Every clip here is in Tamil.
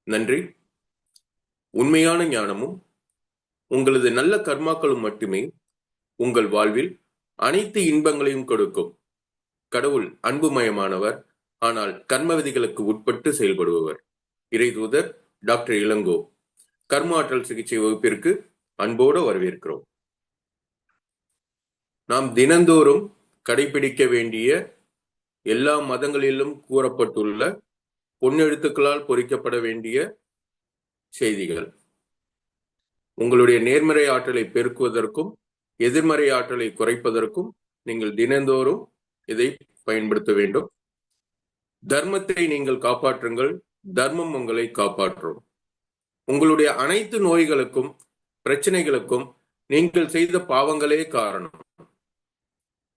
நன்றி. உண்மையான ஞானமும் உங்களது நல்ல கர்மாக்களும் மட்டுமே உங்கள் வாழ்வில் அனைத்து இன்பங்களையும் கொடுக்கும். கடவுள் அன்புமயமானவர், ஆனால் கர்ம விதிகளுக்கு உட்பட்டு செயல்படுபவர். இறைதூதர் டாக்டர் இளங்கோ கர்ம ஆற்றல் சிகிச்சை வகுப்பிற்கு அன்போடு வரவேற்கிறோம். நாம் தினந்தோறும் கடைபிடிக்க வேண்டிய எல்லா மதங்களிலும் கூறப்பட்டுள்ள பொன்னெழுத்துக்களால் பொறிக்கப்பட வேண்டிய செய்திகள். உங்களுடைய நேர்மறை ஆற்றலை பெருக்குவதற்கும் எதிர்மறை ஆற்றலை குறைப்பதற்கும் நீங்கள் தினந்தோறும் இதை பயன்படுத்த வேண்டும். தர்மத்தை நீங்கள் காப்பாற்றுங்கள், தர்மம் உங்களை காப்பாற்றும். உங்களுடைய அனைத்து நோய்களுக்கும் பிரச்சனைகளுக்கும் நீங்கள் செய்த பாவங்களே காரணம்.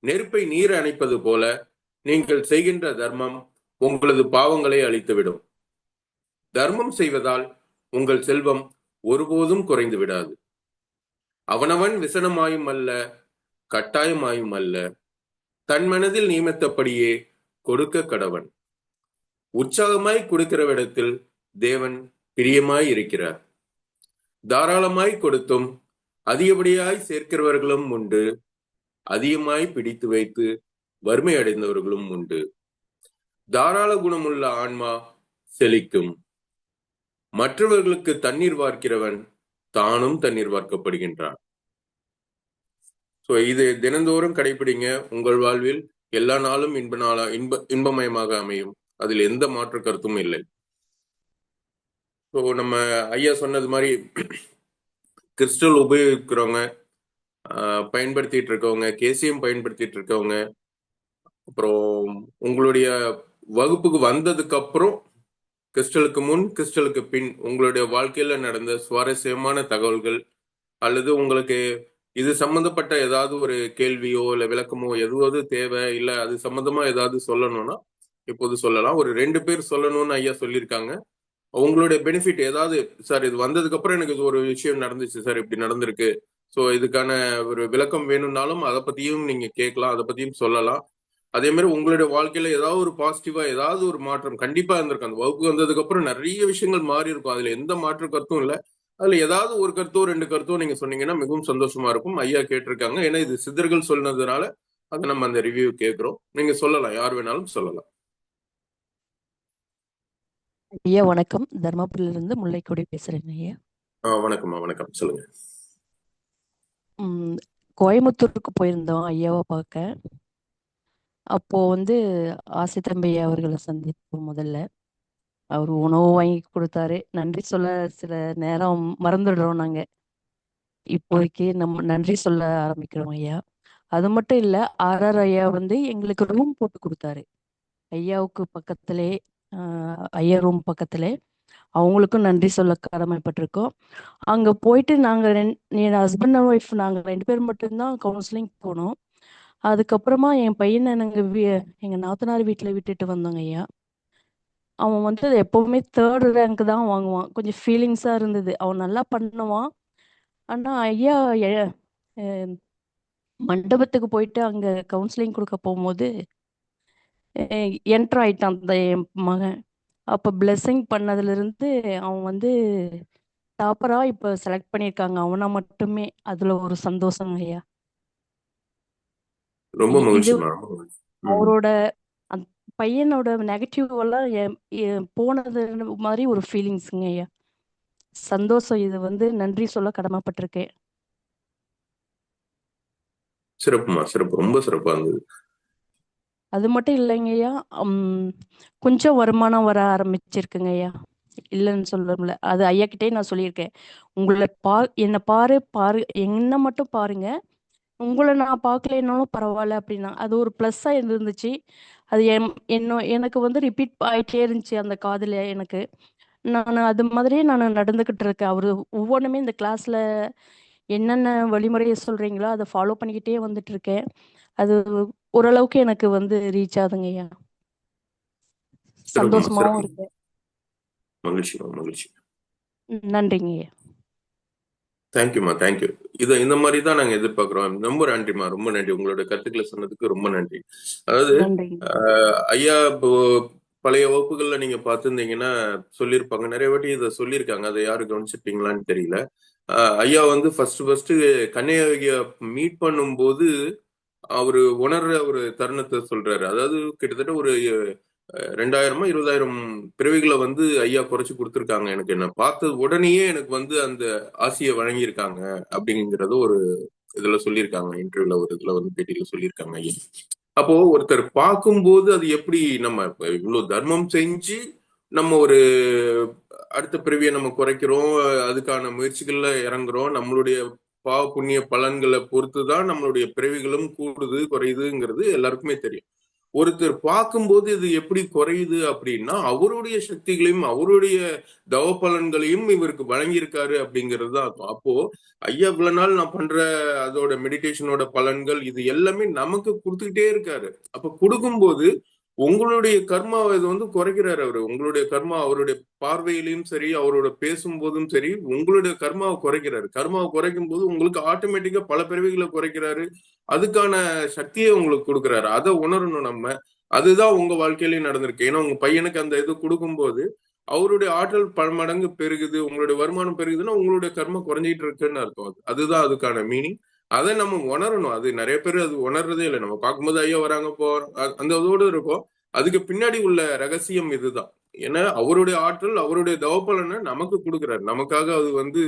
நெருப்பை நீர் அணைப்பது போல நீங்கள் செய்கின்ற தர்மம் உங்களது பாவங்களை அழித்துவிடும். தர்மம் செய்வதால் உங்கள் செல்வம் ஒருபோதும் குறைந்து விடாது. அவனவன் விசனமாயும் அல்ல, கட்டாயமாயும் அல்ல, தன் மனதில் நியமித்தபடியே கொடுக்க கடவன். உற்சாகமாய் கொடுக்கிறவிடத்தில் தேவன் பிரியமாய் இருக்கிறார். தாராளமாய் கொடுத்தும் அதிகப்படியாய் சேர்க்கிறவர்களும் உண்டு, அதிகமாய் பிடித்து வைத்து வறுமை அடைந்தவர்களும் உண்டு. தாராள குணமுள்ள ஆன்மா செழிக்கும். மற்றவர்களுக்கு தண்ணீர் வார்க்கிறவன் தானும் தண்ணீர் வார்க்கப்படுகின்றான். இது தினந்தோறும் கடைபிடிங்க. உங்கள் வாழ்வில் எல்லா நாளும் இன்பமயமாக அமையும். அதில் எந்த மாற்று கருத்தும் இல்லை. நம்ம ஐயா சொன்னது மாதிரி கிறிஸ்டல் உபயோகிக்கிறவங்க, பயன்படுத்திட்டு இருக்கவங்க, கேசியம் பயன்படுத்திட்டு இருக்கவங்க, அப்புறம் உங்களுடைய வகுப்புக்கு வந்ததுக்கு அப்புறம் கிறிஸ்டலுக்கு முன் கிறிஸ்டலுக்கு பின் உங்களுடைய வாழ்க்கையில நடந்த சுவாரஸ்யமான தகவல்கள் அல்லது உங்களுக்கு இது சம்பந்தப்பட்ட ஏதாவது ஒரு கேள்வியோ இல்ல விளக்கமோ எதுவாவது தேவை இல்ல அது சம்பந்தமா ஏதாவது சொல்லணும்னா இப்போது சொல்லலாம். ஒரு 2 பேர் சொல்லணும்னு ஐயா சொல்லியிருக்காங்க. உங்களுடைய பெனிஃபிட் ஏதாவது, சார் இது வந்ததுக்கு அப்புறம் எனக்கு இது ஒரு விஷயம் நடந்துச்சு சார், இப்படி நடந்திருக்கு, ஸோ இதுக்கான ஒரு விளக்கம் வேணும்னாலும் அதை பத்தியும் நீங்க கேட்கலாம், அதை பத்தியும் சொல்லலாம். அதே மாதிரி உங்களுடைய வாழ்க்கையில ஏதாவது ஒரு பாசிட்டிவா ஏதாவது ஒரு மாற்றம் கண்டிப்பா இருந்திருக்கும். அந்த வகுப்பு வந்ததுக்கு அப்புறம் நிறைய விஷயங்கள் மாறி இருக்கும். அதுல எந்த மாற்று கருத்தும் இல்லை. அதுல ஏதாவது ஒரு கருத்தோ 2 கருத்தோ நீங்க சொன்னீங்கன்னா மிகவும் சந்தோஷமா இருக்கும். ஐயா கேட்டிருக்காங்க, ஏன்னா இது சித்தர்கள் சொன்னதுனால அதை நம்ம அந்த ரிவ்யூ கேட்கிறோம். நீங்க சொல்லலாம், யார் வேணாலும் சொல்லலாம். ஐயா வணக்கம், தர்மபுரியிலிருந்து முல்லைக்கொடி பேசுறேன் ஐயா. வணக்கம்மா. வணக்கம், சொல்லுங்க. கோயம்புத்தூருக்கு போயிருந்தோம் ஐயாவை பார்க்க. அப்போ ஆசை தம்பி அவர்களை சந்திப்போம். முதல்ல அவர் உணவு வாங்கி கொடுத்தாரு. நன்றி சொல்ல சில நேரம் மறந்துடுறோம் நாங்க. இப்போதைக்கு நம்ம நன்றி சொல்ல ஆரம்பிக்கிறோம் ஐயா. அது மட்டும் இல்ல, ஆர்ஆர் ஐயா எங்களுக்கு ரூம் போட்டு கொடுத்தாரு. ஐயாவுக்கு பக்கத்திலே, ஐயா ரூம் பக்கத்திலே. அவங்களுக்கும் நன்றி சொல்ல கடமைப்பட்டிருக்கோம். அங்க போயிட்டு நாங்க என் ஹஸ்பண்ட் அண்ட் ஒய்ஃப் நாங்க 2 பேர் மட்டும்தான் கவுன்சிலிங் போனோம். அதுக்கப்புறமா என் பையனை எங்க நாத்தனார் வீட்டுல விட்டுட்டு வந்தோங்க ஐயா. அவன் எப்பவுமே 3rd ரேங்க் தான் வாங்குவான். கொஞ்சம் ஃபீலிங்ஸா இருந்தது. அவன் நல்லா பண்ணுவான். ஆனா ஐயா மண்டபத்துக்கு போயிட்டு அங்க கவுன்சிலிங் கொடுக்க போகும்போது என்டர் ஆயிட்டான் அந்த என் மகன். அப்ப பிளெஸிங் பண்ணதுல இருந்து அவன் டாப்பரா இப்ப செலக்ட் பண்ணிருக்காங்க. அவனா மட்டுமே. அதுல ஒரு சந்தோஷம் ஐயா. ரொம்ப மகிழ்ச்சி. அவரோட பையனோட நெகட்டிவ் எல்லாம் போனது மாதிரி ஒரு ஃபீலிங்ஸுங்க ஐயா. சந்தோஷம். இது நன்றி சொல்ல கடமைப்பட்டிருக்கேன். சிறப்புமா, சிறப்பு, ரொம்ப சிறப்பா இருந்தது. அது மட்டும் இல்லைங்க ஐயா, கொஞ்சம் வருமானம் வர ஆரம்பிச்சிருக்குங்க ஐயா. இல்லைன்னு சொல்லல. அது ஐயா கிட்டே நான் சொல்லியிருக்கேன். உங்களை என்னை பாரு, என்ன மட்டும் பாருங்க, உங்களை நான் பார்க்கலனாலும் பரவாயில்ல அப்படின்னா அது ஒரு ப்ளஸ்ஸா இருந்துச்சு. அது எனக்கு ரிப்பீட் ஆயிட்டே இருந்துச்சு அந்த காதுல. எனக்கு நான் அது மாதிரியே நான் நடந்துகிட்டு இருக்கேன். அவரு ஒவ்வொன்றுமே இந்த கிளாஸ்ல என்னென்ன வழிமுறையை சொல்றீங்களோ அதை ஃபாலோ பண்ணிக்கிட்டே வந்துட்டு இருக்கேன். அது ஓரளவுக்கு எனக்கு ரீச் ஆகுதுங்க ஐயா. சந்தோஷமாவும் இருக்கு. மகிழ்ச்சி, மகிழ்ச்சி. நன்றிங்க ஐயா. தேங்க்யூமா, தேங்க்யூ. இந்த மாதிரி தான் நாங்க எதிர்பார்க்கிறோம். ரொம்ப நன்றிமா, ரொம்ப நன்றி. உங்களோட கருத்துக்களை சொன்னதுக்கு ரொம்ப நன்றி. அதாவது ஐயா இப்போ பழைய வகுப்புகள்ல நீங்க பார்த்திருந்தீங்கன்னா சொல்லியிருப்பாங்க, நிறைய வாட்டி இதை சொல்லியிருக்காங்க. அதை யாரும் கவனிச்சிருப்பீங்களான்னு தெரியல. ஐயா வந்து ஃபர்ஸ்ட் கன்னியாகுமரிய மீட் பண்ணும்போது அவரு உணர்ற ஒரு தருணத்தை சொல்றாரு. அதாவது கிட்டத்தட்ட ஒரு 2000 20,000 பிறவிகளை வந்து ஐயா குறைச்சு கொடுத்துருக்காங்க. எனக்கு என்ன பார்த்த உடனேயே எனக்கு வந்து அந்த ஆசியை வழங்கியிருக்காங்க அப்படிங்கறது ஒரு இதுல சொல்லியிருக்காங்க. இன்டர்வியூல ஒரு இதுல வந்து பேட்டியில சொல்லியிருக்காங்க ஐயா. அப்போ ஒருத்தர் பார்க்கும்போது அது எப்படி நம்ம இவ்வளவு தர்மம் செஞ்சு நம்ம ஒரு அடுத்த பிறவியை நம்ம குறைக்கிறோம், அதுக்கான முயற்சிகள்ல இறங்குறோம், நம்மளுடைய பாவ புண்ணிய பலன்களை பொறுத்துதான் நம்மளுடைய பிறவிகளும் கூடுது குறையுதுங்கிறது எல்லாருக்குமே தெரியும். ஒருத்தர் பார்க்கும்போது இது எப்படி குறையுது அப்படின்னா அவருடைய சக்திகளையும் அவருடைய தவ பலன்களையும் இவருக்கு வழங்கியிருக்காரு அப்படிங்கிறது தான் அர்த்தம். அப்போ ஐயா இவ்வளவு நாள் நான் பண்ற அதோட மெடிடேஷனோட பலன்கள் இது எல்லாமே நமக்கு கொடுத்துக்கிட்டே இருக்காரு. அப்ப கொடுக்கும்போது உங்களுடைய கர்மாவை இது வந்து குறைக்கிறாரு அவரு. உங்களுடைய கர்மா அவருடைய பார்வையிலையும் சரி, அவரோட பேசும்போதும் சரி, உங்களுடைய கர்மாவை குறைக்கிறாரு. கர்மாவை குறைக்கும் போது உங்களுக்கு ஆட்டோமேட்டிக்கா பல பிறவிகளை குறைக்கிறாரு. அதுக்கான சக்தியை உங்களுக்கு கொடுக்குறாரு. அதை உணரணும் நம்ம. அதுதான் உங்க வாழ்க்கையிலயும் நடந்திருக்கு. ஏன்னா உங்க பையனுக்கு அந்த இது கொடுக்கும்போது அவருடைய ஆற்றல் பல மடங்கு பெருகுது, உங்களுடைய வருமானம் பெருகுதுன்னா உங்களுடைய கர்மம் குறைஞ்சிட்டு இருக்குன்னு அர்த்தம். அதுதான் அதுக்கான மீனிங். அதை நம்ம உணரணும். அது நிறைய பேர் அது உணர்றதே இல்லை. நம்ம பார்க்கும்போது ஐயா வராங்க போறோம் அந்த இதோடு இருக்கும். அதுக்கு பின்னாடி உள்ள ரகசியம் இதுதான். ஏன்னா அவருடைய ஆற்றல் அவருடைய தவப்பலனை நமக்கு கொடுக்குறாரு. நமக்காக அது வந்து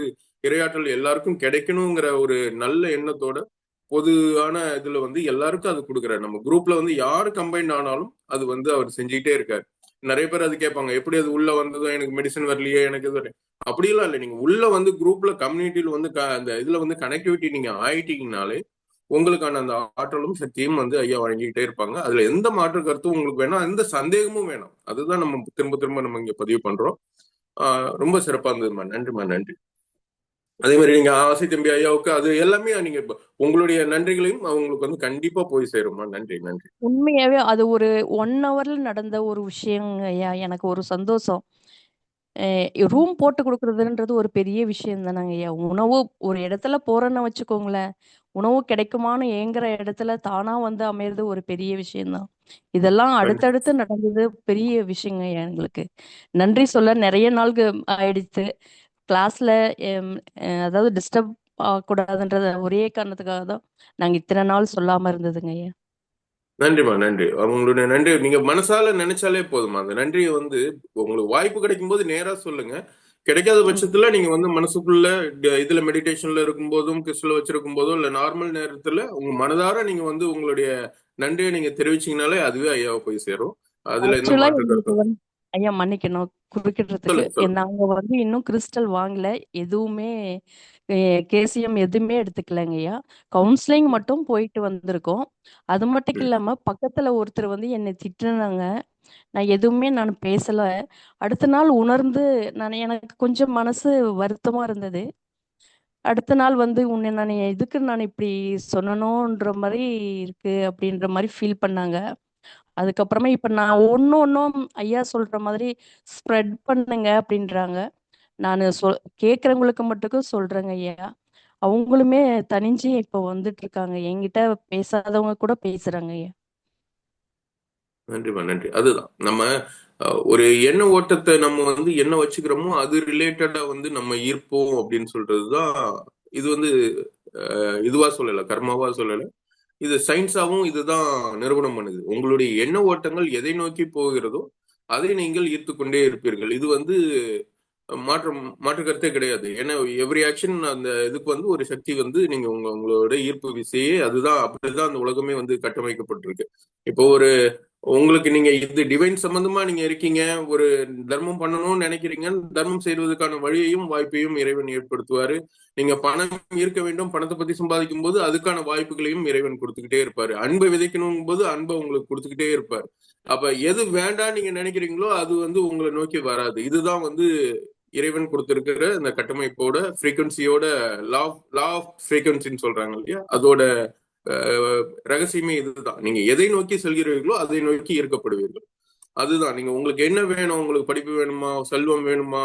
இரையாற்றல் எல்லாருக்கும் கிடைக்கணுங்கிற ஒரு நல்ல எண்ணத்தோட பொதுவான இதுல வந்து எல்லாருக்கும் அது கொடுக்குறாரு. நம்ம குரூப்ல வந்து யாரு கம்பைன்ட் ஆனாலும் அது வந்து அவர் செஞ்சுக்கிட்டே இருக்காரு. நிறைய பேர் அது கேட்பாங்க, எப்படி அது உள்ள வந்ததோ எனக்கு மெடிசன் வரலையே எனக்கு இது அப்படிலாம் இல்லை. நீங்க உள்ள வந்து குரூப்ல கம்யூனிட்டியில வந்து அந்த இதுல வந்து கனெக்டிவிட்டி நீங்க ஆயிட்டீங்கனாலே உங்களுக்கான அந்த ஆற்றலும் சக்தியும் வந்து ஐயா வழங்கிக்கிட்டே இருப்பாங்க. அதுல எந்த மாற்று கருத்தும் உங்களுக்கு வேணாம், எந்த சந்தேகமும் வேணாம். அதுதான் நம்ம திரும்ப திரும்ப நம்ம இங்க பதிவு பண்றோம். ரொம்ப சிறப்பா இருந்ததுமா. நன்றிமா, நன்றி. அதே மாதிரி நீங்க ஆசை தம்பி ஐயாவுக்கு அது எல்லாமே நீங்க உங்களுடைய நன்றிகளையும் அவங்களுக்கு வந்து கண்டிப்பா போய் சேருமா. நன்றி, நன்றி. உண்மையாவே அது ஒரு 1 ஹவர்ல நடந்த ஒரு விஷயங்க ஐயா. எனக்கு ஒரு சந்தோஷம். ரூம் போட்டு குடுக்குறதுன்றது ஒரு பெரிய விஷயம் தானங்க ஐயா. உணவு ஒரு இடத்துல போறோன்னு வச்சுக்கோங்களேன், உணவு கிடைக்குமான்னு ஏங்குற இடத்துல தானா வந்து அமையறது ஒரு பெரிய விஷயம் தான். இதெல்லாம் நன்றி, அடுத்தடுத்து நடந்தது பெரிய விஷயங்க ஐயா எங்களுக்கு. நன்றி சொல்ல நெறைய நாள்கு ஆயிடுச்சு. கிளாஸ்ல எம் அதாவது டிஸ்டர்ப் ஆகக்கூடாதுன்றத ஒரே காரணத்துக்காக தான் நாங்க இத்தனை நாள் சொல்லாம இருந்ததுங்க ஐயா. நன்றிமா, நன்றி. அவங்களுடைய நன்றி நீங்க மனசால நினைச்சாலே போதுமா. அந்த நன்றியை வந்து உங்களுக்கு வாய்ப்பு கிடைக்கும் போது நேரா சொல்லுங்க. கிடைக்காத ம். பட்சத்துல நீங்க வந்து மனசுக்குள்ள இதுல மெடிடேஷன்ல இருக்கும் போதும் கிறிஸ்டல் வச்சிருக்கும் போதும் இல்ல நார்மல் நேரத்துல உங்க மனதார நீங்க வந்து உங்களுடைய நன்றியை நீங்க தெரிவிச்சீங்கனாலே அதுவே ஐயாவை போய் சேரும். அதுல எந்த ஆக்சுவலா மாற்று எங்களுக்கு கருத்தும். வந்து ஐயா மன்னிக்கணும் குறுக்கிடுறதுக்கு. சொல்லுங்க, சொல்லுங்க. நாங்க வந்து இன்னும் கிறிஸ்டல் வாங்கல. எதுவுமே கேசியம் எதுவுமே எடுத்துக்கலங்க ஐயா. கவுன்சிலிங் மட்டும் போயிட்டு வந்திருக்கோம். அது மட்டும் இல்லாம பக்கத்துல ஒருத்தர் வந்து என்னை திட்டுனாங்க. நான் எதுவுமே பேசல. அடுத்த நாள் உணர்ந்து எனக்கு கொஞ்சம் மனசு வருத்தமா இருந்தது. அடுத்த நாள் வந்து உன்னை எதுக்கு நான் இப்படி சொன்னனோன்ற மாரி இருக்கு அப்படின்ற மாரி ஃபீல் பண்ணாங்க. அதுக்கப்புறமா இப்ப நான் ஒண்ணும் ஐயா சொல்ற மாதிரி ஸ்ப்ரெட் பண்ணுங்க அப்படின்றாங்க. நானு கேட்கிறவங்களுக்கு மட்டுக்கும் சொல்றேங்க ஐயா. அவங்களுமே தணிஞ்சு இப்ப வந்துட்டு இருக்காங்க. என்கிட்ட பேசாதவங்க கூட பேசுறாங்க ஐயா. நன்றிமா, நன்றி. அதுதான் நம்ம ஒரு எண்ண ஓட்டத்தை நம்ம வந்து என்ன வச்சுக்கிறோமோ அது ரிலேட்டடா வந்து நம்ம ஈர்ப்போம் அப்படின்னு சொல்றதுதான். இது வந்து இதுவா சொல்லல, கர்மாவா சொல்லல. இது சயின்ஸாவும் இதுதான் நிரூபணம் பண்ணுது. உங்களுடைய எண்ண ஓட்டங்கள் எதை நோக்கி போகிறதோ அதை நீங்கள் ஈர்த்து கொண்டே இருப்பீர்கள். இது வந்து மாற்று கருத்தே கிடையாது. ஏன்னா எவ்ரி ஆக்ஷன் அந்த இதுக்கு வந்து ஒரு சக்தி வந்து நீங்க உங்களோட ஈர்ப்பு விசையே அதுதான். அப்படிதான் அந்த உலகமே வந்து கட்டமைக்கப்பட்டிருக்கு. இப்போ ஒரு உங்களுக்கு நீங்க இது டிவைன் சம்பந்தமா நீங்க இருக்கீங்க, ஒரு தர்மம் பண்ணணும்னு நினைக்கிறீங்க, தர்மம் செய்வதற்கான வழியையும் வாய்ப்பையும் இறைவன் ஏற்படுத்துவாரு. நீங்க பணம் ஈர்க்க வேண்டும், பணத்தை பத்தி சம்பாதிக்கும் போது அதுக்கான வாய்ப்புகளையும் இறைவன் கொடுத்துக்கிட்டே இருப்பாரு. அன்பை விதைக்கணும் போது அன்பை உங்களுக்கு கொடுத்துக்கிட்டே இருப்பாரு. அப்ப எது வேண்டாம் நீங்க நினைக்கிறீங்களோ அது வந்து உங்களை நோக்கி வராது. இதுதான் வந்து இறைவன் கொடுத்திருக்கிற இந்த கட்டமைப்போட ஃப்ரீக்வன்சியோட லா ஆஃப் ஃப்ரீக்வன்சின்னு சொல்றாங்க இல்லையா, அதோட ரகசியமே இதுதான். நீங்க எதை நோக்கி செல்கிறீர்களோ அதை நோக்கி ஈர்க்கப்படுவீர்கள். அதுதான். நீங்க உங்களுக்கு என்ன வேணும், உங்களுக்கு படிப்பு வேணுமா, செல்வம் வேணுமா,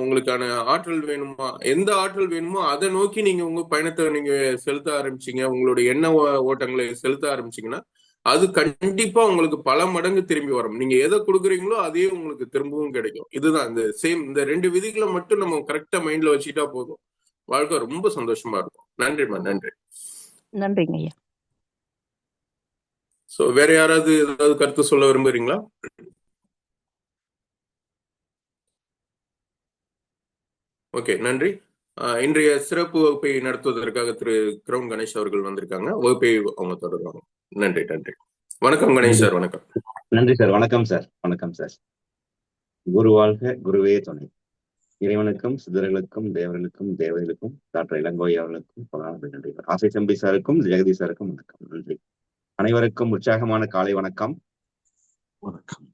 உங்களுக்கான ஆற்றல் வேணுமா, எந்த ஆற்றல் வேணுமோ அதை நோக்கி நீங்க உங்க பயணத்தை நீங்க செலுத்த ஆரம்பிச்சீங்க, உங்களுடைய எண்ண ஓட்டங்களை செலுத்த ஆரம்பிச்சீங்கன்னா அது கண்டிப்பா உங்களுக்கு பல மடங்கு திரும்பி வரும். நீங்க எதை கொடுக்குறீங்களோ அதே உங்களுக்கு திரும்பவும் கிடைக்கும். இதுதான் இந்த சேம் இந்த 2 விதிகளை மட்டும் நம்ம கரெக்டா மைண்ட்ல வச்சுட்டா போதும். வாழ்க்கை ரொம்ப சந்தோஷமா இருக்கும். நன்றிம்மா, நன்றி. நன்றிங்க ஐயா. சோ வேற யாராவது ஏதாவது கருத்து சொல்ல விரும்புறீங்களா? ஓகே, நன்றி. இன்றைய சிறப்பு வகுப்பை நடத்துவதற்காக திரு கிரவுன் கணேஷ் அவர்கள் வந்திருக்காங்க. வகுப்பை அவங்க தொடருவாங்க. நன்றி, நன்றி. வணக்கம் கணேஷ் சார். வணக்கம். நன்றி சார். வணக்கம் சார். வணக்கம் சார். குரு வாழ்க, குருவே துணை. இறைவனுக்கும் சித்தர்களுக்கும் தேவர்களுக்கும் தேவர்களுக்கும் டாக்டர் இளங்கோய் அவர்களுக்கும் பல நன்றிகள். ஆசை தம்பி சாருக்கும் ஜெகதி சாருக்கும் வணக்கம். நன்றி. அனைவருக்கும் உற்சாகமான காலை வணக்கம். வணக்கம்.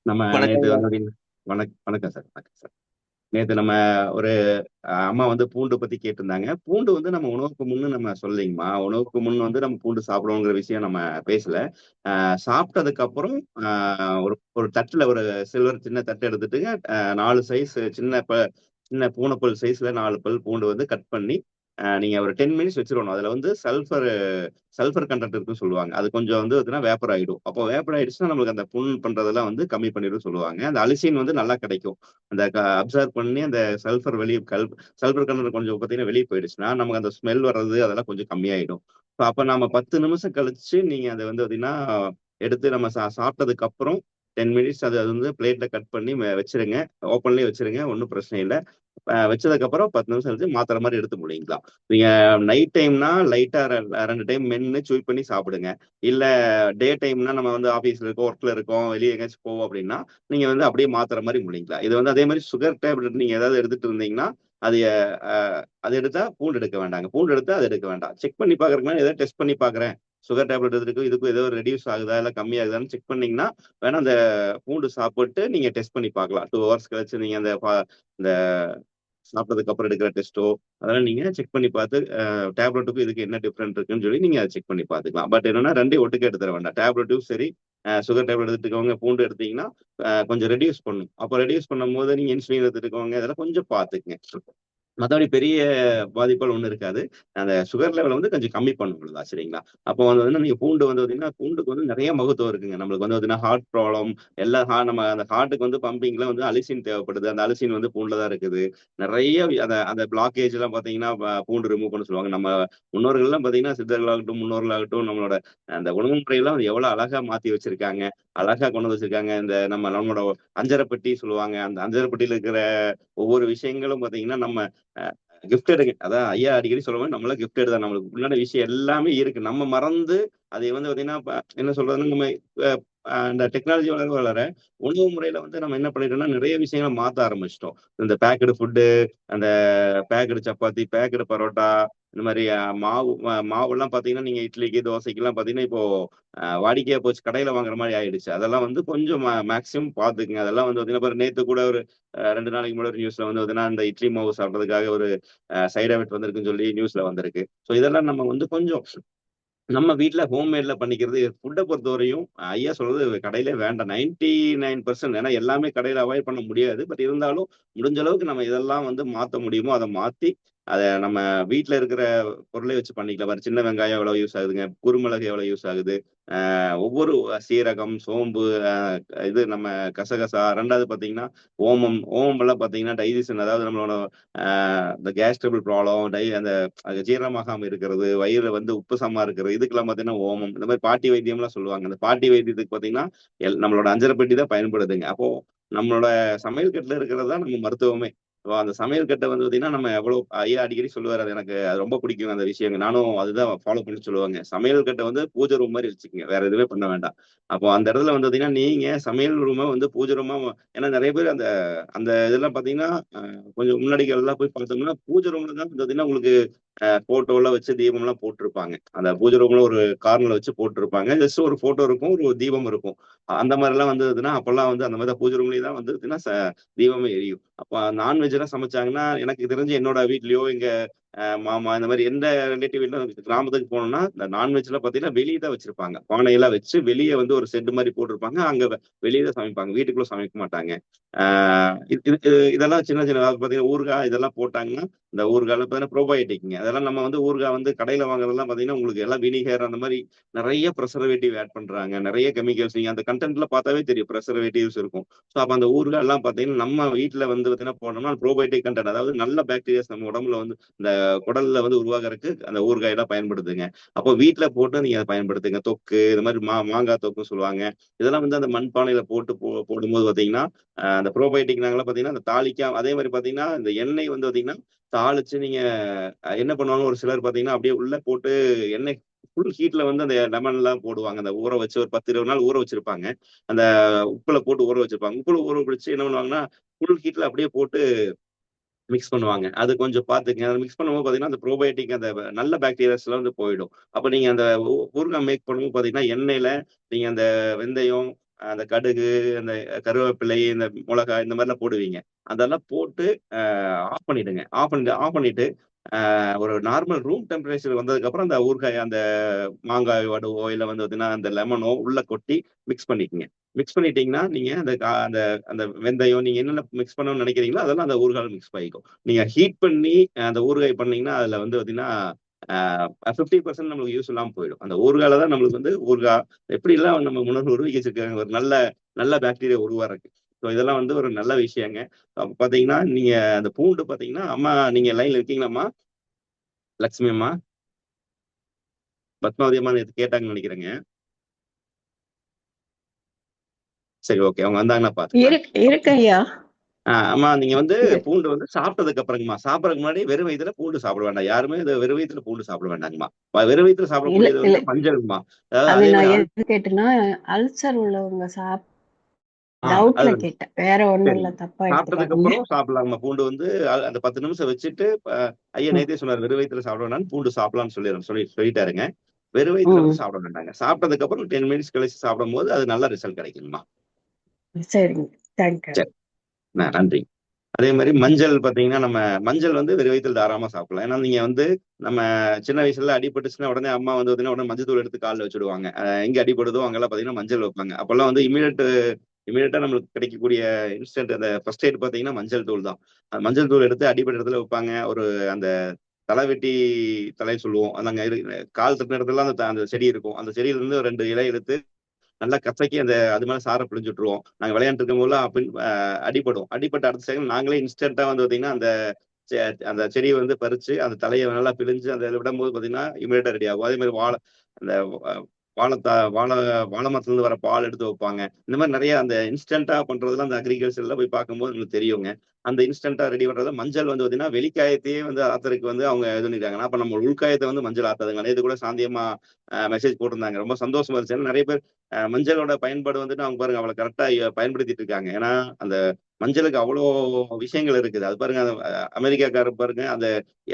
நம்ம நேற்று வணக்கம் சார். வணக்கம் சார். நேற்று நம்ம ஒரு அம்மா வந்து பூண்டு பத்தி கேட்டிருந்தாங்க. பூண்டு வந்து நம்ம உணவுக்கு முன்னு நம்ம சொல்லலைங்கம்மா. உணவுக்கு முன் வந்து நம்ம பூண்டு சாப்பிடுவோங்கிற விஷயம் நம்ம பேசல. சாப்பிட்டதுக்கு அப்புறம் ஒரு ஒரு தட்டுல ஒரு சில்வர் சின்ன தட்டு எடுத்துட்டுங்க, 4 சைஸ் சின்ன பூனைப்பல் சைஸ்ல 4 பல் பூண்டு வந்து கட் பண்ணி நீங்க ஒரு 10 மினிட்ஸ் வச்சிடணும். அதுல வந்து சல்ஃபர் கண்டென்ட் இருக்குன்னு சொல்லுவாங்க. அது கொஞ்சம் வந்து வேப்பர் ஆயிடும். அப்போ வேப்பர் ஆயிடுச்சுன்னா நம்மளுக்கு அந்த புண் பண்றதெல்லாம் வந்து கம்மி பண்ணிடும் சொல்லுவாங்க. அந்த அலிசின் வந்து நல்லா கிடைக்கும். அந்த அப்சர்வ் பண்ணி அந்த சல்ஃபர் கண்டென்ட் கொஞ்சம் பார்த்தீங்கன்னா வெளியே போயிடுச்சுன்னா நமக்கு அந்த ஸ்மெல் வர்றது அதெல்லாம் கொஞ்சம் கம்மியாயிடும். அப்ப நம்ம 10 நிமிஷம் கழிச்சு நீங்க அதை வந்து பார்த்தீங்கன்னா எடுத்து நம்ம சாப்பிட்டதுக்கு அப்புறம் 10 மினிட்ஸ் அது வந்து பிளேட்ல கட் பண்ணி வச்சிருங்க. ஓப்பன்லயே வச்சிருங்க, ஒன்றும் பிரச்சனை இல்லை. வச்சதுக்கு அப்புறம் 10 நிமிஷம் கழிச்சு மாத்திரை மாதிரி எடுத்து முடிக்கலாம். நீங்க நைட் டைம்னா லைட்டா 2 டைம் மென்னு சூய் பண்ணி சாப்பிடுங்க. இல்ல டே டைம்னா நம்ம வந்து ஆபீஸ்ல இருக்கோம், ஒர்க்ல இருக்கோம், வெளியே எங்கேயாச்சும் போவோம் அப்படின்னா நீங்க வந்து அப்படியே மாத்திரை மாதிரி முடிக்கலாம். இது வந்து அதே மாதிரி சுகர் டேப்லெட் நீங்க ஏதாவது எடுத்துட்டு இருந்தீங்கன்னா அது அது எடுத்தா பூண்டு எடுக்க வேண்டாங்க. பூண்டு எடுத்தா அது எடுக்க வேண்டாம். செக் பண்ணி பாக்குறதுக்கு ஏதாவது டெஸ்ட் பண்ணி பாக்குறேன், சுகர் டேப்லெட் எடுத்துருக்கு இதுக்கும் ஏதோ ரெடியூஸ் ஆகுதா இல்ல கம்மியாகுதான்னு செக் பண்ணீங்கன்னா வேணா அந்த பூண்டு சாப்பிட்டு நீங்க டெஸ்ட் பண்ணி பார்க்கலாம். 2 ஹவர்ஸ் கழிச்சு நீங்க இந்த சாப்பிட்டதுக்கு அப்புறம் எடுக்கிற டெஸ்ட்டோ அதெல்லாம் நீங்க செக் பண்ணி பார்த்து டேப்லெட்டுக்கும் இதுக்கு என்ன டிஃப்ரெண்ட் இருக்குன்னு சொல்லி நீங்க அதை செக் பண்ணி பார்த்துக்கலாம். பட் என்னன்னா ரெண்டையும் ஒட்டுக்க எடுத்துட வேண்டாம். டேப்லெட்டும் சரி, சுகர் டேப்லெட் எடுத்துக்கவங்க பூண்டு எடுத்தீங்கன்னா கொஞ்சம் ரெடியூஸ் பண்ணும். அப்போ ரெடியூஸ் பண்ணும் போது நீங்க இன்சுலின் எடுத்துக்கவங்க இதெல்லாம் கொஞ்சம் பார்த்துக்குங்க. மற்றபடி பெரிய பாதிப்புகள் ஒன்றும் இருக்காது. அந்த சுகர் லெவலை வந்து கொஞ்சம் கம்மி பண்ணுங்களா, சரிங்களா? அப்போ வந்து நீங்க பூண்டு வந்து பார்த்தீங்கன்னா பூண்டுக்கு வந்து நிறைய மகத்துவம் இருக்குங்க. நம்மளுக்கு வந்து பார்த்தீங்கன்னா ஹார்ட் ப்ராப்ளம் எல்லா நம்ம அந்த ஹார்ட்டுக்கு வந்து பம்பிங்ல வந்து அலிசின் தேவைப்படுது. அந்த அலிசின் வந்து பூண்டுல தான் இருக்குது. நிறைய அந்த அந்த பிளாக்கேஜ் எல்லாம் பார்த்தீங்கன்னா பூண்டு ரிமூவ் பண்ண சொல்லுவாங்க. நம்ம முன்னோர்கள் எல்லாம் பார்த்தீங்கன்னா சித்தர்களாகட்டும் முன்னோர்களாகட்டும் நம்மளோட அந்த உணவு முறையெல்லாம் எவ்வளவு அழகா மாத்தி வச்சிருக்காங்க, அழகா கொண்டு வந்து வச்சிருக்காங்க. இந்த நம்மளோட அஞ்சரைப்பெட்டி சொல்லுவாங்க. அந்த அஞ்சரைப்பெட்டியில இருக்கிற ஒவ்வொரு விஷயங்களும் பார்த்தீங்கன்னா நம்ம கிஃப்டடுங்க. அதான் ஐயா அடிக்கடி சொல்லுவாங்க, நம்மள கிஃப்டட் தான். நம்மளுக்கு முன்னாடி விஷயம் எல்லாமே இருக்கு. நம்ம மறந்து அதை வந்து பார்த்தீங்கன்னா என்ன சொல்றதுன்னா நம்ம இந்த டெக்னாலஜி வளர வளர உணவு முறையில வந்து நம்ம என்ன பண்ணிட்டோம்னா நிறைய விஷயங்களை மாத்த ஆரம்பிச்சிட்டோம். இந்த பேக்கடு ஃபுட்டு, அந்த பேக்கடு சப்பாத்தி, பேக்கடு பரோட்டா, இந்த மாதிரி மாவுலாம் பார்த்தீங்கன்னா நீங்க இட்லிக்கு தோசைக்கெல்லாம் பார்த்தீங்கன்னா இப்போ வாடிக்கையா போச்சு. கடையில வாங்குற மாதிரி ஆயிடுச்சு. அதெல்லாம் வந்து கொஞ்சம் மேக்சிமம் பார்த்துக்குங்க. அதெல்லாம் வந்து பார்த்தீங்கன்னா நேற்று கூட ஒரு 2 நாளைக்கு முன்னாடி ஒரு நியூஸ்ல வந்து பார்த்தீங்கன்னா அந்த இட்லி மாவு சாப்பிட்றதுக்காக ஒரு சைடு எஃபெக்ட் வந்திருக்குன்னு சொல்லி நியூஸ்ல வந்திருக்கு. ஸோ இதெல்லாம் நம்ம வந்து கொஞ்சம் நம்ம வீட்ல ஹோம்மேட்ல பண்ணிக்கிறது. ஃபுட்டை பொறுத்தவரையும் ஐயா சொல்றது கடையிலே வேண்டாம். 99% ஏன்னா எல்லாமே கடையில அவாய்ட் பண்ண முடியாது. பட் இருந்தாலும் முடிஞ்ச அளவுக்கு நம்ம இதெல்லாம் வந்து மாத்த முடியுமோ அதை மாத்தி அதை நம்ம வீட்ல இருக்கிற பொருளை வச்சு பண்ணிக்கலாம். பாரு, சின்ன வெங்காயம் எவ்வளவு யூஸ் ஆகுதுங்க, குருமிளகு எவ்வளவு யூஸ் ஆகுது, ஒவ்வொரு சீரகம், சோம்பு, இது நம்ம கசகசா, 2வது பாத்தீங்கன்னா ஓமம் எல்லாம் பாத்தீங்கன்னா டைஜஷன், அதாவது நம்மளோட இந்த கேஸ் ட்ரபிள் ப்ராப்ளம், அந்த ஜீரணமாகாம இருக்கிறது, வயிறுல வந்து உப்பு சமா இருக்கிறது, இதுக்கெல்லாம் பாத்தீங்கன்னா ஓமம், இந்த மாதிரி பாட்டி வைத்தியம் எல்லாம் சொல்லுவாங்க. அந்த பாட்டி வைத்தியத்துக்கு பாத்தீங்கன்னா நம்மளோட அஞ்சரை பெட்டி தான் பயன்படுதுங்க. அப்போ நம்மளோட சமையல் கட்டுல இருக்கிறது தான் நம்ம மருத்துவமே. அந்த சமையல் கட்டை வந்து பாத்தீங்கன்னா நம்ம எவ்வளவு ஐயா அடிக்கடி சொல்லுவாரு. அது எனக்கு அது ரொம்ப பிடிக்கும் அந்த விஷயம். நானும் அதுதான் ஃபாலோ பண்ணி சொல்லுவாங்க. சமையல் கட்டை வந்து பூஜை ரூம் மாதிரி வச்சுக்கோங்க, வேற எதுவுமே பண்ண வேண்டாம். அப்போ அந்த இடத்துல வந்து பாத்தீங்கன்னா நீங்க சமையல் ரூமை வந்து பூஜை ரூமா, ஏன்னா நிறைய பேர் அந்த அந்த இதெல்லாம் பாத்தீங்கன்னா கொஞ்சம் முன்னாடிகள் எல்லாம் போய் பார்த்தோம்னா பூஜை ரூம்ல தான் வந்து பாத்தீங்கன்னா உங்களுக்கு போட்டோ எல்லாம் வச்சு தீபம் எல்லாம் போட்டிருப்பாங்க. அந்த பூஜை ரூம்ல ஒரு கார்னர்ல வச்சு போட்டிருப்பாங்க. ஜஸ்ட் ஒரு போட்டோ இருக்கும், ஒரு தீபம் இருக்கும். அந்த மாதிரி எல்லாம் வந்ததுன்னா அப்பெல்லாம் வந்து அந்த மாதிரி பூஜை ரூம்லயே தான் வந்து தீபமே எரியும். அப்ப நான்வெஜ் எல்லாம் சமைச்சாங்கன்னா எனக்கு தெரிஞ்சு என்னோட வீட்லயோ எங்க மாமா இந்த மாதிரி எந்த ரிலேட்டிவ் வீட்டில் கிராமத்துக்கு போனோம்னா இந்த நான்வெஜ்ல பார்த்தீங்கன்னா வெளியே தான் வச்சிருப்பாங்க. பானையெல்லாம் வச்சு வெளியே வந்து ஒரு செட்டு மாதிரி போட்டிருப்பாங்க. அங்க வெளியே தான் சமைப்பாங்க, வீட்டுக்குள்ள சமைக்க மாட்டாங்க. இதெல்லாம் சின்ன சின்ன பார்த்தீங்கன்னா ஊறுகாய் இதெல்லாம் போட்டாங்கன்னா இந்த ஊறுகாயில் பார்த்தீங்கன்னா ப்ரோபயோட்டிக்ங்க. அதெல்லாம் நம்ம வந்து ஊறுகாய் வந்து கடையில் வாங்குறதெல்லாம் பார்த்தீங்கன்னா உங்களுக்கு எல்லாம் வினிகர் அந்த மாதிரி நிறைய ப்ரெசர்வேட்டிவ் ஆட் பண்றாங்க, நிறைய கெமிக்கல்ஸ். நீங்க அந்த கண்டென்ட்ல பார்த்தாவே தெரியும் ப்ரெசர்வேட்டிவ்ஸ் இருக்கும். ஸோ அப்போ அந்த ஊறுகாய் எல்லாம் பார்த்தீங்கன்னா நம்ம வீட்டில் வந்து பார்த்தீங்கன்னா போனோம்னா ப்ரோபயோட்டிக் கண்டென்ட், அதாவது நல்ல பாக்டீரியாஸ் நம்ம உடம்புல வந்து இந்த குடல்ல வந்து உருவாகிறதுக்கு அந்த ஊறுகாயெல்லாம் பயன்படுத்துங்க. அப்போ வீட்டுல போட்டு நீங்க அதை பயன்படுத்துங்க. தொக்கு இது மாதிரி மாங்காய் தொக்கு சொல்லுவாங்க. இதெல்லாம் வந்து அந்த மண்பானையில போட்டு போடும்போது பாத்தீங்கன்னா அந்த ப்ரோபயோட்டிக் நாங்களாம் பாத்தீங்கன்னா அந்த தாளிக்கா அதே மாதிரி பாத்தீங்கன்னா இந்த எண்ணெய் வந்து பாத்தீங்கன்னா தாளிச்சு நீங்க என்ன பண்ணுவாங்க ஒரு சிலர் பாத்தீங்கன்னா அப்படியே உள்ள போட்டு எண்ணெய் ஃபுல் ஹீட்ல வந்து அந்த லெமன் எல்லாம் போடுவாங்க. அந்த ஊற வச்சு ஒரு 10-20 நாள் ஊற வச்சிருப்பாங்க. அந்த உப்புல போட்டு ஊற வச்சிருப்பாங்க. உப்புல ஊற வச்சு என்ன பண்ணுவாங்கன்னா ஃபுல் ஹீட்ல அப்படியே போட்டு மிக்ஸ் பண்ணுவாங்க. அது கொஞ்சம் பார்த்துக்கங்க. அத மிக்ஸ் பண்ணும்போது பார்த்தீங்கன்னா, அந்த ப்ரோபயோட்டிக் அந்த நல்ல பாக்டீரியாஸ்லாம் வந்து போயிடும். அப்ப நீங்க அந்த ஊறுகாய் மேக் பண்ணும்போது பார்த்தீங்கன்னா, எண்ணெயில நீங்க அந்த வெந்தயம், அந்த கடுகு, அந்த கருவேப்பிலை, இந்த மொளகாய் இந்த மாரிலாம் போடுவீங்க. அதெல்லாம் போட்டு ஆஃப் பண்ணிட்டு ஒரு நார்மல் ரூம் டெம்பரேச்சர் வந்ததுக்கப்புறம் அந்த ஊறுகாய் அந்த மாங்காய் வடுவோ, இல்ல வந்து பார்த்தீங்கன்னா, அந்த லெமனோ உள்ள கொட்டி மிக்ஸ் பண்ணிக்கங்க. மிக்ஸ் பண்ணிட்டீங்கன்னா, நீங்க அந்த அந்த வெந்தயம் நீங்க என்னென்ன மிக்ஸ் பண்ணணும்னு நினைக்கிறீங்களோ, அதெல்லாம் அந்த ஊறுகாய்ல மிக்ஸ் ஆயிக்கும். நீங்க ஹீட் பண்ணி அந்த ஊறுகாய் பண்ணீங்கன்னா, அதுல வந்து பார்த்தீங்கன்னா, 50% நம்மளுக்கு யூஸ் இல்லாம போயிடும். அந்த ஊறுகாய்ல தான் நம்மளுக்கு வந்து ஊறுகாய் எப்படிலாம் நம்ம முன்னோர்கள் உருவாக்கி வச்சிருக்காங்க. ஒரு நல்ல நல்ல பாக்டீரியா உருவாறக்கு. ஸோ இதெல்லாம் வந்து ஒரு நல்ல விஷயங்க. அப்ப பார்த்தீங்கன்னா, நீங்க அந்த பூண்டு பார்த்தீங்கன்னா, அம்மா நீங்க லைன்ல இருக்கீங்களாம்மா? லட்சுமி அம்மா? பத்மாவதி அம்மா நேத்து கேட்டாங்கன்னு நினைக்கிறேங்க. சரி, ஓகே. அவங்க வந்தாங்கன்னா பாத்துக்கலாம். இருக்கு ஐயா. அம்மா நீங்க வந்து பூண்டு வந்து சாப்பிட்டதுக்கு அப்புறங்கம்மா, சாப்பிடறதுக்கு முன்னாடி வெறும் வயித்துல பூண்டு சாப்பிட வேண்டாம். யாருமே இது வெறும் வயித்துல பூண்டு சாப்பிட வேண்டாங்கம்மா. வெறும் வயித்துல இல்ல சாப்பிடக்கூடியது இல்ல வந்து மஞ்சள்மா. அதாவது அது அதே நான் மாதிரி எது கேட்டேன்னா அல்சர் உள்ளவங்க அது டவுட்ல கேட்டேன். வேற ஒண்ணும் சரி. இல்ல, தப்பா சாப்பிட்டதுக்கு எடுத்துக்காதீங்க. அப்புறம் சாப்பிடலாங்கம்மா. பூண்டு வந்து அந்த 10 நிமிஷம் வச்சுட்டு ஐயா ம், நேத்தே சொன்னாரு வெறும் வயித்துல சாப்பிட வேண்டாம்னு, பூண்டு சாப்பிடலாம்னு சொல்லிட்டாருங்க. வெறும் வயித்துல ம். வந்து சாப்பிட வேண்டாங்க. சாப்பிட்டதுக்கு அப்புறம் 10 மினிட்ஸ் கழிச்சு சாப்பிடும்போது அது நல்ல ரிசல்ட் கிடைக்குங்கம்மா. சரிங்க, தேங்க்யூ. சரி, நன்றி. அதே மாதிரி மஞ்சள் பாத்தீங்கன்னா நம்ம மஞ்சள் வந்து வெறும் வயித்துல தாராளமா சாப்பிடலாம். ஏன்னா நீங்க வந்து நம்ம சின்ன வயசுல அடிபட்டுச்சுன்னா உடனே அம்மா வந்து பாத்தீங்கன்னா உடனே மஞ்சள் தூள் எடுத்து காலில் வச்சுடுவாங்க. எங்க அடிபடுதோ அங்கெல்லாம் பாத்தீங்கன்னா மஞ்சள் வைப்பாங்க. அப்பெல்லாம் வந்து இமீடியட்டா நம்மளுக்கு கிடைக்கக்கூடிய இன்ஸ்டன்ட் அந்த ஃபர்ஸ்ட் எய்ட் பாத்தீங்கன்னா மஞ்சள் தூள் தான். அந்த மஞ்சள் தூள் எடுத்து அடிபட்ட இடத்துல வைப்பாங்க. ஒரு அந்த தலைவெட்டி தலை சொல்லுவோம். நாங்க கால் தட்டின இடத்துல அந்த செடி இருக்கும். அந்த செடியில இருந்து 2 இலை எடுத்து நல்லா கசக்கி அது மேல சாரை பிழிஞ்சு விட்டுருவோம். நாங்க விளையாண்டு இருக்கும் போதெல்லாம் அடிபடும். அடிபட்ட அடுத்த செகண்ட் நாங்களே இன்ஸ்டன்டா வந்து பாத்தீங்கன்னா அந்த செடியை வந்து பறிச்சு அந்த தலையை நல்லா பிழிஞ்சு அந்த விடும்போது பாத்தீங்கன்னா இமீடியட்டா ரெடி ஆகும். அதே மாதிரி அந்த வாழை வாழை மரத்துல இருந்து வர பால் எடுத்து வைப்பாங்க. இந்த மாதிரி நிறைய அந்த இன்ஸ்டன்டா பண்றதுலாம் அந்த அக்ரிகல்ச்சர்ல போய் பார்க்கும்போது உங்களுக்கு தெரியுங்க. அந்த இன்ஸ்டன்டா ரெடி பண்றது மஞ்சள் வந்து பாத்தீங்கன்னா வெளிக்காயத்தையே வந்து ஆத்தருக்கு வந்து அவங்க இது பண்ணிருக்காங்கன்னா அப்ப நம்ம உள்காயத்தை வந்து மஞ்சள் ஆத்தாதுங்க. இது கூட சாந்தியமா மெசேஜ் போட்டிருந்தாங்க. ரொம்ப சந்தோஷமா இருந்துச்சு. ஏன்னா நிறைய பேர் மஞ்சளோட பயன்பாடு வந்துட்டு அவங்க பாருங்க அவளை கரெக்டா பயன்படுத்திட்டு இருக்காங்க. ஏன்னா அந்த மஞ்சளுக்கு அவ்வளோ விஷயங்கள் இருக்குது. அது பாருங்க அமெரிக்காக்காரர் பாருங்க அந்த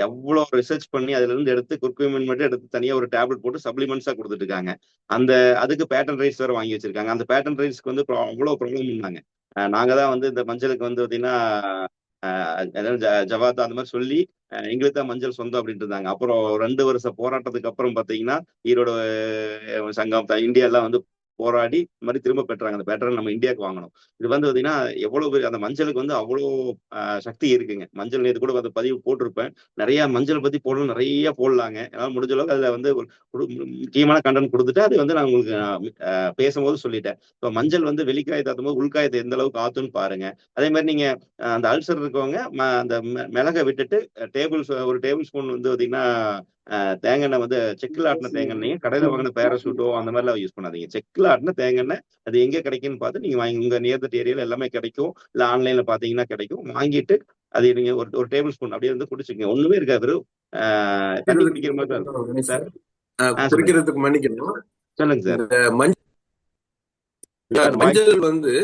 எவ்வளவு ரிசர்ச் பண்ணி அதுல இருந்து எடுத்து குர்குமின் மட்டும் எடுத்து தனியா ஒரு டேப்லெட் போட்டு சப்ளிமெண்ட்ஸா கொடுத்துட்டு இருக்காங்க. அந்த அதுக்கு பேட்டன் ரைட்ஸ் வேற வாங்கி வச்சிருக்காங்க. அந்த பேட்டன் ரைட்ஸ்க்கு வந்து அவ்வளவு ப்ராப்ளம் இருந்தாங்க. நாங்க தான் வந்து இந்த மஞ்சளுக்கு வந்து பாத்தீங்கன்னா ஜவாத் அந்த மாதிரி சொல்லி எங்களுக்கு தான் மஞ்சள் சொந்தம் அப்படின்ட்டு இருந்தாங்க. அப்புறம் 2 வருஷ போராட்டத்துக்கு அப்புறம் பாத்தீங்கன்னா ஈரோடு சங்கம் இந்தியா எல்லாம் வந்து போராடி இந்த மாதிரி திரும்ப பெற்றாங்க. அந்த பேட்டர்ன் நம்ம இந்தியாவுக்கு வாங்கணும். இது வந்து பாத்தீங்கன்னா எவ்வளவு அந்த மஞ்சளுக்கு வந்து அவ்வளோ சக்தி இருக்குங்க. மஞ்சள் நேற்று கூட அந்த பதிவு போட்டிருப்பேன். நிறைய மஞ்சள் பத்தி போடணும், நிறைய போடலாங்க. ஏன்னா முடிஞ்ச அளவுக்கு அதுல வந்து ஒரு முக்கியமான கண்டென்ட் கொடுத்துட்டு அது வந்து நான் உங்களுக்கு பேசும்போது சொல்லிட்டேன். இப்போ மஞ்சள் வந்து வெளிக்காயத்தை ஆத்தும் போது உள்காயத்தை எந்த அளவுக்கு ஆத்துன்னு பாருங்க. அதே மாதிரி நீங்க அந்த அல்சர் இருக்கவங்க அந்த மிளகை விட்டுட்டு ஒரு டேபிள் ஸ்பூன் வந்து பாத்தீங்கன்னா தேங்காய் எண்ணெய் வந்து செக்கில் ஆட்டின தேங்காய் எண்ணெய், கடையில் வாங்கின பேராசூட்டோ அந்த மாதிரிலாம் யூஸ் பண்ணாதீங்க. செக்கில் ஆட்டின தேங்காய் எண்ணெய் அது எங்கே கிடைக்குன்னு பார்த்து நீங்க வாங்கி உங்க நியர்பை ஏரியாவில் எல்லாமே கிடைக்கும். இல்லை ஆன்லைன்ல பார்த்தீங்கன்னா கிடைக்கும். வாங்கிட்டு அது நீங்க ஒரு டேபிள் ஸ்பூன் அப்படியே வந்து குடிச்சுக்கங்க. ஒண்ணுமே இருக்காது, வெறும் தண்ணி குடிக்கிற மாதிரி தான் இருக்கும் சார். சொல்லுங்க குறிக்கிறதுக்கு மன்னிக்கணும். சொல்லுங்க சார். இந்த மஞ்சள் வந்து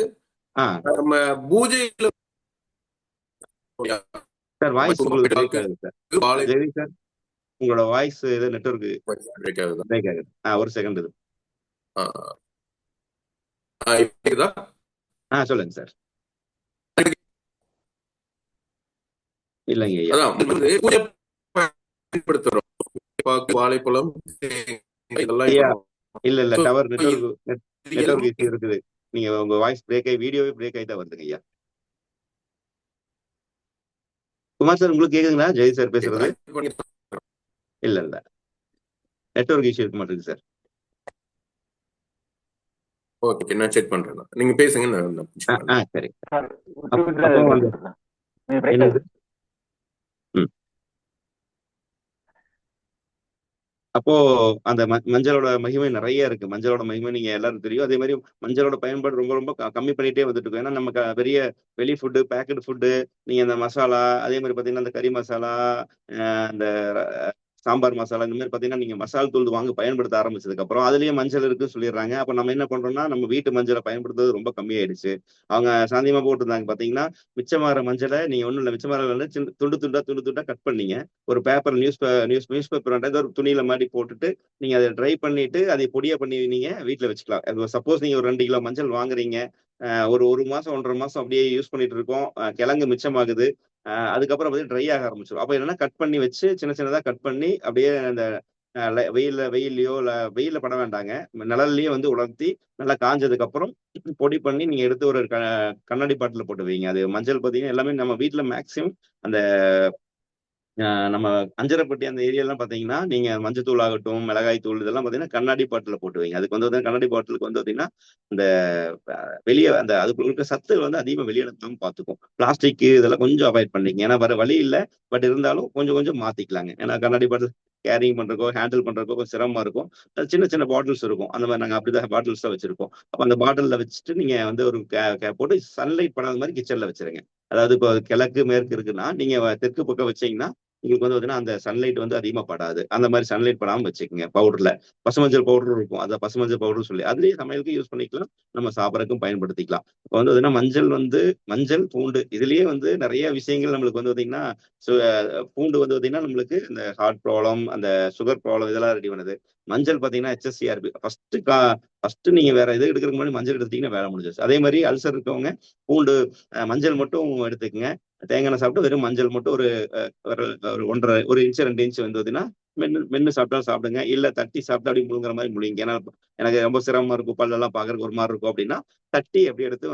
நம்ம பூஜையில சார் வாய்ஸ் உங்களுக்கு பிரேக் ஆகுது சார். ஜெரி சார் உங்களோட வாய்ஸ் ஏதோ நெட்வொர்க் பிரேக் ஆகுது. ஒரு செகண்ட் இது. சொல்லுங்க சார். இல்லைங்க ஐயா. பயன்படுத்துறோம். வாழைப்பழம், இதெல்லாம் ஐயா பண்ணுவோம். இல்ல So, டவர் இது நெட்வொர்க் எல்லாமே இஷ்யூ இருக்குது. நீங்க உங்க வாய்ஸ் பிரேக் ஆகி வீடியோவே பிரேக் ஆகி தான் வருதுங்க ஐயா. குமார் சார் உங்களுக்கு கேக்குதுங்களா? ஜெய் சார் பேசுறது இல்ல நெட்வொர்க் இஷ்யூ இருக்க மாட்டேங்குது சார். ஓகே, நான் செக் பண்றேன். நீங்க பேசுங்க, நான் சரி. சார் என்னது? அப்போ அந்த மஞ்சளோட மகிமை நிறைய இருக்கு. மஞ்சளோட மகிமை நீங்க எல்லாரும் தெரியும். அதே மாதிரி மஞ்சளோட பயன்பாடு ரொம்ப ரொம்ப கம்மி பண்ணிட்டே வந்துட்டு இருக்கோம். ஏன்னா நம்ம பெரிய வெளி ஃபுட்டு, பேக்கெட் ஃபுட்டு, நீங்க அந்த மசாலா, அதே மாதிரி பாத்தீங்கன்னா அந்த கறி மசாலா, அந்த சாம்பார் மசாலா, இந்த மாதிரி பாத்தீங்கன்னா நீங்க மசால் தூள் வாங்க பயன்படுத்த ஆரம்பிச்சதுக்கு அப்புறம் அதுலயே மஞ்சள் இருக்குன்னு சொல்லிடுறாங்க. அப்ப நம்ம என்ன பண்றோம்னா நம்ம வீட்டு மஞ்சளை பயன்படுத்துறது ரொம்ப கம்மியாயிடுச்சு. அவங்க சாந்தியமா போட்டிருந்தாங்க பாத்தீங்கன்னா, மிச்சமாற மஞ்சளை நீங்க ஒண்ணும் இல்லை, மிச்சமாற துண்டு துண்டா கட் பண்ணீங்க. ஒரு பேப்பர் நியூஸ் பேப்பர் ஒரு துணியில மாதிரி போட்டுட்டு நீங்க அதை ட்ரை பண்ணிட்டு அதை பொடியா பண்ணி நீங்க வீட்டுல வச்சுக்கலாம். சப்போஸ் நீங்க ஒரு 2 கிலோ மஞ்சள் வாங்குறீங்க, ஒரு மாசம் 1.5 மாசம் அப்படியே யூஸ் பண்ணிட்டு இருக்கோம், கிழங்கு மிச்சமாகுது, அதுக்கப்புறம் வந்து ட்ரை ஆக ஆரம்பிச்சிடும். அப்ப என்னன்னா கட் பண்ணி வச்சு சின்ன சின்னதா கட் பண்ணி அப்படியே அந்த வெயில்லையோ இல்ல வெயில்ல பட வேண்டாங்க, நிழல்லயே வந்து உலர்த்தி நல்லா காஞ்சதுக்கு அப்புறம் பொடி பண்ணி நீங்க எடுத்து ஒரு கண்ணாடி பாட்டில போட்டு வைங்க. அது மஞ்சள் பாத்தீங்கன்னா எல்லாமே நம்ம வீட்டுல மேக்சிமம் அந்த நம்ம அஞ்சரைப்பட்டி அந்த ஏரியாலாம் பாத்தீங்கன்னா நீங்க மஞ்சத்தூள் ஆகட்டும், மிளகாய் தூள், இதெல்லாம் பாத்தீங்கன்னா கண்ணாடி பாட்டில போட்டு வைங்க. அதுக்கு வந்து கண்ணாடி பாட்டிலுக்கு வந்து பாத்தீங்கன்னா இந்த வெளியே அந்த அதுக்குள்ள இருக்க சத்து வந்து அதிகமா வெளியெடுக்காம பாத்துக்கும். பிளாஸ்டிக் இதெல்லாம் கொஞ்சம் அவாய்ட் பண்ணிக்க. ஏன்னா வேற வழி இல்லை, பட் இருந்தாலும் கொஞ்சம் கொஞ்சம் மாத்திக்கலாங்க. ஏன்னா கண்ணாடி பாட்டில் கேரிங் பண்றக்கோ ஹேண்டில் பண்றக்கோ கொஞ்சம் சிரமமா இருக்கும். சின்ன சின்ன பாட்டில்ஸ் இருக்கும், அந்த மாதிரி நாங்க அப்படிதான் பாட்டில்ஸ் தான் வச்சிருக்கோம். அப்ப அந்த பாட்டில்ல வச்சுட்டு நீங்க வந்து ஒரு போட்டு சன்லைட் படாத மாதிரி கிச்சன்ல வச்சிருங்க. அதாவது இப்போ கிழக்கு மேற்கு இருக்குன்னா நீங்க தெற்கு பக்கம் வச்சீங்கன்னா உங்களுக்கு வந்து பாத்தீங்கன்னா அந்த சன்லைட் வந்து அதிகமா படாது. அந்த மாதிரி சன்லைட் படாம வச்சுக்கோங்க. பவுடர்ல பசுமஞ்சள் பவுடர் இருக்கும், அதை பசுமஞ்சள் பவுடர் சொல்லி அதுலயே சமையலுக்கு யூஸ் பண்ணிக்கலாம், நம்ம சாப்பிடறதுக்கும் பயன்படுத்திக்கலாம். இப்போ வந்து பாத்தீங்கன்னா மஞ்சள் பூண்டு இதுலயே வந்து நிறைய விஷயங்கள் நம்மளுக்கு வந்து பாத்தீங்கன்னா பூண்டு வந்து பாத்தீங்கன்னா நம்மளுக்கு இந்த ஹார்ட் ப்ராப்ளம், அந்த சுகர் ப்ராப்ளம் இதெல்லாம் ரெடி பண்ணுது. மஞ்சள் பாத்தீங்கன்னா HSCRP ஃபர்ஸ்ட் நீங்க வேற எது எடுக்கிறதுக்கு முன்னாடி மஞ்சள் எடுத்தீங்கன்னா வேலை முடிஞ்சிருச்சு. அதே மாதிரி அல்சர் இருக்கவங்க பூண்டு மஞ்சள் மட்டும் எடுத்துக்கங்க. தேங்காய் எண்ணெய் சாப்பிட்டு வெறும் மஞ்சள் மட்டும் ஒரு 1.5 இன்ச் 2 இன்ச் வந்து பாத்தீங்கன்னா மென்னு சாப்பிட்டாலும் சாப்பிடுங்க, இல்ல தட்டி சாப்பிட்டு அப்படி முழுங்குற மாதிரி முழுங்க. ஏன்னா எனக்கு ரொம்ப சிரமமா இருக்கும், பல்லெல்லாம் பாக்குறதுக்கு ஒரு மாதிரி இருக்கும் அப்படின்னா தட்டி அப்படி எடுத்து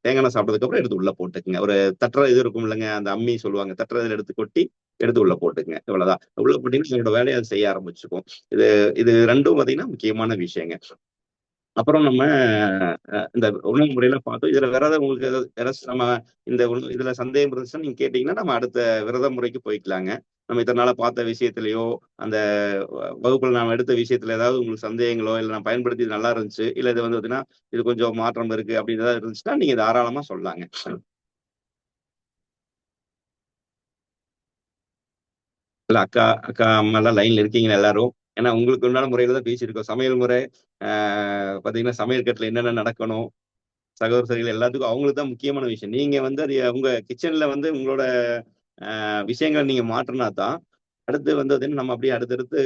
தேங்காய் எண்ணெய் சாப்பிட்டதுக்கு அப்புறம் எடுத்து உள்ள போட்டுக்குங்க. ஒரு தட்டுற இது இருக்கும் இல்லைங்க, அந்த அம்மி சொல்லுவாங்க, தட்டுறதுல எடுத்து கொட்டி எடுத்து உள்ள போட்டுக்குங்க. இவ்வளவுதான். உள்ள போட்டீங்கன்னா என்னோட வேலையை அது செய்ய ஆரம்பிச்சுக்கும். இது இது ரெண்டும் பாத்தீங்கன்னா முக்கியமான விஷயங்க. அப்புறம் நம்ம இந்த உணவு முறையில பார்த்தோம். இதுல வேற ஏதாவது உங்களுக்கு நம்ம இந்த இதுல சந்தேகம் இருந்துச்சுன்னா நீங்க கேட்டீங்கன்னா நம்ம அடுத்த விரத முறைக்கு போய்க்கலாங்க. நம்ம இத்தனை நாளா பார்த்த விஷயத்திலயோ அந்த வகுப்புல நாம எடுத்த விஷயத்துல ஏதாவது உங்களுக்கு சந்தேகங்களோ, இல்ல நான் பயன்படுத்தி நல்லா இருந்துச்சு, இல்ல இது வந்து பாத்தீங்கன்னா இது கொஞ்சம் மாற்றம் இருக்கு அப்படின்னு ஏதாவது இருந்துச்சுன்னா நீங்க தாராளமா சொல்லலாங்க. இல்ல அக்கா அம்மா எல்லாம் லைன்ல இருக்கீங்க எல்லாரும். ஏன்னா உங்களுக்கு உண்டான முறையில தான் பேசியிருக்கோம். சமையல் முறை பாத்தீங்கன்னா சமையல் கட்டுல என்னென்ன நடக்கணும், சகோதரர்கள் எல்லாத்துக்கும் அவங்களுக்கு தான் முக்கியமான விஷயம். நீங்க வந்து அது உங்க கிச்சன்ல வந்து உங்களோட விஷயங்களை நீங்க மாற்றினா தான் அடுத்து வந்து நம்ம அப்படியே அடுத்தடுத்து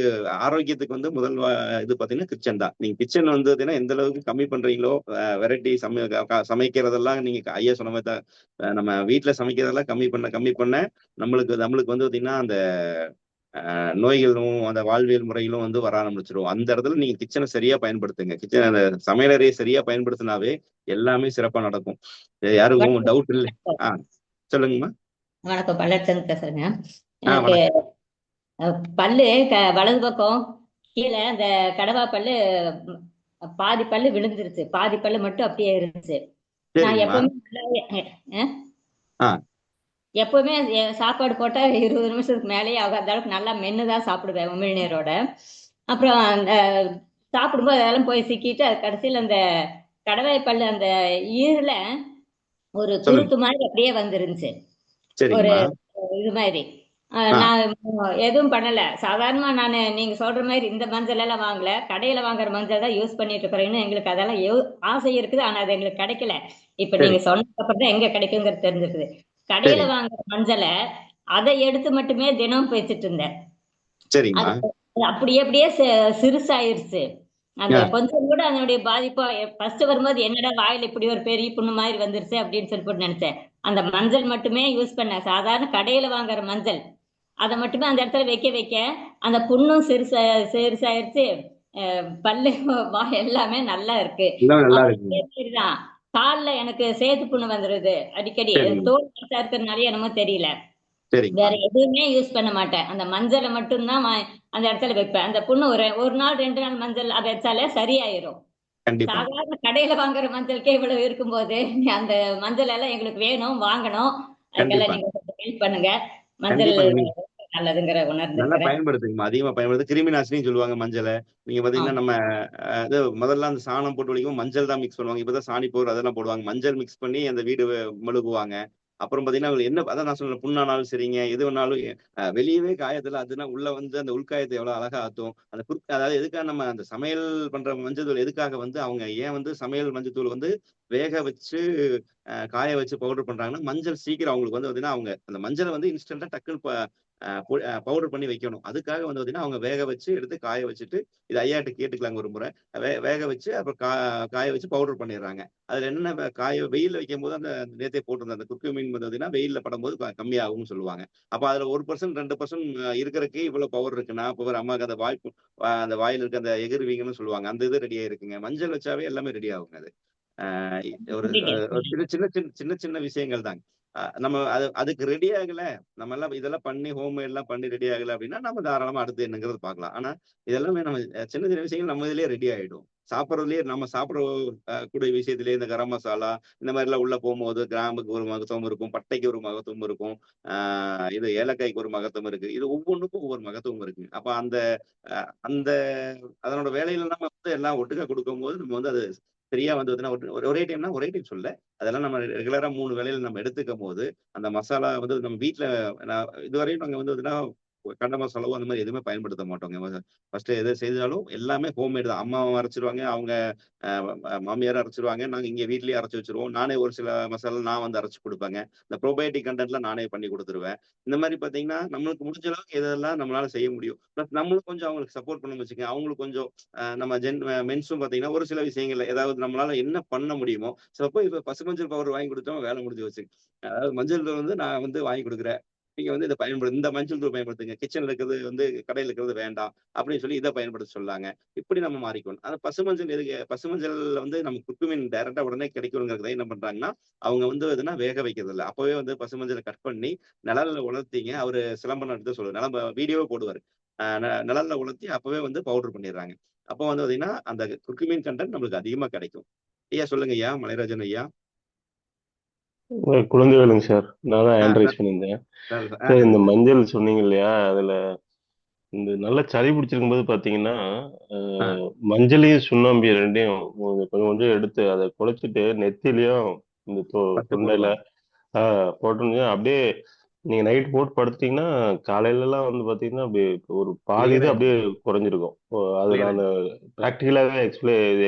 ஆரோக்கியத்துக்கு வந்து முதல் இது பாத்தீங்கன்னா கிச்சன் தான். நீங்க கிச்சன் வந்து பாத்தீங்கன்னா எந்த அளவுக்கு கம்மி பண்றீங்களோ, வெரைட்டி சமைக்கிறதெல்லாம் நீங்க ஐயா சொன்ன மாதிரி தான், நம்ம வீட்டுல சமைக்கிறதெல்லாம் கம்மி பண்ண நம்மளுக்கு வந்து பாத்தீங்கன்னா அந்த நோய்களும் அந்த வாழ்வியல் முறைகளும் வந்து வர ஆரம்பிச்சிடும். அந்த இடத்துல நீங்க கிச்சனை சரியா பயன்படுத்துங்க. கிச்சன் அந்த சமையலறையை சரியா பயன்படுத்தினாவே எல்லாமே சிறப்பா நடக்கும். யாருக்கும் டவுட் இல்லை. சொல்லுங்கம்மா. வணக்கம், பல்லச்சன் பேசுறேங்க. எனக்கு பல்லு வலது பக்கம் கீழே அந்த கடவா பல்லு பாதி பல்லு விழுந்துருச்சு, பாதி பல்லு மட்டும் அப்படியே இருந்துச்சு. நான் எப்பவுமே சாப்பாடு போட்டா 20 நிமிஷத்துக்கு மேலேயே ஆகும். அந்த அளவுக்கு நல்லா மென்னுதான் சாப்பிடுவேன் உமிழ்நீரோட. அப்புறம் அந்த சாப்பிடும்போது அதெல்லாம் போய் சிக்கிட்டு அது கடைசியில் அந்த கடவாய் பல்லு அந்த ஈரல ஒரு குருத்து மாதிரி அப்படியே வந்துருந்துச்சு, ஒரு இது மாதிரி. நான் எதுவும் பண்ணல, சாதாரணமா நான் நீங்க சொல்ற மாதிரி இந்த மஞ்சள் எல்லாம் வாங்கல, கடையில வாங்குற மஞ்சள் தான் யூஸ் பண்ணிட்டு இருக்கிறேன்னு. எங்களுக்கு அதெல்லாம் ஆசை இருக்குது, ஆனா அது எங்களுக்கு கிடைக்கல. இப்ப நீங்க சொன்னதுக்கு அப்புறம் தான் எங்க கிடைக்குங்கிறது தெரிஞ்சிருக்குது. கடையில வாங்குற மஞ்சளை அதை எடுத்து மட்டுமே தினம் வச்சுட்டு இருந்தேன். அப்படியே சிறுசாயிருச்சு. அந்த கொஞ்சம் கூட அதனுடைய பாதிப்பா ஃபர்ஸ்ட் வரும்போது என்னடா வாயில இப்படி ஒரு பெரிய புண்ணு மாதிரி வந்துருச்சு அப்படின்னு சொல்லி போட்டு நினைச்சேன். அந்த மஞ்சள் மட்டுமே யூஸ் பண்ண, சாதாரண கடையில வாங்குற மஞ்சள் அதை மட்டுமே அந்த இடத்துல வைக்க வைக்க அந்த புண்ணும் சிறுசாயிருச்சு. பல்லு எல்லாமே நல்லா இருக்கு. எல்லாம் நல்லா அப்புறம் இருக்குங்க. இதே மாதிரிதான் கால்ல எனக்கு சேத்து புண்ணு வந்துருது அடிக்கடி. சரிங்க தோல் பெருசா இருக்கிறதுனால என்னமோ தெரியல. சரிங்கம்மா. வேற எதுவுமே யூஸ் பண்ண மாட்டேன். அந்த மஞ்சளை மட்டும்தான் அந்த இடத்துல வைப்பேன். அந்த புண்ணு ஒரு நாள் 2 நாள் மஞ்சள் வச்சாலே சரியாயிரும். கண்டிப்பா சாதாரண கடையில வாங்குற மஞ்சளுக்கே இவ்வளவு இருக்கும்போது அந்த மஞ்சள் எல்லாம் எங்களுக்கு வேணும், வாங்கணும். அதுக்கெல்லாம் கண்டிப்பா நீங்க கொஞ்சம் ஹெல்ப் பண்ணுங்க. மஞ்சள் கண்டிப்பா நீங்க நல்லதுங்கிற நல்லா உணர்ந்திருக்கிறேன். பயன்படுத்துங்கம்மா. அதிகமா பயன்படுத்து. கிருமி நாசினின்னு சொல்லுவாங்க மஞ்சளை. நீங்க பாத்தீங்கன்னா நம்ம இது முதல்ல அந்த சாணம் போட்டு வலிக்கும் மஞ்சள் தான் மிக்ஸ் பண்ணுவாங்க. இப்பதான் சாணி பவுடர் அதெல்லாம் போடுவாங்க. மஞ்சள் மிக்ஸ் பண்ணி அந்த வீடு மெழுகுவாங்க. அப்புறம் பாத்தீங்கன்னா அவங்க என்ன அதான் நான் சொல்றேன், புண்ணானாலும் சரிங்க எது வேணாலும் வெளியவே காயத்துல அதுனா உள்ள வந்து அந்த உள்காயத்தை எவ்வளவு அழகா ஆத்தும். அந்த அதாவது எதுக்காக நம்ம அந்த சமையல் பண்ற மஞ்சள் தூள் எதுக்காக வந்து அவங்க ஏன் வந்து சமையல் மஞ்சள் தூள் வந்து வேக வச்சு காய வச்சு பவுடர் பண்றாங்கன்னா மஞ்சள் சீக்கிரம் அவங்களுக்கு வந்து பாத்தீங்கன்னா அவங்க அந்த மஞ்சளை வந்து இன்ஸ்டன்டா டக்குன்னு பவுடர் பண்ணி வைக்கணும். அதுக்காக வந்து பாத்தீங்கன்னா அவங்க வேக வச்சு எடுத்து காய வச்சுட்டு இது ஐயாட்ட கேட்டுக்கலாங்க ஒரு முறை. வேக வச்சு அப்புறம் காய வச்சு பவுடர் பண்ணிடுறாங்க. அதுல என்ன காய வெயில்ல வைக்கும் போது அந்த நேத்தே போட்டிருந்த அந்த குர்கு மீன் வந்து பாத்தீங்கன்னா வெயில்ல படும்போது கம்மியாகும்னு சொல்லுவாங்க. அப்ப அதுல 1% 2% இருக்கிறதுக்கு இவ்வளவு பவர் இருக்குன்னா அப்ப ஒரு அம்மாக்கு அந்த அந்த வாயில இருக்க அந்த எகிர்வீங்கன்னு சொல்லுவாங்க. அந்த இது ரெடியா இருக்குங்க. மஞ்சள் வச்சாவே எல்லாமே ரெடி ஆகுங்க அது. ஆஹ் ஒரு ஒரு சின்ன சின்ன சின்ன சின்ன சின்ன விஷயங்கள் தாங்க. நம்ம அதுக்கு ரெடி ஆகல, நம்ம எல்லாம் இதெல்லாம் பண்ணி ஹோம்மேட் எல்லாம் பண்ணி ரெடி ஆகல அப்படின்னா நம்ம தாராளமா அடுத்து என்னங்கிறது பார்க்கலாம். ஆனா இதெல்லாமே நம்ம சின்ன சின்ன விஷயங்கள் நம்ம இதுலயே ரெடி ஆயிடும். சாப்பிட்றதுலயே நம்ம சாப்பிட கூடிய விஷயத்திலேயே இந்த கரம் மசாலா இந்த மாதிரி எல்லாம் உள்ள போகும்போது கிராம்புக்கு ஒரு மகத்துவம் இருக்கும், பட்டைக்கு ஒரு மகத்துவம் இருக்கும், இது ஏலக்காய்க்கு ஒரு மகத்துவம் இருக்கு. இது ஒவ்வொன்றுக்கும் ஒவ்வொரு மகத்துவம் இருக்கு. அப்ப அந்த அந்த அதனோட வேலையில நம்ம வந்து எல்லாம் ஒட்டுக்கா கொடுக்கும்போது நம்ம வந்து அது சரியா வந்து ஒரே டைம்னா ஒரே டைம் சொல்ல அதெல்லாம் நம்ம ரெகுலரா 3 வேளையில நம்ம எடுத்துக்கும் போது அந்த மசாலா வந்து நம்ம வீட்டுல நான் இதுவரையும் நாங்க வந்து கண்ட மசாலாவோ அந்த மாதிரி எதுவுமே பயன்படுத்த மாட்டோங்க. ஃபர்ஸ்ட் எது செய்தாலும் எல்லாமே ஹோம்மேட் தான். அம்மா அரைச்சிருவாங்க, அவங்க மாமியார் அரைச்சிருவாங்க, நாங்க இங்க வீட்லயே அரைச்சு வச்சிருவோம். நானே ஒரு சில மசாலா நான் வந்து அரைச்சு கொடுப்பேங்க. இந்த ப்ரோபயோட்டிக் கண்டென்ட்ல நானே பண்ணி கொடுத்துருவேன். இந்த மாதிரி பாத்தீங்கன்னா நம்மளுக்கு முடிஞ்ச அளவுக்கு எதெல்லாம் நம்மளால செய்ய முடியும். பிளஸ் நம்மளும் கொஞ்சம் அவங்களுக்கு சப்போர்ட் பண்ண வச்சுக்கோங்க. அவங்களுக்கு கொஞ்சம் நம்ம மென்ஸும் பாத்தீங்கன்னா ஒரு சில விஷயங்கள்ல ஏதாவது நம்மளால என்ன பண்ண முடியுமோ சப்போ இப்ப பசுமஞ்சள் பவுடர் வாங்கி கொடுத்தோம் வேலை முடிஞ்சு வச்சு. அதாவது மஞ்சள் தூள் வந்து நான் வந்து வாங்கி கொடுக்குறேன், நீங்க வந்து இதை இந்த மஞ்சள் தூள் பயன்படுத்துங்க, கிச்சன்ல இருக்கிறது வந்து கடையில் இருக்கிறது வேண்டாம் அப்படின்னு சொல்லி இதை பயன்படுத்த சொல்லாங்க. இப்படி நம்ம மாறிக்கணும். ஆனா பசுமஞ்சள் எதுக்கு பசுமஞ்சள் வந்து நம்ம குக்குமின் டைரக்டா உடனே கிடைக்கணுங்கிறத என்ன பண்றாங்கன்னா அவங்க வந்து எதுனா வேக வைக்கிறது இல்லை. அப்பவே வந்து பசுமஞ்சளை கட் பண்ணி நிழல்ல உலர்த்திங்க. அவரு சிலம்பரம் எடுத்து சொல்லுவாரு, நிலம் வீடியோவே போடுவாரு. நிழல்ல உலர்த்தி அப்பவே வந்து பவுடர் பண்ணிடுறாங்க. அப்போ வந்து பாத்தீங்கன்னா அந்த குக்குமின் கண்டென்ட் நம்மளுக்கு அதிகமா கிடைக்கும். ஐயா சொல்லுங்க ஐயா, மலைராஜன் ஐயா. குழந்தைகளுங்க சார், நான் தான் ஹேண்ட் ரைஸ் சார் பண்ணியிருந்தேன் சார் சார். இந்த சொல்லுங்க. மஞ்சள் சொன்னீங்க இல்லையா, அதுல இந்த நல்ல சளி பிடிச்சிருக்கும் போது பாத்தீங்கன்னா மஞ்சளையும் சுண்ணாம்பு ரெண்டையும் கொஞ்சம் கொஞ்சம் எடுத்து அதை குழைச்சிட்டு நெத்திலையும் இந்த பத்து தொண்டையில போடுவாங்க. போட்டு அப்படியே நீங்க நைட் போட்டு படுத்துட்டீங்கன்னா காலையில எல்லாம் வந்து பாத்தீங்கன்னா அப்படியே ஒரு பாதி கிளியர் இது அப்படியே ஆயிரும். குறைஞ்சிருக்கும். அது கிளியர் நான் ஆயிரும். ப்ராக்டிக்கலாவே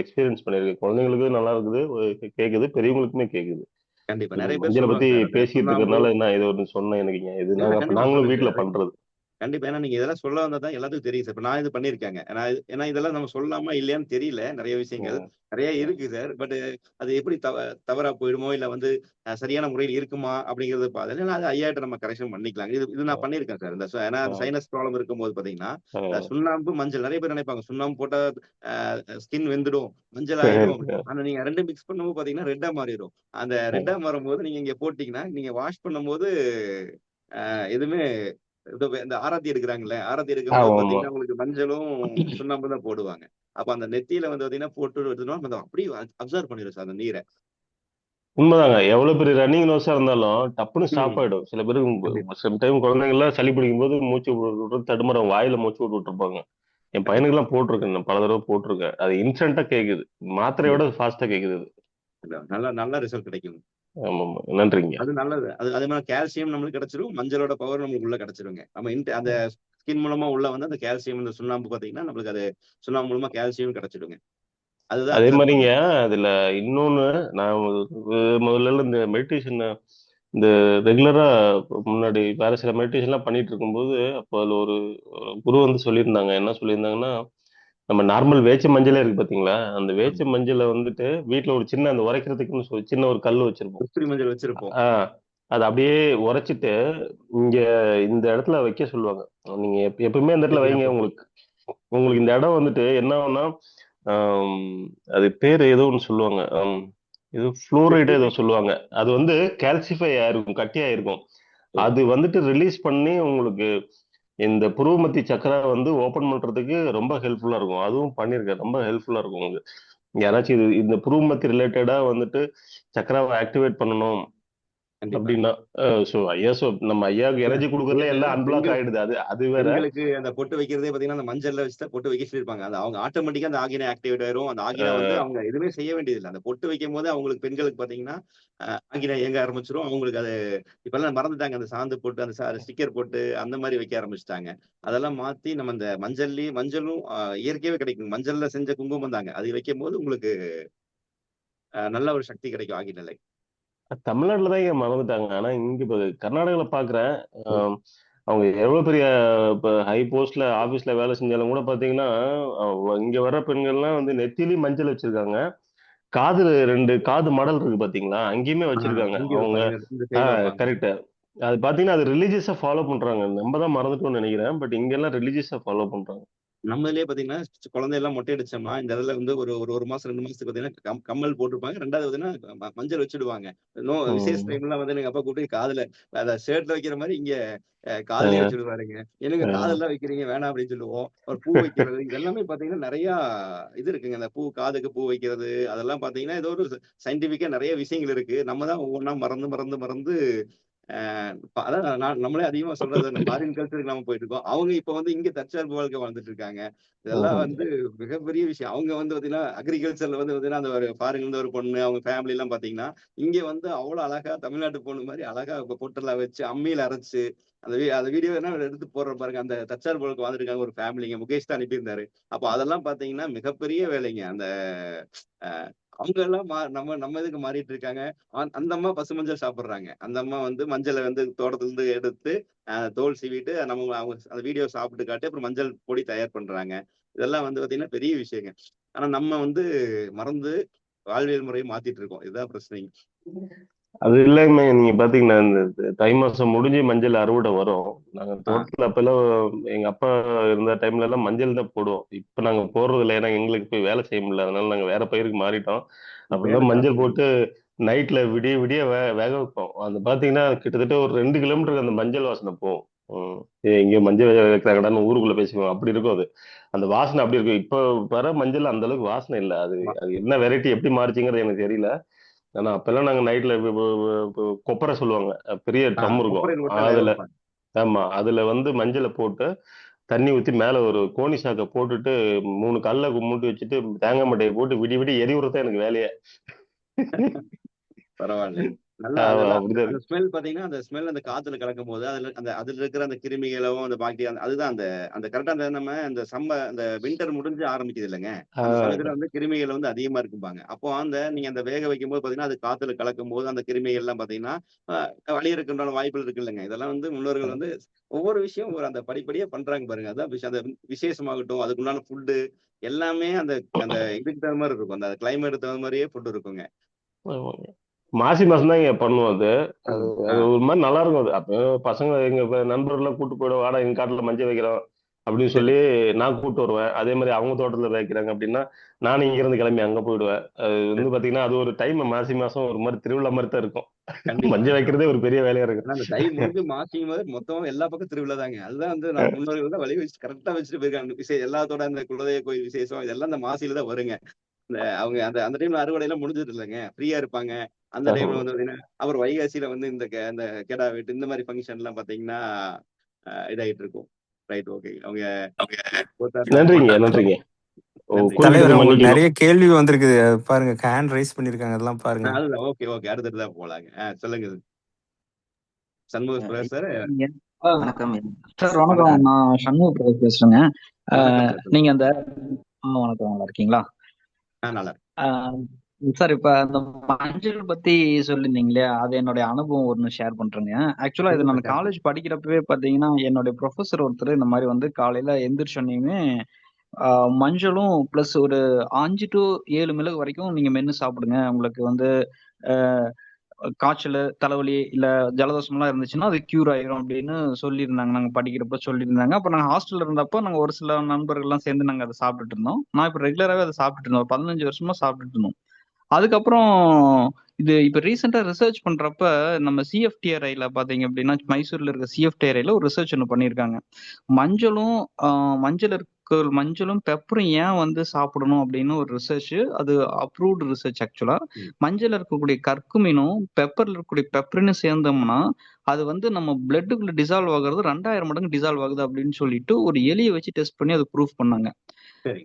எக்ஸ்பீரியன்ஸ் பண்ணியிருக்கேன். குழந்தைங்களுக்கு நல்லா இருக்குது, கேக்குது, பெரியவங்களுக்குமே கேக்குது. கண்டிப்பா இந்த நிறைய பேர் மஞ்சளை சொல்லுவாங்க பத்தி சார். அது பேசிட்டு சுண்ணாம்பு இருக்கிறதுனால என்ன இது ஒன்று சொன்னேன் எனக்கு. இது இல்ல நாங்க கண்டிப்பா நாங்களும் சொல்லுங்க வீட்டுல சார். பண்றது. கண்டிப்பா. ஏன்னா நீங்க இதெல்லாம் சொல்ல வந்தா தான் எல்லாத்துக்கும் தெரியும் சார். இப்ப நான் இது பண்ணியிருக்கேங்க. ஏன்னா இதெல்லாம் நம்ம சொல்லலாமா இல்லையான்னு தெரியல. நிறைய விஷயங்கள் ம், நிறைய ம், இருக்கு சார். பட் அது எப்படி தவறா போயிடுமோ இல்ல வந்து சரியான முறையில் இருக்குமா அப்படிங்கறது பாத்தீங்கன்னா அது ஐயாட்ட நம்ம கரெக்ஷன் பண்ணிக்கலாங்க. இது நான் பண்ணியிருக்கேன் சார். ஏன்னா அந்த ம், சைனஸ் ப்ராப்ளம் இருக்கும்போது பாத்தீங்கன்னா ம். சுண்ணாம்பு மஞ்சள் நிறைய பேர் நினைப்பாங்க சுண்ணாம்பு போட்டா ஸ்கின் வெந்துடும், மஞ்சள் ஆயிடும் அப்படின்னு. ஆனா நீங்க ரெண்டும் மிக்ஸ் பண்ணும்போது பாத்தீங்கன்னா ரெட்டா மாறிடும். அந்த ரெட்டா மாறும்போது நீங்க இங்க போட்டீங்கன்னா நீங்க வாஷ் பண்ணும்போது எதுவுமே இந்த ஆராத்தி எடுக்கிறாங்கல்ல, ஆராத்தி எடுக்கும்போது ஆமா. பாத்தீங்கன்னா உங்களுக்கு மஞ்சளும் சுண்ணாம்பு தான் போடுவாங்க. அப்ப அந்த நெத்தியில வந்து பாத்தீங்கன்னா போட்டு எடுத்தோம்னா நம்ம அப்படியே அப்சர்வ் பண்ணிடும் சார் அந்த நீரை. உண்மைதாங்க. எவ்வளவு பெரிய ரன்னிங் நோஸா இருந்தாலும் டப்புன்னு ஸ்டாப் ம். ஆயிடும். சில கண்டிப்பா. பேருக்கு சில டைம் குழந்தைங்களாம் சளி பிடிக்கும் போது மூச்சு விட்டு தடுமாறும், வாயில மூச்சு விட்டு இருப்பாங்க. என் கண்டிப்பா. பையனுக்கு எல்லாம் போட்டிருக்கேன், நான் பல தடவை போட்டிருக்கேன். அது இன்ஸ்டன்டா கேக்குது, மாத்திரையோட கண்டிப்பா. ஃபாஸ்டா கேக்குது அது. நல்ல நல்ல ரிசல்ட் கிடைக்கும். ஆமா, நன்றிங்க. அது நல்லது. அதே மாதிரி கால்சியம் நம்மளுக்கு கிடைச்சிரும். மஞ்சளோட பவர் நம்மளுக்கு உள்ள கிடைச்சிருங்க. நம்ம அந்த ஸ்கின் மூலமா உள்ள வந்து அந்த கால்சியம் இந்த சுண்ணாம்பு பாத்தீங்கன்னா நம்மளுக்கு அது சுண்ணாம்பு மூலமா கால்சியம் கிடைச்சிடுங்க. அதுதான் அதே அப்சர்வ் மாதிரிங்க பண்ணுது. அதுல இன்னொன்னு, நான் முதல்ல இந்த மெடிடேஷன் இந்த ரெகுலரா முன்னாடி வேற சில மெடிடேஷன்லாம் பண்ணிட்டு இருக்கும்போது அப்போ அதுல ஒரு ஒரு குரு வந்து சொல்லியிருந்தாங்க. என்ன சொல்லியிருந்தாங்கன்னா, நம்ம நார்மல் வேச்ச மஞ்சளே இருக்கு பாத்தீங்களா, அந்த ஆமா. வேச்ச மஞ்சளை வந்துட்டு வீட்ல ஒரு சின்ன அந்த உரைக்கிறதுக்குன்னு சொல்லி சின்ன ஒரு கல் வச்சிருப்போம். கஸ்தூரி மஞ்சள் வச்சிருப்போம். ஆஹ் அதை அப்படியே உரைச்சிட்டு இங்க இந்த இடத்துல வைக்க சொல்லுவாங்க. நீங்க எப்பவுமே இந்த இடத்துல வைங்க. உங்களுக்கு இந்த இடம் வந்துட்டு என்ன ஆகும்னா, ஆம், அது பேர் ஏதோ ஒன்று சொல்லுவாங்க. இது ஃப்ளோரைடு ஏதோ சொல்லுவாங்க. அது வந்து கால்சிஃபை ஆயிருக்கும், கட்டியாயிருக்கும். அது வந்துட்டு ரிலீஸ் பண்ணி உங்களுக்கு இந்த புருவமத்தி சக்கரா வந்து ஓபன் பண்றதுக்கு ரொம்ப ஹெல்ப்ஃபுல்லா இருக்கும். அதுவும் பண்ணிருக்கேன், ரொம்ப ஹெல்ப்ஃபுல்லா இருக்கும் உங்களுக்கு. யாராச்சும் இந்த புருவமத்தி ரிலேட்டடா வந்துட்டு சக்கராவை ஆக்டிவேட் பண்ணணும் அப்படின்னா, நம்ம ஐயாவுக்கு எனர்ஜி கொடுக்கறதுல எல்லாம் அன்பிளாக் ஆயிடுது. அது வேற. பெண்களுக்கு அந்த பொட்டு வைக்கிறதே பாத்தீங்கன்னா அந்த மஞ்சள்ல வச்சுதான் பொட்டு வைக்க சொல்லிருப்பாங்க. அது அவங்க ஆட்டோமேட்டிக்கா அந்த ஆகினா ஆக்டிவேட் ஆயிரும். அந்த ஆகினா வந்து அவங்க எதுவுமே செய்ய வேண்டியதில்லை. அந்த பொட்டு வைக்கும் போது அவங்களுக்கு பெண்களுக்கு பாத்தீங்கன்னா ஆகினா இயங்க ஆரம்பிச்சிரும். அவங்களுக்கு அது இப்ப எல்லாம் மறந்துட்டாங்க. அந்த சாந்து போட்டு அந்த ஸ்டிக்கர் போட்டு அந்த மாதிரி வைக்க ஆரம்பிச்சுட்டாங்க. அதெல்லாம் மாத்தி நம்ம இந்த மஞ்சளும் இயற்கையாவே கிடைக்கும். மஞ்சள்ல செஞ்ச குங்குமம் தாங்க. அது வைக்கும் போது உங்களுக்கு நல்ல ஒரு சக்தி கிடைக்கும் ஆகி நிலை. தமிழ்நாட்டுல தான் இங்க மறந்துட்டாங்க. ஆனா இங்க இப்ப கர்நாடகால பாக்குறேன். அவங்க எவ்வளவு பெரிய ஹை போஸ்ட்ல ஆபீஸ்ல வேலை செஞ்சாலும் கூட பாத்தீங்கன்னா, இங்க வர்ற பெண்கள்லாம் வந்து நெத்திலயும் மஞ்சள் வச்சிருக்காங்க. காதுல 2 காது மடல் இருக்கு பாத்தீங்களா, அங்கேயுமே வச்சிருக்காங்க அவங்க. கரெக்ட். அது பாத்தீங்கன்னா அது ரிலீஜியஸா ஃபாலோ பண்றாங்க. நம்ம தான் மறந்துட்டோம்னு நினைக்கிறேன். பட் இங்க எல்லாம் ரிலீஜியஸா ஃபாலோ பண்றாங்க. நம்மளே பாத்தீங்கன்னா குழந்தை எல்லாம் மொட்டை அடிச்சோம்னா இந்த இடத்துல வந்து ஒரு மாசம் 2 மாசத்துக்கு பாத்தீங்கன்னா கம்மல் போட்டிருப்பாங்க. ரெண்டாவது பாத்தீங்கன்னா மஞ்சள் வச்சிடுவாங்க. விசேஷ டைம்லாம் வந்து எங்க அப்பா கூப்பிட்டு காதுல அத ஷர்ட்ல வைக்கிற மாதிரி இங்க காதலே வச்சுடுவாருங்க. எனக்கு காதெல்லாம் வைக்கிறீங்க வேணாம் அப்படின்னு சொல்லுவோம். ஒரு பூ வைக்கிறது இதெல்லாமே பாத்தீங்கன்னா நிறைய இது இருக்குங்க. அந்த காதுக்கு பூ வைக்கிறது அதெல்லாம் பாத்தீங்கன்னா ஏதோ ஒரு சயின்டிபிக்கா நிறைய விஷயங்கள் இருக்கு. நம்ம தான் ஒவ்வொன்றா மறந்து மறந்து மறந்து அதான் நம்மளே அதிகமா சொல்றது அந்த ஃபாரின் கல்ச்சருக்கு நாம போயிட்டு இருக்கோம். அவங்க இப்ப வந்து இங்க தற்சார்பு வாழ்க்கை வாழ்ந்துட்டு இருக்காங்க. இதெல்லாம் வந்து மிகப்பெரிய விஷயம். அவங்க வந்து பாத்தீங்கன்னா அக்ரிகல்ச்சர்ல வந்து பாத்தீங்கன்னா அந்த ஒரு ஃபாரின்ல இருந்து ஒரு பொண்ணு அவங்க ஃபேமிலி எல்லாம் பாத்தீங்கன்னா இங்க வந்து அவ்வளவு அழகா தமிழ்நாட்டு பொண்ணு மாதிரி அழகா பொட்டெல்லாம் வச்சு அம்மியில அரைச்சு அந்த வீடியோ என்ன எடுத்து போடுற பாருங்க. அந்த தற்சார்பு வாழ்க்கை வாழ்ந்துருக்காங்க ஒரு ஃபேமிலிங்க. முகேஷ் தான் அனுப்பியிருந்தாரு. அப்போ அதெல்லாம் பாத்தீங்கன்னா மிகப்பெரிய வேலைங்க. அந்த அவங்க எல்லாம் நம்ம இதுக்கு மாறிட்டு இருக்காங்க. அந்த அம்மா பசு மஞ்சள் சாப்பிடுறாங்க. அந்த அம்மா வந்து மஞ்சளை வந்து தோட்டத்துல இருந்து எடுத்து தோல் சீவிட்டு அவங்க அந்த வீடியோ சாப்பிட்டு காட்டி அப்புறம் மஞ்சள் பொடி தயார் பண்றாங்க. இதெல்லாம் வந்து பாத்தீங்கன்னா பெரிய விஷயங்க. ஆனா நம்ம வந்து மறந்து வாழ்வியல் முறையை மாத்திட்டு இருக்கோம். இதுதான் பிரச்சனைங்க. அது இல்லாம நீங்க பாத்தீங்கன்னா இந்த தை மாசம் முடிஞ்சு மஞ்சள் அறுவடை வரும். நாங்க தோட்டத்துல அப்பெல்லாம் எங்க அப்பா இருந்த டைம்ல எல்லாம் மஞ்சள் தான் போடுவோம். இப்ப நாங்க போடுறது இல்லை. ஏன்னா எங்களுக்கு போய் வேலை செய்ய முடியல. அதனால நாங்க வேற பயிருக்கு மாறிட்டோம். அப்பெல்லாம் மஞ்சள் போட்டு நைட்ல விடிய விடிய வேக வைப்போம். அந்த பாத்தீங்கன்னா கிட்டத்தட்ட ஒரு 2 கிலோமீட்டருக்கு அந்த மஞ்சள் வாசனை போகும். இங்க மஞ்சள் வைக்கிறாங்கடான்னு ஊருக்குள்ள பேசிக்குவோம். அப்படி இருக்கும் அது. அந்த வாசனை அப்படி இருக்கும். இப்ப வர மஞ்சள் அந்த அளவுக்கு வாசனை இல்லை. அது என்ன வெரைட்டி எப்படி மாறிச்சுங்கிறது எனக்கு தெரியல. ஆனா அப்பெல்லாம் நாங்க நைட்ல கொப்பரை சொல்லுவாங்க. பெரிய ட்ரம் இருக்கும் அதுல. ஆமா, அதுல வந்து மஞ்சளை போட்டு தண்ணி ஊத்தி மேல ஒரு கோணி சாக்கை போட்டுட்டு 3 கல்ல மூட்டி வச்சுட்டு தேங்காய் மட்டையை போட்டு விடி விடி எரிவுறதான் எனக்கு வேலையே. பரவாயில்ல. நல்லா அந்த ஸ்மெல் பாத்தீங்கன்னா அந்த ஸ்மெல் அந்த காத்துல கலக்கும் போது அதுல இருக்கிற அந்த கிருமிகளும் அந்த பாக்டீரியா அதுதான் அந்த கரெக்டா அந்த அந்த வின்டர் முடிஞ்சு ஆரம்பிக்குது இல்லைங்க. அந்த சமயத்துல வந்து கிருமிகள் வந்து அதிகமா இருக்குப்பாங்க. அப்போ நீங்க அந்த வேக வைக்கும் போது பாத்தீங்கன்னா அது காத்துல கலக்கும் போது அந்த கிருமிகள் எல்லாம் பாத்தீங்கன்னா வழிய இருக்கின்ற வாய்ப்புகள் இருக்கு இல்லைங்க. இதெல்லாம் வந்து முன்னோர்கள் வந்து ஒவ்வொரு விஷயம் அந்த படிப்படியா பண்றாங்க பாருங்க. அதான் அந்த விசேஷமாகட்டும் அதுக்குண்டான ஃபுட்டு எல்லாமே அந்த அந்த இதுக்கு தகுந்த மாதிரி இருக்கும். அந்த கிளைமேட் தகுந்த மாதிரியே ஃபுட் இருக்குங்க. மாசி மாசம் தான் இங்க பண்ணுவோம். அது ஒரு மாதிரி நல்லா இருக்கும். அது அப்ப பசங்க எங்க நண்பர்கள்லாம் கூட்டு போயிடும். வாடா எங்க காட்டுல மஞ்சள் வைக்கிறோம் அப்படின்னு சொல்லி நான் கூட்டு வருவேன். அதே மாதிரி அவங்க தோட்டத்துல வைக்கிறாங்க அப்படின்னா நானும் இங்க இருந்து கிளம்பி அங்க போயிடுவேன். அது வந்து பாத்தீங்கன்னா அது ஒரு டைம் மாசி மாசம் ஒரு மாதிரி திருவிழா மாதிரி தான் இருக்கும். மஞ்சள் வைக்கிறதே ஒரு பெரிய வேலையா இருக்கும். அந்த தை முடிஞ்சு மாசிக்கும் போது மொத்தம் எல்லா பக்கம் திருவிழா தாங்க. அதுதான் வந்து நம்ம முன்னோர்கள் தான் வழி வச்சு கரெக்டா வச்சுட்டு போயிருக்காங்க. எல்லாத்தோட அந்த குலதெய்வ கோயில் விசேஷம் இதெல்லாம் அந்த மாசியில தான் வருங்க. அவங்க அந்த டைம்ல அறுவடை எல்லாம் முடிஞ்சது இல்லைங்க. ஃப்ரீயா இருப்பாங்க. அந்த டைம்ல வந்து பாத்தீங்கன்னா அப்புறம் வைகாசியில வந்து இந்த கெடா வெட்டு இந்த மாதிரி ஃபங்க்ஷன் எல்லாம் பாத்தீங்கன்னா இதாயிட்டு இருக்கும். Right, okay. நன்றிங்க. தலைவர் உங்களுக்கு நிறைய கேள்வி வந்திருக்குது பாருங்க. ஹேண்ட் ரைஸ் பண்ணிருக்காங்க அதெல்லாம் பாருங்க. அதுதான் ஓகே அடுத்ததான் போலாங்க. சொல்லுங்க சண்முக சார். வணக்கம் சார். வணக்கம், நான் சண்முக பிரதர் பேசுறேங்க. நீங்க அந்த வணக்கம், நல்லா இருக்கீங்களா சார்? இப்ப அந்த மஞ்சள் பத்தி சொல்லிருந்தீங்களே, அது என்னுடைய அனுபவம் ஒண்ணு ஷேர் பண்றேங்க. ஆக்சுவலா இது நான் காலேஜ் படிக்கிறப்பவே பாத்தீங்கன்னா என்னுடைய ப்ரொஃபசர் ஒருத்தர் இந்த மாதிரி வந்து காலையில எந்திரிச்சோன்னையுமே மஞ்சளும் பிளஸ் ஒரு 5 to 7 மிளகு வரைக்கும் நீங்க மென்னு சாப்பிடுங்க, உங்களுக்கு வந்து காய்ச்சல், தலைவலி இல்ல ஜலதோஷம்லாம் இருந்துச்சுன்னா அது கியூர் ஆயிரும் அப்படின்னு சொல்லியிருந்தாங்க. நாங்க படிக்கிறப்ப சொல்லியிருந்தாங்க. அப்ப நாங்க ஹாஸ்டல்ல இருந்தப்போ நாங்க ஒரு சில நண்பர்கள்லாம் சேர்ந்து நாங்க அதை சாப்பிட்டுட்டு இருந்தோம். நான் இப்ப ரெகுலராகவே அதை சாப்பிட்டுட்டு இருந்தோம். 15 வருஷமா சாப்பிட்டுட்டு இருந்தோம். அதுக்கப்புறம் இது இப்ப ரீசெண்டா ரிசர்ச் பண்றப்ப நம்ம சிஎஃப்டிஆர்ஐல பாத்தீங்க அப்படின்னா மைசூர்ல இருக்க சிஎஃப்டிஆர்ஐல ஒரு ரிசர்ச் ஒன்று பண்ணியிருக்காங்க. மஞ்சளும் மஞ்சளும் பெப்பரும் ஏன் வந்து சாப்பிடணும் அப்படின்னு ஒரு ரிசர்ச். அது அப்ரூவ்டு ரிசர்ச் ஆக்சுவலா. மஞ்சள் இருக்கக்கூடிய கர்க்குமினும் பெப்பர்ல இருக்கக்கூடிய பெப்பரினும் சேர்ந்தோம்னா அது வந்து நம்ம பிளட்டுக்குள்ள டிசால்வ் ஆகுறது 2000 மடங்கு டிசால்வ் ஆகுது அப்படின்னு சொல்லிட்டு ஒரு எலியை வச்சு டெஸ்ட் பண்ணி அதை ப்ரூவ் பண்ணாங்க.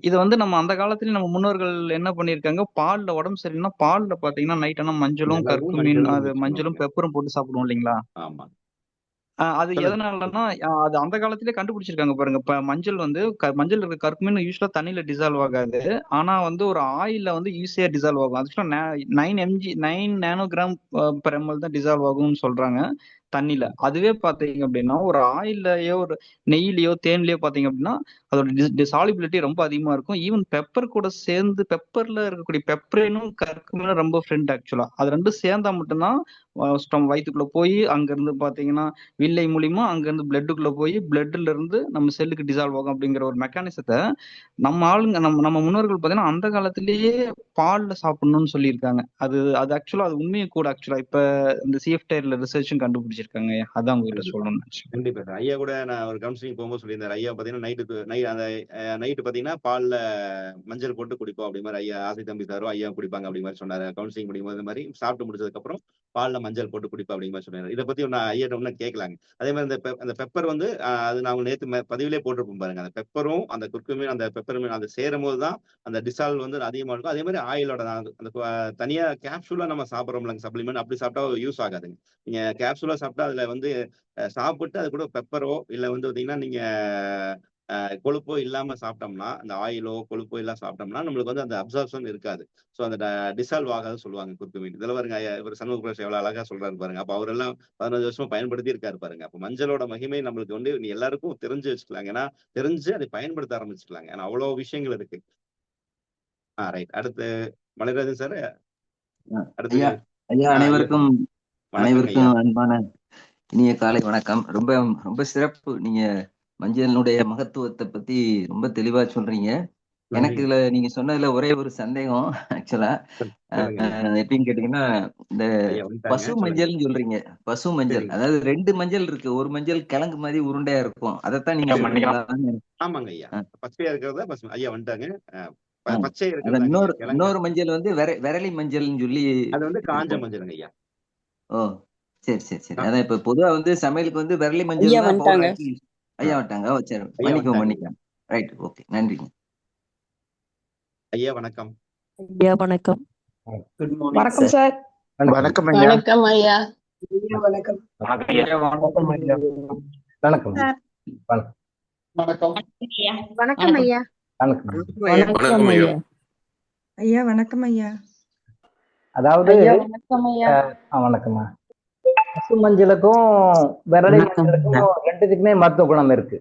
இதை வந்து நம்ம அந்த காலத்துல நம்ம முன்னோர்கள் என்ன பண்ணிருக்காங்க, பால்ல உடம்பு சரியில்லைன்னா பால்ல பாத்தீங்கன்னா நைட் ஆனா மஞ்சளும் கர்க்குமின் அது மஞ்சளும் பெப்பரும் போட்டு சாப்பிடுவோம் இல்லைங்களா? ஆமா. அது எதனாலன்னா அது அந்த காலத்திலே கண்டுபிடிச்சிருக்காங்க பாருங்க. இப்ப மஞ்சள் வந்து மஞ்சள் இருக்க கர்க்குமின் யூஸ்வலா தண்ணியில டிசால்வ் ஆகாது. ஆனா வந்து ஒரு ஆயில்ல வந்து ஈஸியா டிசால்வ் ஆகும். ஆக்சுவலா 9 நானோகிராம் பெர் எம்எல் தான் டிசால்வ் ஆகும்னு சொல்றாங்க தண்ணியில. அதுவே பாத்தீங்க அப்படின்னா ஒரு ஆயிலையோ ஒரு நெய்லயோ தேன்லயோ பாத்தீங்க அப்படின்னா அதோட சாலிபிலிட்டி ரொம்ப அதிகமா இருக்கும். ஈவன் பெப்பர் கூட சேர்ந்து பெப்பர்ல இருக்கக்கூடிய பெப்பரினும் கர்க்குமினும் ரொம்ப ஃப்ரெண்ட் ஆக்சுவலா. அது ரெண்டும் சேர்ந்தா மட்டும்தான் வயிற்றுக்குள்ள போய் அங்க இருந்து பாத்தீங்கன்னா வில்லை மூலியமா அங்க இருந்து பிளட்டுக்குள்ள போய் பிளட்ல இருந்து நம்ம செல்லுக்கு டிசால்வ் ஆகும் அப்படிங்கிற ஒரு மெக்கானிசத்தை நம்ம ஆளுங்க நம்ம முன்னோர்கள் பாத்தீங்கன்னா அந்த காலத்திலேயே பால்ல சாப்பிடணும்னு சொல்லியிருக்காங்க. அது அது ஆக்சுவலா அது உண்மையும் கூட ஆக்சுவலா. இப்ப இந்த சிஎஃப்டிஆர்ல ரிசர்ச்சும் கண்டுபிடிச்சிருக்காங்க. அதான் உங்ககிட்ட சொல்லணும்னு நினைச்சேன். கண்டிப்பா சார். ஐயா கூட நான் ஒரு கவுன்சிலிங் போகும்போது சொல்லியிருந்தாரு. ஐயா பாத்தீங்கன்னா நைட்டு பாத்தீங்கன்னா பால்ல மஞ்சள் போட்டு குடிப்போம் அப்படி மாதிரி ஐயா ஆசை தம்பி சாரும் ஐயா குடிப்பாங்க அப்படி மாதிரி சொன்னாரு. கவுன்சிலிங் முடியும்போது இந்த மாதிரி சாப்பிட்டு முடிச்சதுக்கு அப்புறம் பால்ல மஞ்சள் போட்டு குடிப்பா அப்படிங்கிற மாதிரி சொன்னாரு. இதை பத்தி நான் ஐயா ஒன்னும் கேட்கலாங்க. அதே மாதிரி அந்த பெப்பர் வந்து அது நான் நேற்று பதிவிலே போட்டிருப்போம் பாருங்க. அந்த பெப்பரும் அந்த குர்குமின் அந்த பெப்பரும் அந்த சேரும் போதுதான் அந்த டிசால்வ் வந்து அதிகமா இருக்கும். அதே மாதிரி ஆயிலோட அந்த தனியா கேப்சூலா நம்ம சாப்பிட்றோம்லங்க சப்ளிமெண்ட் அப்படி சாப்பிட்டா யூஸ் ஆகாதுங்க. நீங்க கேப்சூலா சாப்பிட்டா அதுல வந்து சாப்பிட்டு அது கூட பெப்பரோ இல்ல வந்து பாத்தீங்கன்னா நீங்க கொழுப்போ இல்லாம சாப்பிட்டோம்னா அந்த ஆயிலோ கொழுப்போ எல்லாம் சாப்பிட்டோம்னா நம்மளுக்கு வந்து அந்த அப்சார்ப்ஷன் இருக்காது. ஸோ அந்த டிசால்வ் ஆகாதுன்னு சொல்லுவாங்க குர்குமின். இதுல பாருங்க இவர் சண்முக பிரகாஷ் எவ்வளவு அழகா சொல்றாரு பாருங்க. அப்ப அவரெல்லாம் 15 வருஷமா பயன்படுத்தி இருக்காரு பாருங்க. அப்ப மஞ்சளோட மகிமை நம்மளுக்கு வந்து நீ எல்லாருக்கும் தெரிஞ்சு வச்சுக்கலாங்க. ஏன்னா தெரிஞ்சு அதை பயன்படுத்த ஆரம்பிச்சுக்கலாங்க. ஏன்னா அவ்வளவு விஷயங்கள் இருக்கு. ரைட். அடுத்து மலைராஜன் சார். அடுத்து அனைவருக்கும் அன்பான இனிய காலை வணக்கம். ரொம்ப ரொம்ப சிறப்பு. நீங்க மஞ்சளுடைய மகத்துவத்தை பத்தி ரொம்ப தெளிவா சொல்றீங்க. எனக்கு இதுல நீங்க சொன்னதுல ஒரே ஒரு சந்தேகம் ஆக்சுவலா எப்படின்னு கேட்டீங்கன்னா இந்த பசு மஞ்சள்னு சொல்றீங்க. பசு மஞ்சள் அதாவது 2 மஞ்சள் இருக்கு. ஒரு மஞ்சள் கிழங்கு மாதிரி உருண்டையா இருக்கும். அதைத்தான் நீங்க சொல்றீங்களா? ஆமாங்க ஐயா. பச்சையா இருக்கிறதா ஐயா வந்துட்டாங்க. பச்சை இன்னொரு மஞ்சள் வந்து விரலி மஞ்சள்னு சொல்லி அது வந்து காஞ்ச மஞ்சளுங்க ஐயா. ஓ சரி சரி சரி. அதான் இப்ப பொதுவா வந்து சமையலுக்கு வந்து விரலி மஞ்சள் ஐயா வந்துட்டாங்க. ஓ சரி மன்னிக்கலாம். ரைட் ஓகே நன்றிங்க ஐயா. வணக்கம் ஐயா. வணக்கம். வணக்கம் சார். வணக்கம் வணக்கம் ஐயா. வணக்கம் வணக்கம் வணக்கம் ஐயா. வணக்கம் ஐயா. ஐயா வணக்கம் ஐயா. அதாவது வணக்கம்மா. பசு மஞ்சளுக்கும் விரலி மஞ்சளுக்கும் ரெண்டுத்துக்குமே மருத்துவ குணம் இருக்கு.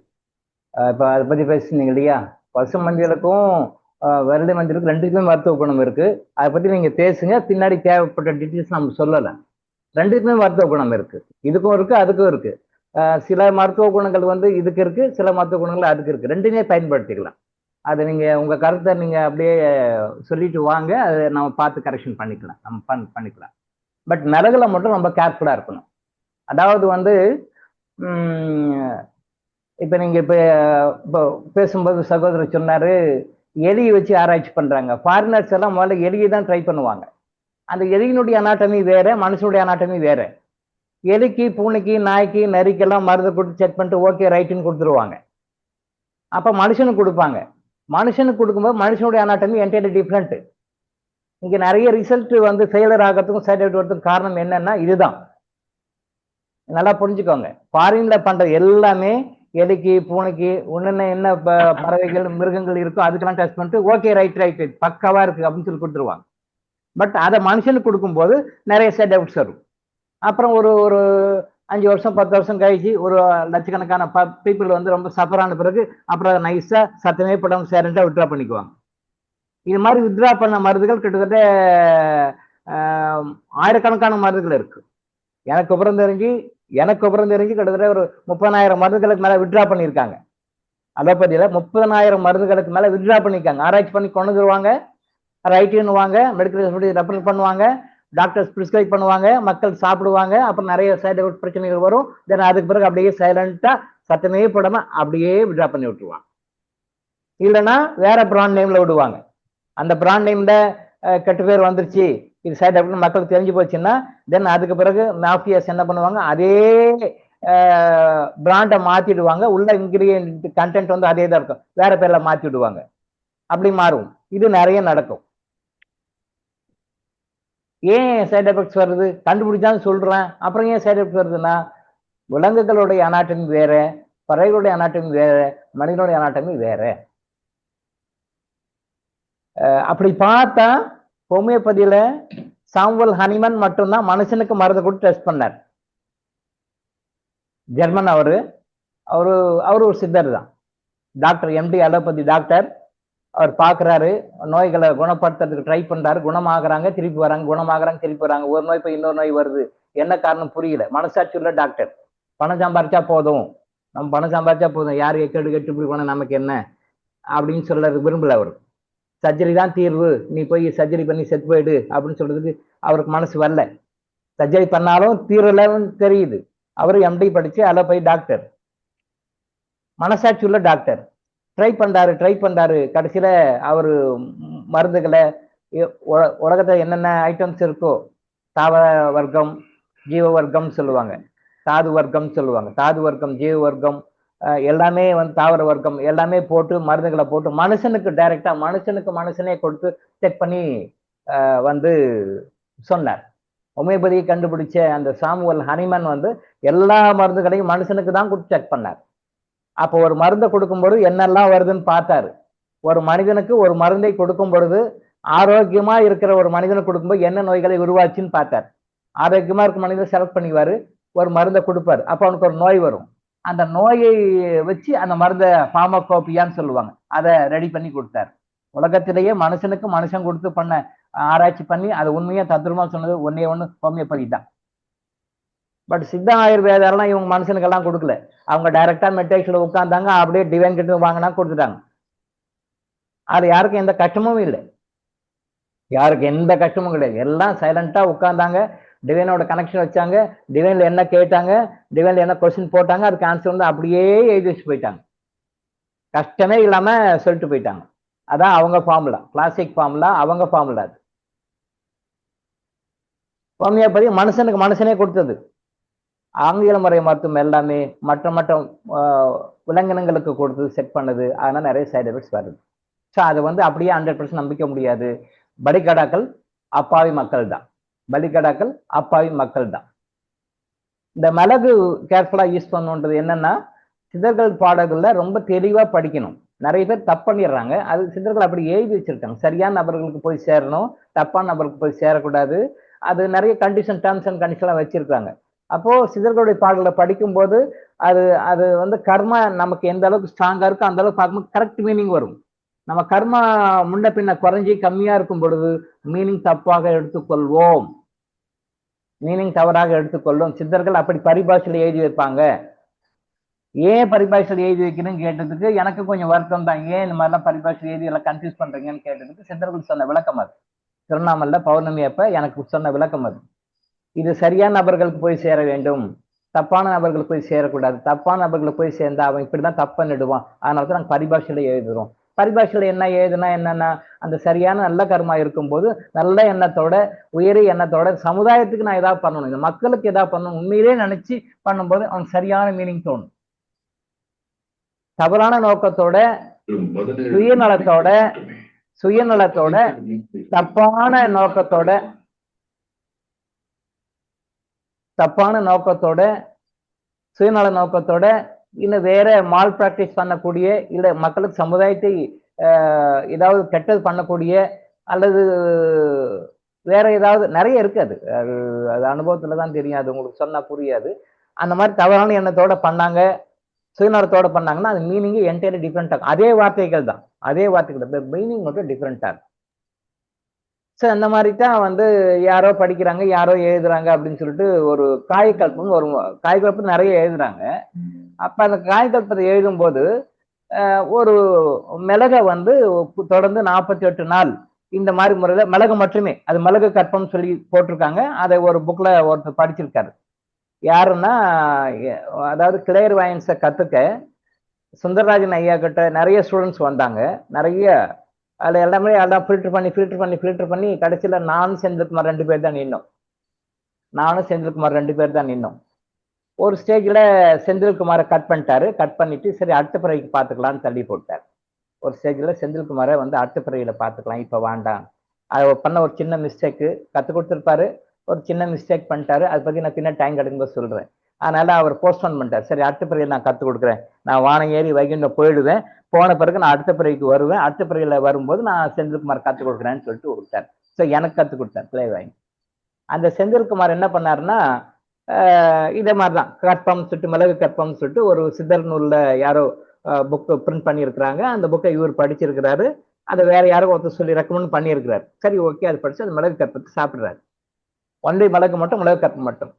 இப்ப அதை பத்தி பேசுனீங்க இல்லையா? பசு மஞ்சளுக்கும் விரலி மஞ்சளுக்கும் ரெண்டுக்குமே மருத்துவ குணம் இருக்கு. அதை பத்தி நீங்க பேசுங்க. பின்னாடி தேவைப்பட்ட டீட்டெயில்ஸ் நம்ம சொல்லலை. ரெண்டுக்குமே மருத்துவ குணம் இருக்கு. இதுக்கும் இருக்கு அதுக்கும் இருக்கு. சில மருத்துவ குணங்கள் வந்து இதுக்கு இருக்கு, சில மருத்துவ குணங்கள் அதுக்கு இருக்கு. ரெண்டுமே பயன்படுத்திக்கலாம். அதை நீங்க உங்க கருத்தை நீங்க அப்படியே சொல்லிட்டு வாங்க. அதை நம்ம பார்த்து கரெக்ஷன் பண்ணிக்கலாம். நம்ம பண்ணிக்கலாம். பட் மிளகுல மட்டும் ரொம்ப கேர்ஃபுல்லா இருக்கணும். அதாவது வந்து இப்ப நீங்க இப்போ பேசும்போது சகோதரர் சொன்னாரு எலியை வச்சு ஆராய்ச்சி பண்றாங்க. ஃபாரினர்ஸ் எல்லாம் முதல்ல எலியை தான் ட்ரை பண்ணுவாங்க. அந்த எலியினுடைய அனாட்டமி வேற, மனுஷனுடைய அனாட்டமி வேற. எலிக்கு பூனைக்கு நாய்க்கு நரிக்கெல்லாம் மருந்து கொடுத்து செக் பண்ணிட்டு ஓகே ரைட்டுன்னு கொடுத்துருவாங்க. அப்ப மனுஷனுக்கு கொடுப்பாங்க. மனுஷனுக்கு கொடுக்கும்போது மனுஷனுடைய அனாட்டமி என்டையர்லி டிஃப்ரெண்ட். இங்க நிறைய ரிசல்ட் வந்து ஃபெயிலர் ஆகிறதுக்கும் சைட் எஃபெக்ட் வரதுக்கும் காரணம் என்னன்னா இதுதான். நல்லா புரிஞ்சுக்கோங்க. ஃபாரின்ல பண்ற எல்லாமே எலிக்கு பூனைக்கு ஒன்னு என்ன பறவைகள் மிருகங்கள் இருக்கோ அதுக்கெல்லாம் டெஸ்ட் பண்ணிட்டு ஓகே ரைட் பக்காவா இருக்கு அப்படின்னு சொல்லி கொடுத்துருவாங்க. பட் அதை மனுஷனுக்கு கொடுக்கும்போது நிறைய சைட் எஃபெக்ட்ஸ் வரும். அப்புறம் ஒரு 5 வருஷம் 10 வருஷம் கழிச்சு ஒரு லட்சக்கணக்கான பீப்புள் வந்து ரொம்ப சஃபர் ஆன பிறகு அப்புறம் நைஸா சத்தமே படம் சேரண்டா வித்ட்ரா பண்ணிக்குவாங்க. இது மாதிரி வித்ட்ரா பண்ண மருந்துகள் கிட்டத்தட்ட ஆயிரக்கணக்கான மருந்துகள் இருக்கு. எனக்கு விவரம் தெரிஞ்சு கிட்டத்தட்ட ஒரு 30,000 மருந்துகளுக்கு மேல வித்ட்ரா பண்ணியிருக்காங்க. அலோபதியில 30,000 மருந்துகளுக்கு மேல வித்ட்ரா பண்ணியிருக்காங்க. ஆராய்ச்சி பண்ணி கொண்டு வருவாங்க, ரைட்டுன்னுவாங்க, மெடிக்கல் ரெஃபர் பண்ணுவாங்க, டாக்டர்ஸ் பிரிஸ்கிரைப் பண்ணுவாங்க, மக்கள் சாப்பிடுவாங்க, அப்புறம் நிறைய சைடு எஃபெக்ட் பிரச்சனைகள் வரும். தென் அதுக்கு பிறகு அப்படியே சைலண்டா சத்தமே போடாம அப்படியே வித்ட்ரா பண்ணி விட்டுருவாங்க. இல்லைன்னா வேற பிராண்ட் நேம்ல விடுவாங்க. அந்த பிராண்ட் நேம்ல கெட்ட பேர் வந்துருச்சு, இது சைடு எஃபெக்ட் மக்களுக்கு தெரிஞ்சு போச்சுன்னா தென் அதுக்கு பிறகு மாஃபியாஸ் என்ன பண்ணுவாங்க, அதே பிராண்டை மாத்திடுவாங்க. உள்ள இன்கிரியன்ட் கண்டென்ட் வந்து அதே தான் இருக்கும், வேற பேர்ல மாத்தி விடுவாங்க. அப்படி மாறும். இது நிறைய நடக்கும். ஏன் சைடு எஃபெக்ட்ஸ் வருது? கண்டுபிடிச்சான்னு சொல்றேன், அப்புறம் ஏன் சைடு எஃபெக்ட்ஸ் வருதுன்னா, விலங்குகளுடைய அனாட்டமி வேற, பறவைகளுடைய அனாட்டமி வேற, மனிதனுடைய அனாட்டமி வேற. அப்படி பார்த்தா ஹோமியோபதியில சாமுவல் ஹனிமன் மட்டும்தான் மனுஷனுக்கு மருந்து கொடுத்து டெஸ்ட் பண்ணார். ஜெர்மன் அவரு ஒரு சித்தர் தான், டாக்டர் எம்டி அலோபதி டாக்டர். அவர் பார்க்குறாரு, நோய்களை குணப்படுத்துறதுக்கு ட்ரை பண்றாரு, குணமாகறாங்க திருப்பி வராங்க, குணமாகறாங்க திருப்பி வராங்க. ஒரு நோய் போய் இன்னொரு நோய் வருது, என்ன காரணம் புரியல. மனசாட்சி உள்ள டாக்டர், பணம் சம்பாரிச்சா போதும், நம்ம பணம் சம்பாரிச்சா போதும், யாரு கெட்டு இப்படி போனா நமக்கு என்ன அப்படின்னு சொல்றது விரும்பல. அவர் சர்ஜரி தான் தீர்வு, நீ போய் சர்ஜரி பண்ணி செத்து போயிடு அப்படின்னு சொல்றதுக்கு அவருக்கு மனசு வரல. சர்ஜரி பண்ணாலும் தீரலன்னு தெரியுது. அவரு எம்டி படிச்சு அலோபதி டாக்டர், மனசாட்சி உள்ள டாக்டர். ட்ரை பண்றாரு. கடைசியில அவரு மருந்துகளை உலகத்துல என்னென்ன ஐட்டம்ஸ் இருக்கோ, தாவர வர்க்கம், ஜீவ வர்க்கம் சொல்லுவாங்க, தாது வர்க்கம் சொல்லுவாங்க, தாது வர்க்கம், ஜீவ வர்க்கம் எல்லாமே வந்து தாவர வர்க்கம் எல்லாமே போட்டு மருந்துகளை போட்டு மனுஷனுக்கு டைரக்டா மனுஷனே கொடுத்து செக் பண்ணி வந்து சொன்னார். ஹோமியோபதியை கண்டுபிடிச்ச அந்த சாமுவல் ஹனிமன் வந்து எல்லா மருந்துகளையும் மனுஷனுக்கு தான் கொடுத்து செக் பண்ணார். அப்போ ஒரு மருந்தை கொடுக்கும்போது என்னெல்லாம் வருதுன்னு பார்த்தாரு. ஒரு மனிதனுக்கு ஒரு மருந்தை கொடுக்கும் பொழுது ஆரோக்கியமா இருக்கிற ஒரு மனிதனுக்கு கொடுக்கும்போது என்ன நோய்களை உருவாச்சுன்னு பார்த்தார். ஆரோக்கியமா இருக்க மனிதனை செலக்ட் பண்ணிக்குவாரு, ஒரு மருந்தை கொடுப்பாரு. அப்போ அவனுக்கு ஒரு நோய் வரும். அந்த நோயை வச்சு அந்த மருந்தை ஃபார்மகோபியான்னு சொல்லுவாங்க, அதை ரெடி பண்ணி கொடுத்தாரு. உலகத்திலேயே மனுஷனுக்கு மனுஷன் கொடுத்து பண்ண ஆராய்ச்சி பண்ணி அது உண்மையா தத்ரூபமா சொன்னது ஒண்ணு ஹோமியோபதி தான். பட் சித்த ஆயுர்வேதெல்லாம் இவங்க மனுஷனுக்கெல்லாம் கொடுக்கல. அவங்க டைரக்டா மெடிடேஷன்ல உட்கார்ந்தாங்க, அப்படியே டிவைன் கிட்ட வாங்கினா கொடுத்துட்டாங்க. அது யாருக்கும் எந்த கஷ்டமும் இல்லை, யாருக்கு எந்த கஷ்டமும் கிடையாது. எல்லாம் சைலண்டா உட்கார்ந்தாங்க, டிவைனோட கனெக்ஷன் வச்சாங்க, டிவைன்ல என்ன கேட்டாங்க, டிவைன்ல என்ன கொஸ்டின் போட்டாங்க, அதுக்கு ஆன்சர் வந்து அப்படியே எழுதி வச்சு போயிட்டாங்க. கஷ்டமே இல்லாம சொல்லிட்டு போயிட்டாங்க. அதான் அவங்க ஃபார்முலா, கிளாசிக் ஃபார்முலா, அவங்க ஃபார்முலா. அது ஹோமியோபதி மனுஷனுக்கு மனுஷனே கொடுத்தது. ஆங்கில முறை மருத்துவம் எல்லாமே மற்ற விலங்கினங்களுக்கு கொடுத்து செட் பண்ணது. அதனால நிறைய சைடு எஃபெக்ட்ஸ் வருது. ஸோ அது வந்து அப்படியே 100% நம்பிக்க முடியாது. பலிகடாக்கள் அப்பாவி மக்கள் தான், இந்த மிளகு கேர்ஃபுல்லா யூஸ் பண்ணுன்றது என்னன்னா, சித்தர்கள் பாடல்கள்ல ரொம்ப தெளிவா படிக்கணும். நிறைய பேர் தப்பு பண்ணிடுறாங்க. அது சித்தர்கள் அப்படி எழுதி வச்சிருக்காங்க, சரியான நபர்களுக்கு போய் சேரணும், தப்பான நபர்களுக்கு போய் சேரக்கூடாது. அது நிறைய கண்டிஷன், டேர்ம்ஸ் அண்ட் கண்டிஷன்லாம் வச்சிருக்காங்க. அப்போ சித்தர்களுடைய பாடல்களை படிக்கும்போது அது அது வந்து கர்மா நமக்கு எந்த அளவுக்கு ஸ்ட்ராங்கா இருக்கோ அந்த அளவுக்கு பார்க்கும்போது கரெக்ட் மீனிங் வரும். நம்ம கர்மா முன்ன பின்ன குறைஞ்சி கம்மியா இருக்கும் பொழுது மீனிங் தப்பாக எடுத்துக்கொள்வோம், மீனிங் தவறாக எடுத்துக்கொள்ளும். சித்தர்கள் அப்படி பரிபாஷையில் எழுதி வைப்பாங்க. ஏன் பரிபாஷையில் எழுதி வைக்கணும்னு கேட்டதுக்கு எனக்கு கொஞ்சம் வருத்தம் தான். ஏன் இந்த மாதிரிலாம் பரிபாஷையில் எழுதி எல்லாம் கன்ஃபியூஸ் பண்றீங்கன்னு கேட்டதுக்கு சித்தர்கள் சொன்ன விளக்கம் அது. திருவண்ணாமலை பௌர்ணமி அப்ப எனக்கு சொன்ன விளக்கம் அது. இது சரியான நபர்களுக்கு போய் சேர வேண்டும், தப்பான நபர்களுக்கு போய் சேரக்கூடாது. தப்பான நபர்களுக்கு போய் சேர்ந்தா அவன் இப்படிதான் தப்பு பண்ணிடுவான். அதனாலதான் நாங்கள் பரிபாஷையில எழுதுறோம். பரிபாஷையில என்ன எழுதுனா என்னன்னா, அந்த சரியான நல்ல கர்மா இருக்கும்போது நல்ல எண்ணத்தோட, உயரிய எண்ணத்தோட சமுதாயத்துக்கு நான் ஏதாவது பண்ணணும், இந்த மக்களுக்கு ஏதாவது பண்ணணும் உண்மையிலே நினைச்சு பண்ணும்போது அவனுக்கு சரியான மீனிங் தோணும். தவறான நோக்கத்தோட, சுயநலத்தோட தப்பான நோக்கத்தோட சுயநல நோக்கத்தோட இன்னும் வேற மால் பிராக்டிஸ் பண்ணக்கூடிய, இல்ல மக்களுக்கு சமுதாயத்தை ஏதாவது கெட்டது பண்ணக்கூடிய, அல்லது வேற ஏதாவது நிறைய இருக்கு. அது அது அனுபவத்துலதான் தெரியும், அது உங்களுக்கு சொன்னா புரியாது. அந்த மாதிரி தவறான எண்ணத்தோட பண்ணாங்க, சுயநலத்தோட பண்ணாங்கன்னா அது மீனிங் என்டையர்லி டிஃப்ரெண்ட் ஆகும். அதே வார்த்தைகள் தான், மீனிங் மட்டும் டிஃப்ரெண்டா இருக்கும். ஸோ அந்த மாதிரி தான் வந்து யாரோ படிக்கிறாங்க, யாரோ எழுதுறாங்க அப்படின்னு சொல்லிட்டு ஒரு காயக்கல்பம்னு ஒரு காயக்கல்பம் நிறைய எழுதுறாங்க. அப்ப அந்த காயக்கல்பத்தை எழுதும்போது ஒரு மிளகை வந்து தொடர்ந்து 48 நாள் இந்த மாதிரி முறையில மிளகு மட்டுமே, அது மிளகு கற்பம் சொல்லி போட்டிருக்காங்க. அதை ஒரு புக்ல ஒருத்தர் படிச்சிருக்காரு. யாருன்னா அதாவது கிளேர் வயன்ஸை கத்துக்க சுந்தரராஜன் ஐயா கிட்ட நிறைய ஸ்டூடெண்ட்ஸ் வந்தாங்க. நிறைய அதில் எல்லாமே எல்லாம் ஃபில்டர் பண்ணி கடைசியில் நானும் செந்தில்குமார் 2 பேர் தான் நின்னோம். ஒரு ஸ்டேஜில் செந்தில்குமாரை கட் பண்ணிட்டாரு. கட் பண்ணிட்டு சரி அடுத்த பிறகு பார்த்துக்கலான்னு தள்ளி போட்டார். ஒரு ஸ்டேஜில் செந்தில்குமாரை வந்து அடுத்த பிறவியில் பார்த்துக்கலாம், இப்போ வேண்டாம். அதை பண்ண ஒரு சின்ன மிஸ்டேக்கு கற்றுக் கொடுத்துருப்பாரு, ஒரு சின்ன மிஸ்டேக் பண்ணிட்டாரு. அதை பற்றி நான் பின்ன டைம் கிடைக்கும்போது சொல்கிறேன். அதனால அவர் போஸ்ட்போன் பண்ணிட்டார். சரி அடுத்த பிறகு நான் கற்றுக் கொடுக்குறேன், நான் வானம் ஏறி வைகுண்டம் போயிடுவேன், போன பிறகு நான் அடுத்த பிறகு வருவேன், அடுத்த பிறகுல வரும்போது நான் செந்தில்குமார் கற்றுக் கொடுக்குறேன்னு சொல்லிட்டு விட்டார். ஸோ எனக்கு கற்றுக் கொடுத்தார் கிளேவாயின். அந்த செந்தில்குமார் என்ன பண்ணாருன்னா இதே மாதிரி தான் கற்பம் சொல்லிட்டு மிளகு கற்பம்னு சொல்லிட்டு ஒரு சித்தர் நூலில் யாரோ புக்கு பிரிண்ட் பண்ணியிருக்கிறாங்க. அந்த புக்கை இவர் படிச்சிருக்கிறாரு. அதை வேற யாரோ ஒருத்தர் சொல்லி ரெக்கமெண்ட் பண்ணியிருக்கிறாரு. சரி ஓகே, அது படிச்சு அந்த மிளகு கற்பத்தை சாப்பிட்றாரு. ஒன்றை மிளகு மட்டும், மிளகு கற்பம் மட்டும்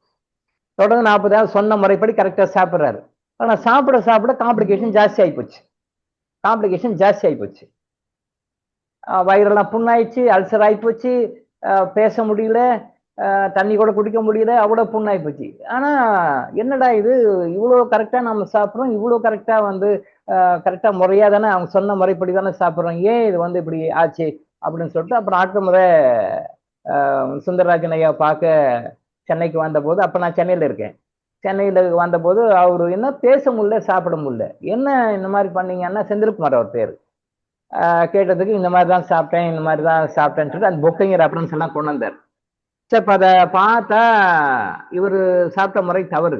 தொடர்ந்து 40 நாள் சொன்ன முறைப்படி கரெக்டாக சாப்பிட்றாரு. ஆனால் சாப்பிட காம்ப்ளிகேஷன் ஜாஸ்தி ஆகிப்போச்சு. வயிறெல்லாம் புண்ணாயிடுச்சு, அல்சர் ஆகிப்போச்சு, பேச முடியல, தண்ணி கூட குடிக்க முடியல, அவ்வளோ புண்ணாகி போச்சு. ஆனால் என்னடா இது, இவ்வளோ கரெக்டாக நம்ம சாப்பிட்றோம், இவ்வளோ கரெக்டாக வந்து கரெக்டாக முறையாக தானே அவங்க சொன்ன முறைப்படி தானே சாப்பிட்றோம், ஏன் இது வந்து இப்படி ஆச்சு அப்படின்னு சொல்லிட்டு அப்புறம் அடுத்த முறை சுந்தரராஜன் ஐயா பார்க்க சென்னைக்கு வந்தபோது, அப்போ நான் சென்னையில் இருக்கேன், சென்னையில் வந்தபோது அவர் என்ன பேச முடியல, சாப்பிட முடியல, என்ன இந்த மாதிரி பண்ணீங்கன்னா செந்தில்குமார் அவர் பேர். கேட்டதுக்கு இந்த மாதிரி தான் சாப்பிட்டேன்னு சொல்லிட்டு அந்த புக்கைங்க ரெஃபரன்ஸ் எல்லாம் கொண்டு வந்தார். சரி, இப்போ அதை பார்த்தா இவர் சாப்பிட்ட முறை தவறு.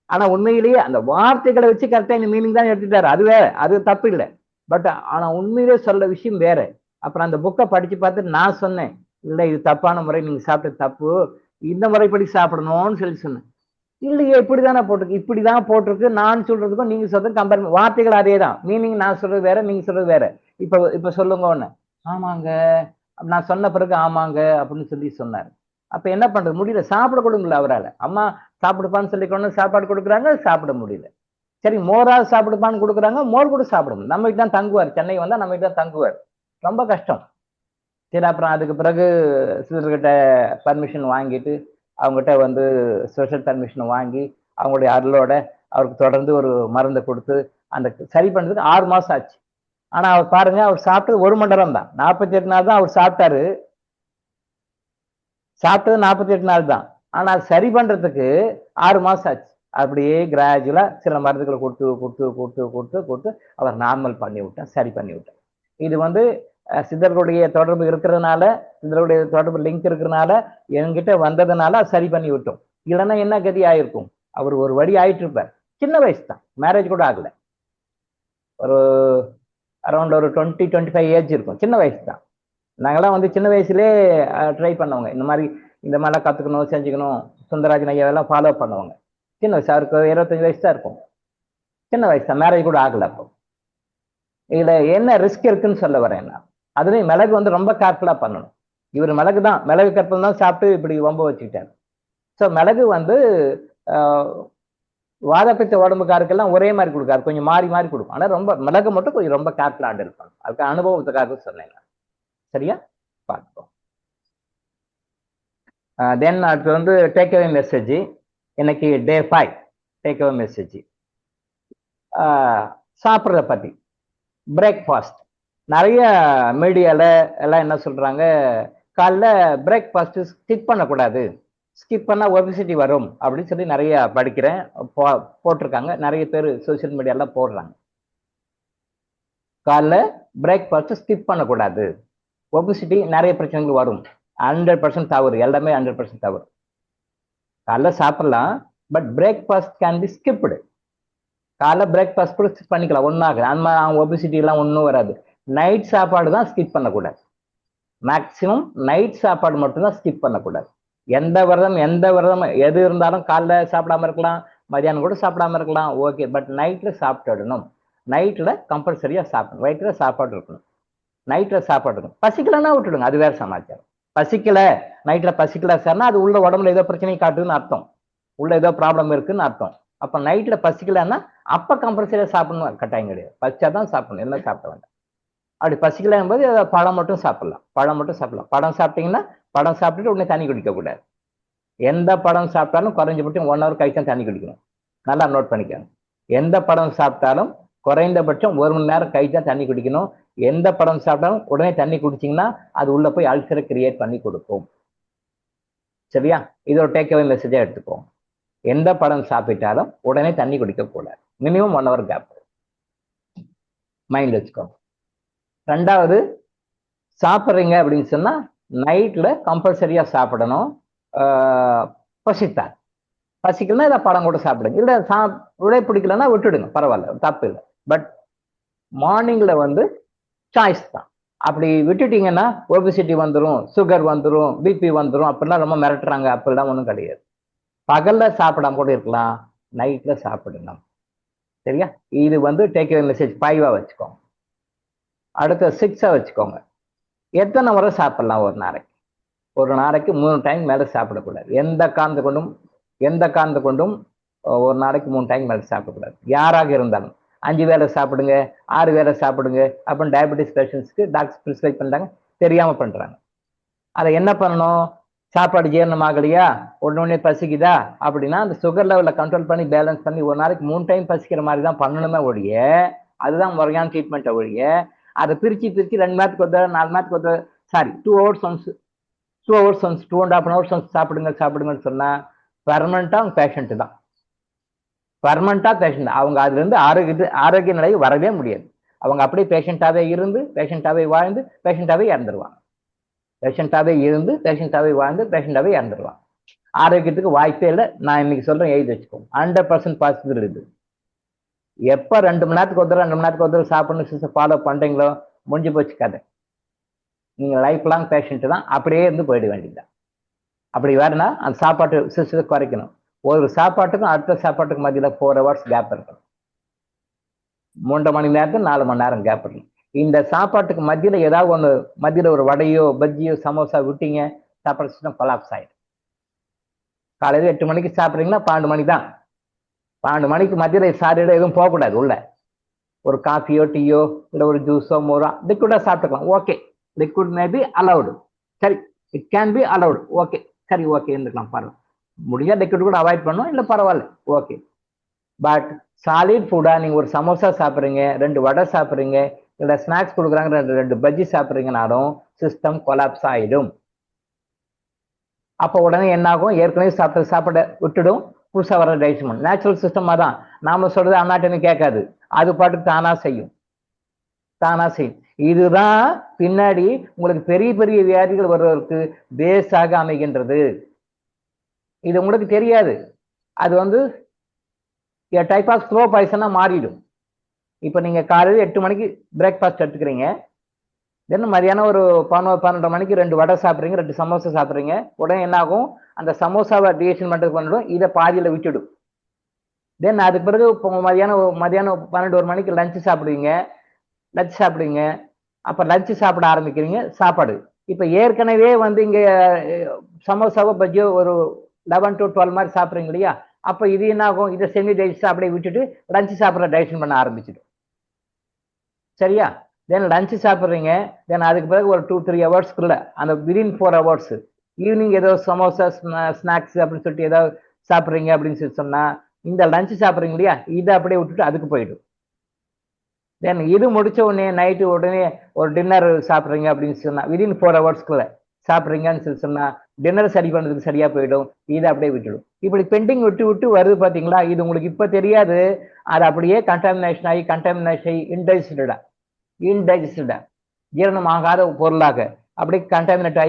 ஆனால் உண்மையிலேயே அந்த வார்த்தைகளை வச்சு கரெக்டாக இந்த மீனிங் தான் எடுத்துட்டாரு, அது வேற, அது தப்பு இல்லை. பட் ஆனால் உண்மையிலே சொல்ல விஷயம் வேற. அப்புறம் அந்த புக்கை படித்து பார்த்துட்டு நான் சொன்னேன், இல்லை இது தப்பான முறை, நீங்கள் சாப்பிட்ட தப்பு, இந்த முறைப்படி சாப்பிடணும்னு சொன்னேன். இல்லையே இப்படி தான் போட்டிருக்கு நான் சொல்றதுக்கும் நீங்கள் சொல்றது கம்பேர், வார்த்தைகள் அதே தான், மீனிங் நான் சொல்றது வேற, நீங்கள் சொல்றது வேற. இப்போ சொல்லுங்க ஒன்று. ஆமாங்க, நான் சொன்ன பிறகு ஆமாங்க அப்படின்னு சொல்லி சொன்னார். அப்போ என்ன பண்றது, முடியல, சாப்பிட கொடுங்கல அவரால். அம்மா சாப்பிடுப்பான்னு சொல்லி கொண்டு சாப்பாடு கொடுக்குறாங்க, சாப்பிட முடியல. சரி மோராவது சாப்பிடுப்பான்னு கொடுக்குறாங்க, மோர் கூட சாப்பிட முடியும். நம்ம வீட்டு தான் தங்குவார், சென்னை வந்தால் நம்ம வீட்டு தான் தங்குவார், ரொம்ப கஷ்டம். சரி அப்புறம் அதுக்கு பிறகு சிலர்கிட்ட பர்மிஷன் வாங்கிட்டு, அவங்ககிட்ட வந்து ஸ்பெஷல் பர்மிஷன் வாங்கி அவங்களுடைய அருளோட அவருக்கு தொடர்ந்து ஒரு மருந்தை கொடுத்து அந்த சரி பண்ணுறதுக்கு 6 மாதம் ஆச்சு. ஆனால் அவர் பாருங்க, அவர் சாப்பிட்டது 1 மணி நேரம் தான், 48 நாள் தான் அவர் சாப்பிட்டது 48 நாள் தான். ஆனால் சரி பண்ணுறதுக்கு 6 மாதம் ஆச்சு. அப்படியே கிராஜுவலாக சில மருந்துகளை கொடுத்து அவர் நார்மல் பண்ணி விட்டேன், சரி பண்ணி விட்டேன். இது வந்து சித்தர்களுடைய தொடர்பு இருக்கிறதுனால, சித்தர்களுடைய தொடர்பு லிங்க் இருக்கிறதுனால, என்கிட்ட வந்ததுனால சரி பண்ணி விட்டோம். இல்லைன்னா என்ன கதி ஆயிருக்கும், அவர் ஒரு வழி ஆயிட்டு இருப்பார். சின்ன வயசு தான், மேரேஜ் கூட ஆகலை, ஒரு அரௌண்ட் ஒரு 20-25 ஏஜ் இருக்கும், சின்ன வயசு தான். நாங்களாம் வந்து சின்ன வயசுலேயே ட்ரை பண்ணவங்க, இந்த மாதிரிலாம் கற்றுக்கணும், செஞ்சுக்கணும், சுந்தரராஜன் ஐயாவெல்லாம் ஃபாலோ பண்ணுவாங்க. சின்ன வயசு, அவருக்கு 25 வயசு தான் இருக்கும், சின்ன வயசு தான், மேரேஜ் கூட ஆகலை. அப்போ இதில் என்ன ரிஸ்க் இருக்குன்னு சொல்ல வரேன் நான். அதுலேயும் மிளகு வந்து ரொம்ப கேர்ஃபுல்லாக பண்ணணும். இவர் மிளகு கற்பம் தான் சாப்பிட்டு இப்படி வம்ப வச்சுக்கிட்டார். ஸோ மிளகு வந்து வாதப்பித்த உடம்புக்காருக்கெல்லாம் ஒரே மாதிரி கொடுக்காரு, கொஞ்சம் மாறி கொடுக்கும். ஆனால் ரொம்ப மிளகு மட்டும் கொஞ்சம் ரொம்ப கேர்ஃபுல்லாக ஹேண்டில் பண்ணணும். அதுக்கு அனுபவத்துக்காக சொன்னேன். சரியா பார்ப்போம். தென் அடுத்து வந்து டேக்அவே மெசேஜ். இன்னைக்கு டே 5 டேக்அவே மெசேஜ். சாப்பிட்றத பற்றி பிரேக்ஃபாஸ்ட். நிறைய மீடியாவில் எல்லாம் என்ன சொல்கிறாங்க, காலைல பிரேக்ஃபாஸ்ட்டு ஸ்கிப் பண்ணக்கூடாது, ஸ்கிப் பண்ணால் ஒபிசிட்டி வரும் அப்படின்னு சொல்லி நிறைய படிக்கிறேன், போட்டிருக்காங்க. நிறைய பேர் சோசியல் மீடியாவில் போடுறாங்க, காலைல பிரேக்ஃபாஸ்ட்டு ஸ்கிப் பண்ணக்கூடாது, ஒபிசிட்டி நிறைய பிரச்சனைகள் வரும். 100% தவறு, எல்லாமே 100% தவறு. காலைல சாப்பிடலாம், but breakfast can be skipped. காலைல பிரேக்ஃபாஸ்ட் கூட ஸ்கிப் பண்ணிக்கலாம், ஒன்றும் ஆகுது, அந்த மாதிரி ஒபிசிட்டிலாம் ஒன்றும் வராது. நைட் சாப்பாடு தான் ஸ்கிப் பண்ணக்கூடாது, மேக்சிமம் நைட் சாப்பாடு மட்டும்தான் ஸ்கிப் பண்ணக்கூடாது. எந்த விரதம் எது இருந்தாலும் காலைல சாப்பிடாம இருக்கலாம், மதியானம் கூட சாப்பிடாம இருக்கலாம், ஓகே, பட் நைட்டில் சாப்பிட்டுடணும். நைட்டில் கம்பல்சரியாக சாப்பிடணும், வயிற்றில் சாப்பாடு இருக்கணும், நைட்டில் சாப்பாடு இருக்கும். பசிக்கலன்னா விட்டுடுங்க, அது வேறு சமாச்சாரம். பசிக்கல, நைட்ல பசிக்கல சார்னா அது உள்ள உடம்புல ஏதோ பிரச்சனை காட்டுதுன்னு அர்த்தம், உள்ள ஏதோ ப்ராப்ளம் இருக்குன்னு அர்த்தம். அப்ப நைட்ல பசிக்கலன்னா அப்ப கம்பல்சரியா சாப்பிடணும் கட்டாயம் கிடையாது, பசிச்சாதான் சாப்பிடணும், எல்லாம் சாப்பிட வேண்டாம். அப்படி பசிக்கலங்கும் போது பழம் மட்டும் சாப்பிடலாம், பழம் மட்டும் சாப்பிடலாம். பழம் சாப்பிட்டீங்கன்னா பழம் சாப்பிட்டுட்டு உடனே தண்ணி குடிக்க கூடாது. எந்த பழம் சாப்பிட்டாலும் குறைஞ்சபட்சம் 1 ஹவர் கழிச்சு தண்ணி குடிக்கணும். நல்லா நோட் பண்ணிக்கணும். எந்த பழம் சாப்பிட்டாலும் குறைந்தபட்சம் 1 மணி நேரம் கழிச்சு தண்ணி குடிக்கணும். எந்த பழம் சாப்பிட்டாலும் உடனே தண்ணி குடிச்சிங்கன்னா அது உள்ள போய் அல்சரை கிரியேட் பண்ணி கொடுக்கும். சரியா? இது ஒரு டேக் அவே மெசேஜா எடுத்துக்கோங்க. எந்த பழம் சாப்பிட்டாலும் உடனே தண்ணி குடிக்க கூடாது, மினிமம் 1 ஹவர் கேப் மைண்ட் வச்சுக்கோங்க. ரெண்டாவது, சாப்பிட்றீங்க அப்படின்னு சொன்னா நைட்ல கம்பல்சரியா சாப்பிடணும். பசித்தால், பசிக்கலன்னா இதை பழம் கூட சாப்பிடுங்க, இல்லை விடை பிடிக்கலன்னா விட்டுடுங்க, பரவாயில்ல, தப்பு இல்லை. பட் மார்னிங்ல வந்து சாய்ஸ் தான். அப்படி விட்டுட்டீங்கன்னா ஒபிசிட்டி வந்துடும், சுகர் வந்துடும், பிபி வந்துடும், அப்படிலாம் ரொம்ப மிரட்டுறாங்க. அப்படிலாம் ஒன்றும் கிடையாது. பகல்ல சாப்பிடாம கூட இருக்கலாம், நைட்ல சாப்பிடணும். சரியா? இது வந்து டேக் அவே மெசேஜ் 5 வச்சுக்கோங்க. அடுத்த 6 வச்சுக்கோங்க. எத்தனை முறை சாப்பிடலாம் ஒரு நாளைக்கு? ஒரு நாளைக்கு 3 டைம் மேல சாப்பிடக்கூடாது. எந்த காரணத்தை கொண்டும் ஒரு நாளைக்கு 3 டைம் மேல சாப்பிடக்கூடாது. யாராக இருந்தாலும் 5 வேளை சாப்பிடுங்க, 6 வேளை சாப்பிடுங்க அப்படின்னு டயபெட்டிஸ் பேஷண்ட்ஸ்க்கு டாக்டர் ப்ரிஸ்கிரைப் பண்றாங்க, தெரியாம பண்றாங்க. அதை என்ன பண்ணணும்? சாப்பாடு ஜீரணம் ஆகலையா, உடனே பசிக்குதா அப்படின்னா அந்த சுகர் லெவலை கண்ட்ரோல் பண்ணி பேலன்ஸ் பண்ணி ஒரு நாளைக்கு 3 டைம் பசிக்கிற மாதிரி தான் பண்ணணுமே ஒழிய, அதுதான் முறையான ட்ரீட்மெண்ட்டை ஒழிய, அதை பிரிச்சு 2 மணி நேரத்துக்கு ஒரு 4 மணி நேரத்துக்கு ஒரு 2 ஹவர்ஸ் ஒன்ஸ் 2.5 hours ஒன்ஸ் சாப்பிடுங்கன்னு சொன்னா பெர்மனண்டா பேஷண்ட் தான், பெர்மனண்டா பேஷண்ட். அவங்க அதுல இருந்து ஆரோக்கிய நிலைக்கு வரவே முடியாது. அவங்க அப்படியே பேஷண்டாவே இருந்து, பேஷண்டாவே வாழ்ந்து, பேஷண்டாவே இறந்துருவாங்க. ஆரோக்கியத்துக்கு வாய்ப்பே இல்லை. நான் இன்னைக்கு சொல்றேன், எழுதி வச்சுக்கோங்க. 100% பாசிபிள் இது. எப்ப 2 மணி நேரத்துக்கு ஒரு 2 மணி நேரத்துக்கு ஒரு சாப்பிடணும் ஃபாலோ பண்றீங்களோ முடிஞ்சு போச்சு கதை. நீங்க லைஃப் லாங் பேஷண்ட் தான், அப்படியே இருந்து போயிட வேண்டியதுதான். அப்படி வேறனா அந்த சாப்பாட்டு சிஸ்டத்தை குறைக்கணும். ஒரு சாப்பாட்டுக்கும் அடுத்த சாப்பாட்டுக்கு மத்தியில 4 hours கேப் இருக்கணும். 3 மணி நேரத்துக்கு 4 மணி நேரம் கேப் இருக்கணும். இந்த சாப்பாட்டுக்கு மத்தியில ஏதாவது ஒண்ணு, மத்தியில ஒரு வடையோ பஜ்ஜியோ சமோசா விட்டீங்க, சாப்பாடு சிஸ்டம் கொலாப்ஸ் ஆயிடும். காலையில 8 மணிக்கு சாப்பிட்றீங்கன்னா 12 மணி தான். 12 மணிக்கு மத்தியில சாரியிட எதுவும் போகக்கூடாது. உள்ள ஒரு காஃபியோ டீயோ இல்லை ஒரு ஜூஸோ மோரோ லிக்விடா சாப்பிட்டுக்கலாம். Okay, liquid may be allowed. சரி, it can be allowed. Okay, சரி, ஓகே இருந்துக்கலாம், பரவாயில்ல. முடிஞ்சா லிக்விட் கூட அவாய்ட் பண்ணும், இல்லை பரவாயில்ல, ஓகே. பட் சாலிட் ஃபுட்டா நீங்க ஒரு சமோசா சாப்பிட்றீங்க, 2 வடை சாப்பிட்றீங்க, இல்லை ஸ்நாக்ஸ் கொடுக்குறாங்க, 2 பஜ்ஜி சாப்பிட்றீங்கனாலும் சிஸ்டம் கொலாப்ஸ் ஆயிடும். அப்போ உடனே என்ன ஆகும்? ஏற்கனவே சாப்பிட விட்டுடும், புதுசாக வர டைஜஷன். நேச்சுரல் சிஸ்டம் தான். நாம சொல்றது அனாட்டமி கேட்காது, அது பாட்டுக்கு தானா செய்யும். இதுதான் பின்னாடி உங்களுக்கு பெரிய பெரிய வியாதிகள் வருவதற்கு பேஸாக அமைகின்றது. இது உங்களுக்கு தெரியாது. அது வந்து டைப் ஆஃப் ஸ்லோ பாய்சனா மாறிடும். இப்போ நீங்க காலையில் 8 மணிக்கு பிரேக்ஃபாஸ்ட் எடுத்துக்கிறீங்க, தென் மதியானம் ஒரு 11-12 மணிக்கு 2 வடை சாப்பிட்றீங்க, 2 சமோசா சாப்பிட்றீங்க. உடனே என்ன ஆகும்? அந்த சமோசாவை டிஜஷன் பண்ணுறதுக்கு பண்ணிடும், இதை பாதியில் விட்டுடும். தென் அதுக்கு பிறகு மதியானம் 12-1 மணிக்கு லஞ்சு சாப்பிடுவீங்க. அப்ப லஞ்சு சாப்பிட ஆரம்பிக்கிறீங்க. சாப்பாடு இப்ப ஏற்கனவே வந்து இங்க சமோசாவோ பஜ்ஜியோ ஒரு 11 to 12 மாதிரி சாப்பிட்றீங்க இல்லையா? அப்ப இது என்ன ஆகும்? இதை செமி டைஜஸ்ட் அப்படியே விட்டுட்டு லஞ்சு சாப்பிட்ற டைஜஷன் பண்ண ஆரம்பிச்சிடும். சரியா? தென் லஞ்சு சாப்பிட்றீங்க, தென் அதுக்கு பிறகு ஒரு 2-3 ஹவர்ஸ்க்குள்ள அந்த விதின் 4 hours ஈவினிங் ஏதோ சமோசா ஸ்நாக்ஸ் அப்படின்னு சொல்லிட்டு ஏதாவது சாப்பிட்றீங்க அப்படின்னு சொல்லி சொன்னா, இந்த லஞ்சு சாப்பிட்றீங்க இல்லையா, இதை அப்படியே விட்டுட்டு அதுக்கு போயிடும். தென் இது முடிச்ச உடனே நைட்டு உடனே ஒரு டின்னர் சாப்பிட்றீங்க அப்படின்னு சொன்னா, விதின் 4 ஹவர்ஸ்க்குள்ள சாப்பிட்றீங்கன்னு சொல்லி சொன்னா டின்னர் சரி பண்ணுறதுக்கு சரியா போயிடும், இதை அப்படியே விட்டுடும். இப்படி பெண்டிங் விட்டு வருது பார்த்தீங்களா? இது உங்களுக்கு இப்போ தெரியாது, அது அப்படியே கண்டாமினேஷன் ஆகி இன்டைஜஸ்டடா ஜீரணம் ஆகாத பொருளாக அப்படியே கண்டாமினேட்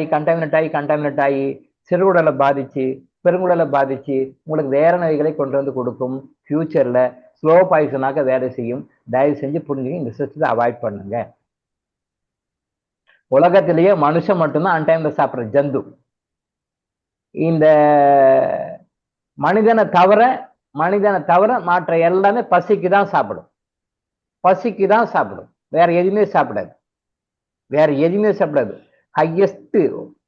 ஆகி சிறுகுடலை பாதிச்சு, பெருங்குடலை பாதிச்சு உங்களுக்கு வேற நோய்களை கொண்டு வந்து கொடுக்கும். ஃபியூச்சர்ல ஸ்லோ பாய்சனாக வேலை செய்யும். தயவு செஞ்சு புரிஞ்சுங்க, இந்த சிஸ்டத்தை அவாய்ட் பண்ணுங்க. உலகத்திலேயே மனுஷன் மட்டும்தான் அன்டைம்ல சாப்பிட்ற ஜந்து. இந்த மனிதனை தவிர மற்ற எல்லாமே பசிக்கு தான் சாப்பிடும். வேற எதுவுமே சாப்பிடாது. ஹையஸ்ட்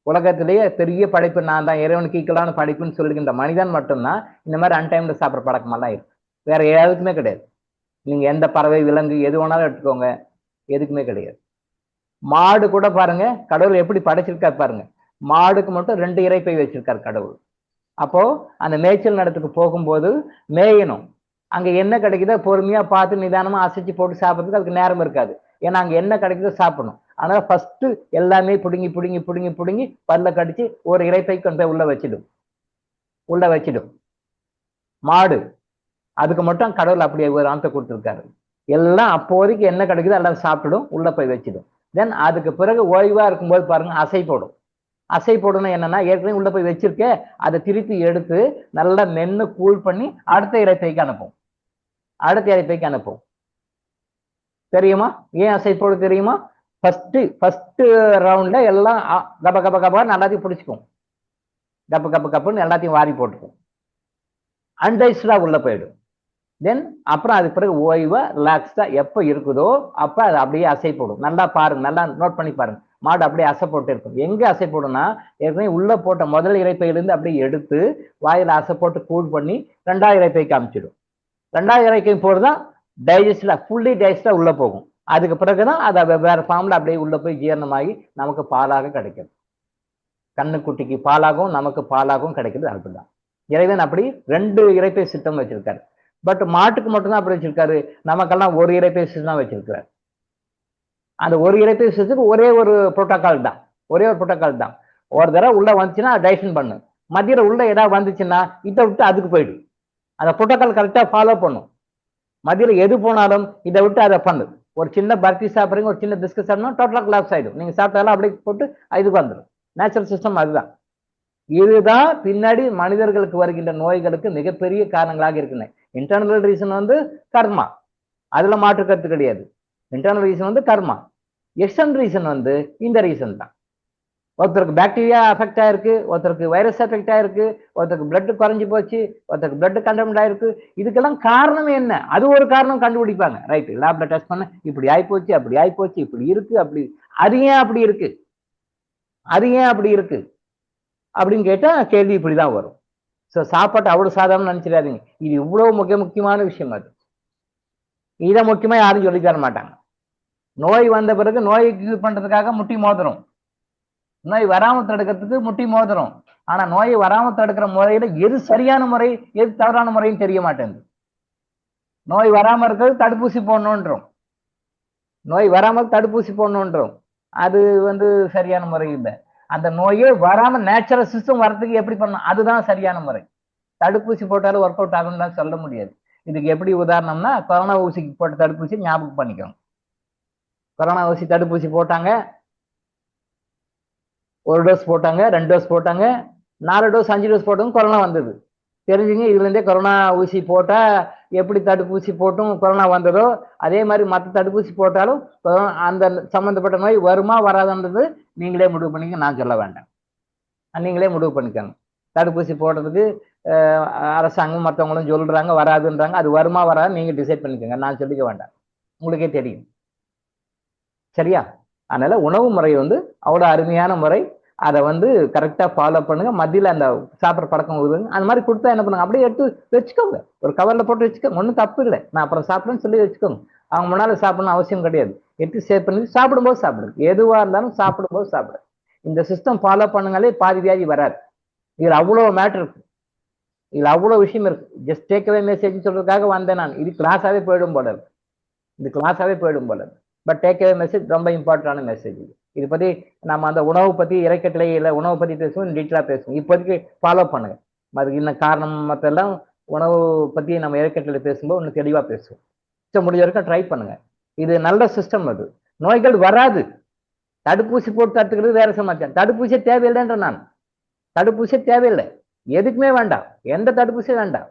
உலகத்திலேயே பெரிய படைப்பு நான் தான், இறைவனுக்கு ஈக்குவலான படைப்புன்னு சொல்லுகின்ற மனிதன் மட்டும்தான் இந்த மாதிரி அன்டைம்ல சாப்பிட்ற பழக்கமெல்லாம் இருக்கு. வேற எதுக்குமே கிடையாது. நீங்க எந்த பறவை, விலங்கு எது வேணாலும் எடுத்துக்கோங்க, எதுக்குமே கிடையாது. மாடு கூட பாருங்க, கடவுள் எப்படி படைச்சிருக்காரு பாருங்க. மாடுக்கு மட்டும் 2 இறைப்பை வச்சிருக்காரு கடவுள். அப்போ அந்த மேய்ச்சல் நிலத்துக்கு போகும்போது மேயணும். அங்க என்ன கிடைக்குதோ பொறுமையா பார்த்து நிதானமா அசைச்சு போட்டு சாப்பிட்றதுக்கு அதுக்கு நேரம் இருக்காது. ஏன்னா அங்க என்ன கிடைக்குதோ சாப்பிடணும். அதனால ஃபர்ஸ்ட் எல்லாமே புடுங்கி பல்ல கடிச்சு ஒரு இறைப்பை கொண்டு போய் உள்ள வச்சிடும் மாடு. அதுக்கு மட்டும் கடவுள் அப்படி ஒரு ஆணத்தை கொடுத்துருக்காரு. எல்லாம் அப்போதைக்கு என்ன கிடைக்குதோ எல்லாம் சாப்பிட்டுடும், உள்ள போய் வச்சிடும். தென் அதுக்கு பிறகு ஓய்வா இருக்கும்போது பாருங்க அசை போடணும். என்னன்னா ஏற்கனவே உள்ள போய் வச்சிருக்க, அதை திருப்பி எடுத்து நல்லா மென்னு கூல் பண்ணி அடுத்த இறைப்பைக்கு அனுப்பும். தெரியுமா ஏன் அசை போட தெரியுமா? ஃபர்ஸ்ட் ரவுண்ட்ல எல்லாம் கப எல்லாத்தையும் பிடிச்சிக்கும், கப்புன்னு எல்லாத்தையும் வாரி போட்டுக்கும், அன்டைஸ்டா உள்ள போயிடும். தென் அப்புறம் அதுக்கு பிறகு ஓய்வா ரிலாக்ஸ்டா எப்போ இருக்குதோ அப்ப அது அப்படியே அசை போடும். நல்லா பாருங்க, நல்லா நோட் பண்ணி பாருங்க. மாடு அப்படியே அசை போட்டு இருக்கும். எங்க அசை போடும்னா ஏற்கனவே உள்ள போட்ட முதல் இறைப்பையிலிருந்து அப்படியே எடுத்து வாயில அசை போட்டு கூல் பண்ணி 2வது இறைப்பைக்கு அமைச்சிடும். 2வது இறைப்பை போடுதான் டைஜஸ்டா, ஃபுல்லி டைஜஸ்டா உள்ள போகும். அதுக்கு பிறகுதான் அதை வெவ்வேறு ஃபார்ம்ல அப்படியே உள்ள போய் ஜீரணமாகி நமக்கு பாலாக கிடைக்கும். கண்ணுக்குட்டிக்கு பாலாகவும் நமக்கு பாலாகவும் கிடைக்கிறது. அதுதான் இறைவன் அப்படி 2 இறைப்பை சிஸ்டம் வச்சிருக்காரு. பட் மாட்டுக்கு மட்டும்தான் அப்படி வச்சிருக்காரு. நமக்கெல்லாம் ஒரு இறைப்பை சிஸ்டம் தான் வச்சிருக்காரு. அந்த ஒரு இறைப்பை சிஸ்டத்துக்கு ஒரே ஒரு புரோட்டோகால் தான். ஒரு தடவை உள்ள வந்துச்சுன்னா டைஜஷன் பண்ணு, மத்தியில உள்ள ஏதாவது வந்துச்சுன்னா இதை விட்டு அதுக்கு போயிடு. அந்த புரோட்டோகால் கரெக்டா ஃபாலோ பண்ணும். மத்தியில எது போனாலும் இதை விட்டு அதை பண்ணு. ஒரு சின்ன பர்த்தி சாப்பிட்றீங்க, ஒரு சின்ன பிஸ்கட் சாப்பிடணும், டோட்டலா கிளாப்ஸ் ஆயிடும். நீங்க சாப்பிட்டாலும் அப்படியே போட்டு இதுக்கு வந்துடும். நேச்சுரல் சிஸ்டம் அதுதான். இதுதான் பின்னாடி மனிதர்களுக்கு வருகின்ற நோய்களுக்கு மிகப்பெரிய காரணங்களாக இருக்குன்னு. இன்டர்னல் ரீசன் வந்து கர்மா, அதுல மாற்று கருத்து கிடையாது. இன்டர்னல் ரீசன் வந்து கர்மா. எக்ஸ்டர்னல் ரீசன் வந்து இந்த ரீசன் தான். ஒருத்தருக்கு பாக்டீரியா அஃபெக்ட் ஆயிருக்கு, ஒருத்தருக்கு வைரஸ் அஃபெக்ட் ஆயிருக்கு, ஒருத்தருக்கு பிளட் குறைஞ்சி போச்சு, ஒருத்தருக்கு பிளட் கண்டமெண்ட் ஆயிருக்கு. இதுக்கெல்லாம் காரணம் என்ன? அது ஒரு காரணம் கண்டுபிடிப்பாங்க. ரைட், லேப்ல டெஸ்ட் பண்ண இப்படி ஆயிப்போச்சு, அப்படி ஆயிப்போச்சு, இப்படி இருக்கு, அப்படி அது ஏன் அப்படி இருக்கு அப்படின்னு கேட்டா கேள்வி இப்படிதான் வரும். ஸோ சாப்பாட்டை அவ்வளவு சாதாரண நினைச்சிடாதீங்க. இது இவ்வளவு முக்கியமான விஷயம். அது இதை முக்கியமா யாரும் சொல்லி தர மாட்டாங்க. நோய் வந்த பிறகு நோயை கியூர் பண்றதுக்காக முட்டி மோதிரம், நோய் வராமல் தடுக்கிறதுக்கு முட்டி மோதிரம். ஆனா நோயை வராமல் தடுக்கிற முறையில எது சரியான முறை, எது தவறான முறைன்னு தெரிய மாட்டேங்குது. நோய் வராம இருக்கிறது தடுப்பூசி போடணுன்றோம். அது வந்து சரியான முறை இல்லை. அந்த நோயே வராம நேச்சுரல் சிஸ்டம் வர்றதுக்கு எப்படி பண்ணணும், அதுதான் சரியான முறை. தடுப்பூசி போட்டாலும் ஒர்க் அவுட் ஆகும்னு சொல்ல முடியாது. இதுக்கு எப்படி உதாரணம்னா, கொரோனா ஊசிக்கு போட்ட தடுப்பூசி ஞாபகம் பண்ணிக்கோங்க. கொரோனா ஊசி தடுப்பூசி போட்டாங்க, 1 டோஸ் போட்டாங்க, 2 டோஸ் போட்டாங்க, 4 டோஸ் 5 டோஸ் போட்டவங்க கொரோனா வந்தது. தெரிஞ்சுங்க. இதுல இருந்தே கொரோனா ஊசி போட்டா எப்படி தடுப்பூசி போட்டும் கொரோனா வந்ததோ அதே மாதிரி மற்ற தடுப்பூசி போட்டாலும் அந்த சம்பந்தப்பட்ட நோய் வருமா வராதுன்றது நீங்களே முடிவு பண்ணிக்க, நான் சொல்ல வேண்டாம். நீங்களே முடிவு பண்ணிக்கோங்க. தடுப்பூசி போடுறதுக்கு அரசாங்கம் மற்றவங்களும் சொல்றாங்க வராதுன்றாங்க. அது வருமா வராது நீங்க டிசைட் பண்ணிக்கோங்க, நான் சொல்லிக்க வேண்டாம், உங்களுக்கே தெரியும். சரியா? அதனால உணவு முறை வந்து அவ்வளோ அருமையான முறை. அதை வந்து கரெக்டா ஃபாலோ பண்ணுங்க. மத்தியில் அந்த சாப்பிட்ற பழக்கம் வருதுங்க, அந்த மாதிரி கொடுத்தா என்ன பண்ணுங்க, அப்படியே எடுத்து வச்சுக்கோங்க, ஒரு கவர்ல போட்டு வச்சுக்கோங்க. ஒன்றும் தப்பு இல்லை, நான் அப்புறம் சாப்பிட்றேன்னு சொல்லி வச்சுக்கோங்க. அவங்க முன்னால சாப்பிடணும் அவசியம் கிடையாது. எடுத்து சேவ் பண்ணி சாப்பிடும்போது சாப்பிடுங்க. எதுவா இருந்தாலும் சாப்பிடும்போது சாப்பிடுங்க. இந்த சிஸ்டம் ஃபாலோ பண்ணுங்களே பாதி வியாதி வராது. இதுல அவ்வளோ மேட்டர் இருக்கு, இதுல அவ்வளோ விஷயம் இருக்கு. ஜஸ்ட் டேக்அவே மெசேஜ் சொல்றதுக்காக வந்தேன் நான். இது கிளாஸாவே போயிடும் போல இருக்கு. பட் டேக்அவே மெசேஜ் ரொம்ப இம்பார்ட்டன்டான மெசேஜ். இது பத்தி நம்ம அந்த உணவு பத்தி இறக்கட்டளையில உணவு பத்தி பேசுவோம், டீட்டெயிலா பேசுவோம். இப்போதைக்கு ஃபாலோ பண்ணுங்க. அதுக்கு இன்னும் காரணம் மற்றெல்லாம் உணவு பத்தி நம்ம இறக்கட்டளை பேசும்போது இன்னும் தெளிவா பேசுவோம். முடிஞ்ச வரைக்கும் ட்ரை பண்ணுங்க. இது நல்ல சிஸ்டம். அது நோய்கள் வராது. தடுப்பூசி போட்டு தடுத்துக்கிறது வேற சமாச்சாரம். தடுப்பூசியே தேவையில்லைன்ற நான். தடுப்பூசியே தேவையில்லை, எதுக்குமே வேண்டாம், எந்த தடுப்பூசியும் வேண்டாம்.